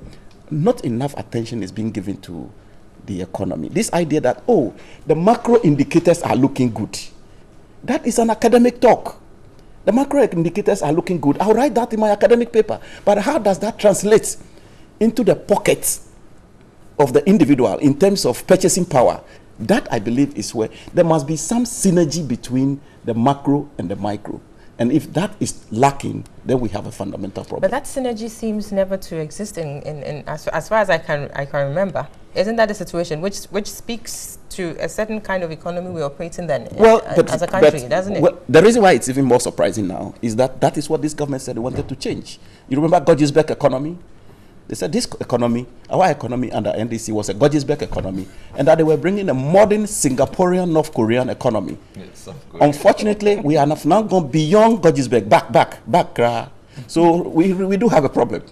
not enough attention is being given to the economy. This idea that, oh, the macro indicators are looking good. That is an academic talk. The macro indicators are looking good. I'll write that in my academic paper. But how does that translate into the pockets of the individual in terms of purchasing power? That, I believe, is where there must be some synergy between the macro and the micro. And if that is lacking, then we have a fundamental problem. But that synergy seems never to exist as far as I can remember. Isn't that a situation which speaks to a certain kind of economy we operate in then as a country, doesn't it? Well, the reason why it's even more surprising now is that that is what this government said they wanted to change. You remember Gojisberg economy? They said this economy, our economy under NDC was a Gojisberg economy, and that they were bringing a modern Singaporean, North Korean economy. Yes, unfortunately, we are now gone beyond Gojisberg, back. So we do have a problem.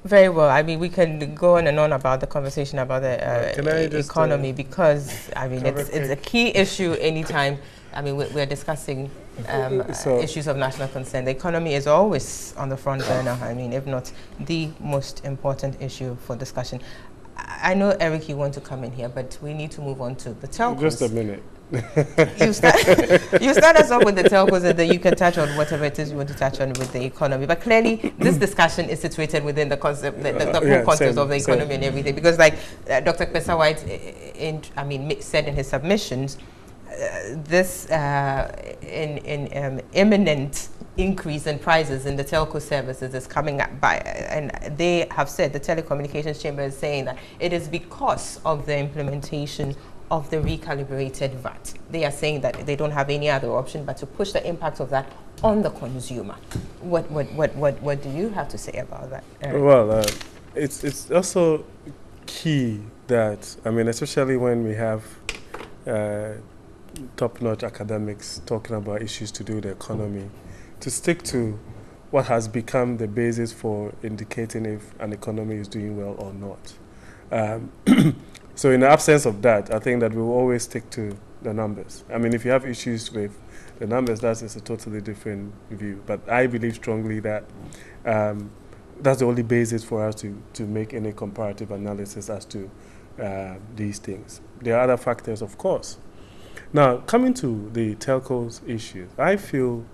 Very well. I mean, we can go on and on about the conversation about the economy because, I mean, it's a key issue anytime. I mean, we're discussing issues of national concern. The economy is always on the front burner. I mean, if not the most important issue for discussion. I know, Eric, you want to come in here, but we need to move on to the telcos. Just a minute. You start us off with the telcos, and then you can touch on whatever it is you want to touch on with the economy. But clearly, this discussion is situated within the concept, the whole context of the economy and everything. Because, like Dr. Kwesa White, said in his submissions, this imminent increase in prices in the telco services is coming up by, and they have said, the telecommunications chamber is saying that it is because of the implementation of the recalibrated VAT. They are saying that they don't have any other option but to push the impact of that on the consumer. What do you have to say about that, Eric? Well, it's also key that, I mean, especially when we have top-notch academics talking about issues to do with the economy, to stick to what has become the basis for indicating if an economy is doing well or not. So in the absence of that, I think that we will always stick to the numbers. I mean, if you have issues with the numbers, that is a totally different view. But I believe strongly that that's the only basis for us to make any comparative analysis as to these things. There are other factors, of course. Now, coming to the telcos issue, I feel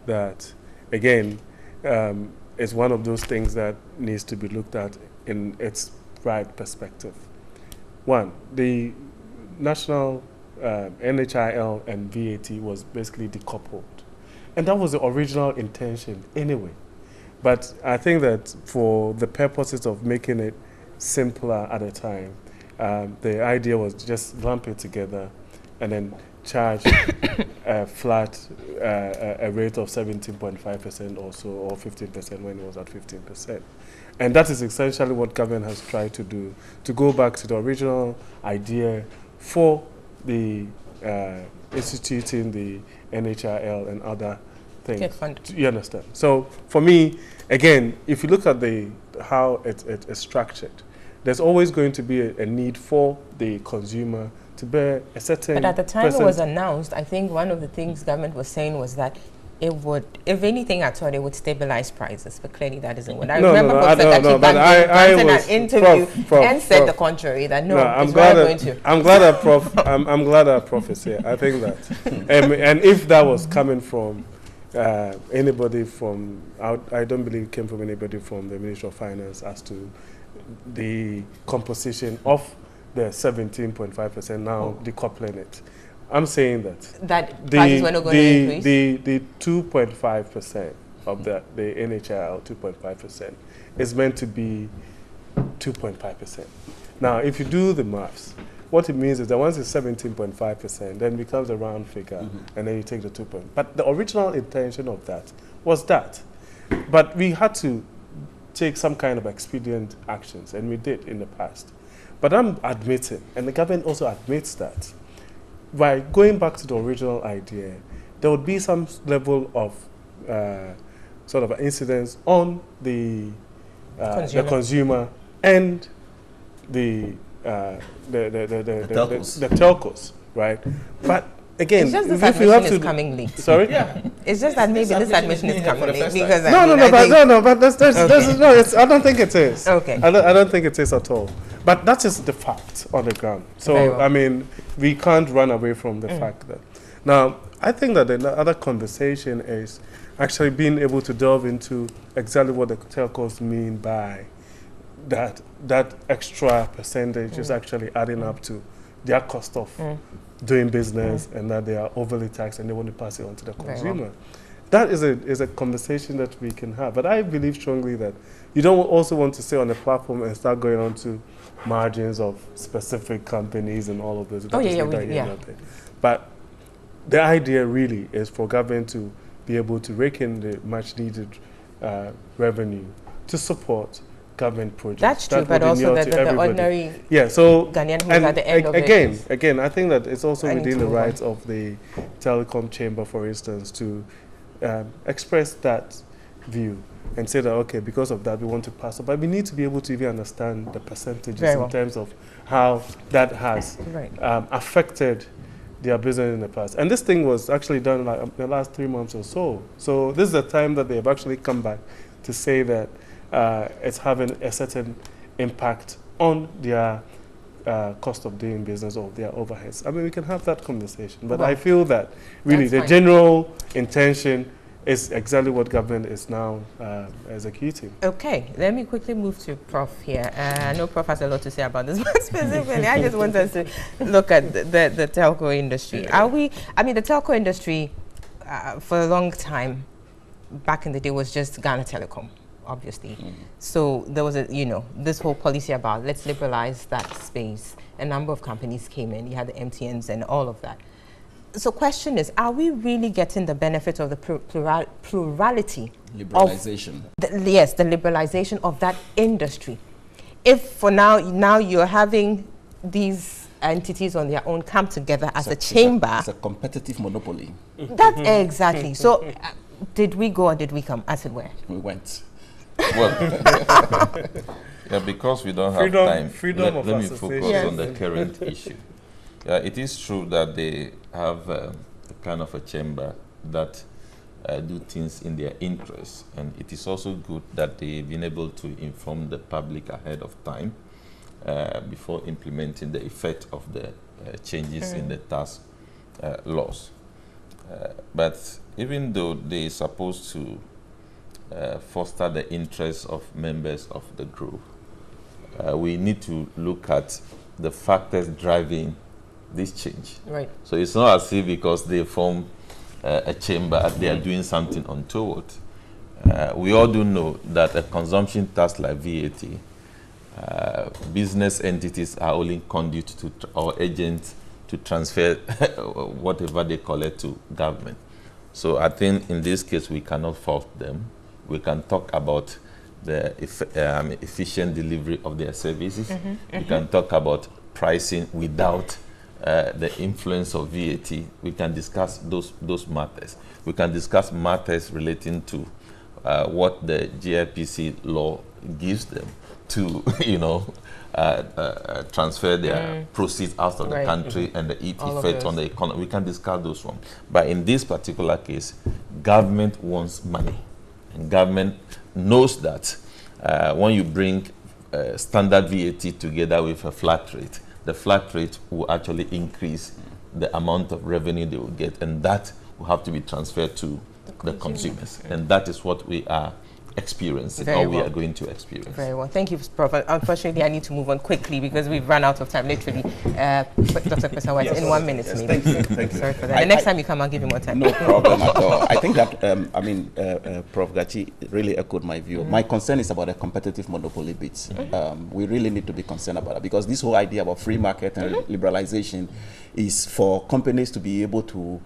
that, again, it's one of those things that needs to be looked at in its right perspective. One, the national NHIL and VAT was basically decoupled. And that was the original intention anyway. But I think that for the purposes of making it simpler at a time, the idea was just lump it together and then charge a flat a rate of 17.5% or so, or 15% when it was at 15%. And that is essentially what government has tried to do, to go back to the original idea for the instituting the NHIL and other things. You understand? So for me, again, if you look at how it is structured, there's always going to be a need for the consumer to bear a certain. But at the time it was announced, I think one of the things government was saying was that it would, if anything at all, it would stabilize prices. But clearly that isn't what I remember. I was an interview and said the contrary. That I'm glad that Prof is here. I think that, and if that was coming from anybody from, I don't believe it came from anybody from the Ministry of Finance as to the composition of the 17.5% now decoupling it. I'm saying that prices were not going to increase? The 2.5% of the NHIL 2.5% is meant to be 2.5%. Now, if you do the maths, what it means is that once it's 17.5%, then it becomes a round figure, and then you take the 2 point. But the original intention of that was that. But we had to take some kind of expedient actions, and we did in the past. But I'm admitting, and the government also admits that, by going back to the original idea, there would be some level of sort of incidence on the consumer and the telcos, right? But again, it's just this admission is coming late. Sorry? Yeah. It's just that maybe this admission is coming late because I don't think it is. Okay. I don't think it is at all. But that is the fact on the ground. So I mean, we can't run away from the fact that. Now, I think that the other conversation is actually being able to delve into exactly what the telcos mean by that extra percentage is actually adding up to their cost of doing business, and that they are overly taxed and they want to pass it on to the consumer. That is a conversation that we can have. But I believe strongly that you don't also want to stay on the platform and start going on to margins of specific companies and all of those. But the idea really is for government to be able to rake in the much needed revenue to support government projects. That's true, but also the ordinary Ghanaian who's at the end of it. Again, I think that it's also within the rights of the telecom chamber, for instance, to express that view and say that, okay, because of that, we want to pass it. But we need to be able to even understand the percentages in terms of how that has affected their business in the past. And this thing was actually done like in the last 3 months or so. So this is the time that they have actually come back to say that it's having a certain impact on their cost of doing business or their overheads. I mean, we can have that conversation. But I feel that really the general intention is exactly what government is now executing. Okay, let me quickly move to Prof here. I know Prof has a lot to say about this, but specifically, I just want us to look at the telco industry. Are we, I mean, the telco industry for a long time, back in the day, was just Ghana Telecom, obviously. So there was this whole policy about let's liberalize that space. A number of companies came in. You had the MTNs and all of that. So question is, are we really getting the benefit of the plurality? Liberalization. The liberalization of that industry. If for now you're having these entities on their own come together as a chamber. It's a competitive monopoly. That's exactly. So did we go or did we come, as it were? We went. Well, yeah, because we don't have time, let me focus on the current issue. It is true that they have a kind of a chamber that do things in their interest, and it is also good that they've been able to inform the public ahead of time before implementing the effect of the changes in the tax laws. But even though they're supposed to foster the interests of members of the group, we need to look at the factors driving this change. Right. So it's not as if because they form a chamber, they are doing something untoward. We all do know that a consumption tax like VAT, business entities are only conduit to or agents to transfer whatever they collect to government. So I think in this case we cannot fault them. We can talk about the efficient delivery of their services. We can talk about pricing without the influence of VAT. We can discuss those matters. We can discuss matters relating to what the GIPC law gives them to, transfer their proceeds out of the country and the effect on the economy. We can discuss those ones. But in this particular case, government wants money. And government knows that when you bring standard VAT together with a flat rate, the flat rate will actually increase the amount of revenue they will get, and that will have to be transferred to the consumers. And that is what we are experiencing, we are going to experience. Very well. Thank you, Prof. Unfortunately, I need to move on quickly because we've run out of time, literally. Dr. Pesawat, in 1 minute, maybe. Thank you. Sorry for that. The next time you come, I'll give you more time. No problem at all. I think that, Prof. Gachi really echoed my view. My concern is about the competitive monopoly bits. We really need to be concerned about it because this whole idea about free market and liberalization is for companies to be able to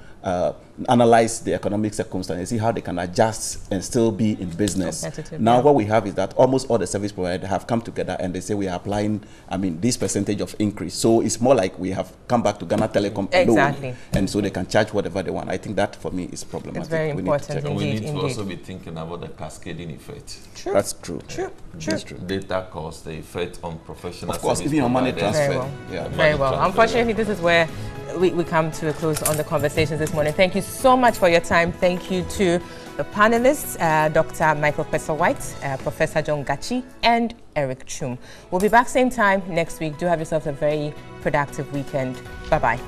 analyze the economic circumstances, see how they can adjust and still be in business. Now what we have is that almost all the service providers have come together and they say we are applying, this percentage of increase. So it's more like we have come back to Ghana Telecom alone, and so they can charge whatever they want. I think that for me is problematic. It's very important. We need to also be thinking about the cascading effect. True. That's true. True. That's true. Data costs, the effect on professional of course, even on money transfer. Very well. Very well. Unfortunately, this is where we come to a close on the conversations this morning. Thank you so much for your time. Thank you to the panelists, Dr. Michael Pesawat, Professor John Gachi, and Eric Chum. We'll be back same time next week. Do have yourself a very productive weekend. Bye-bye.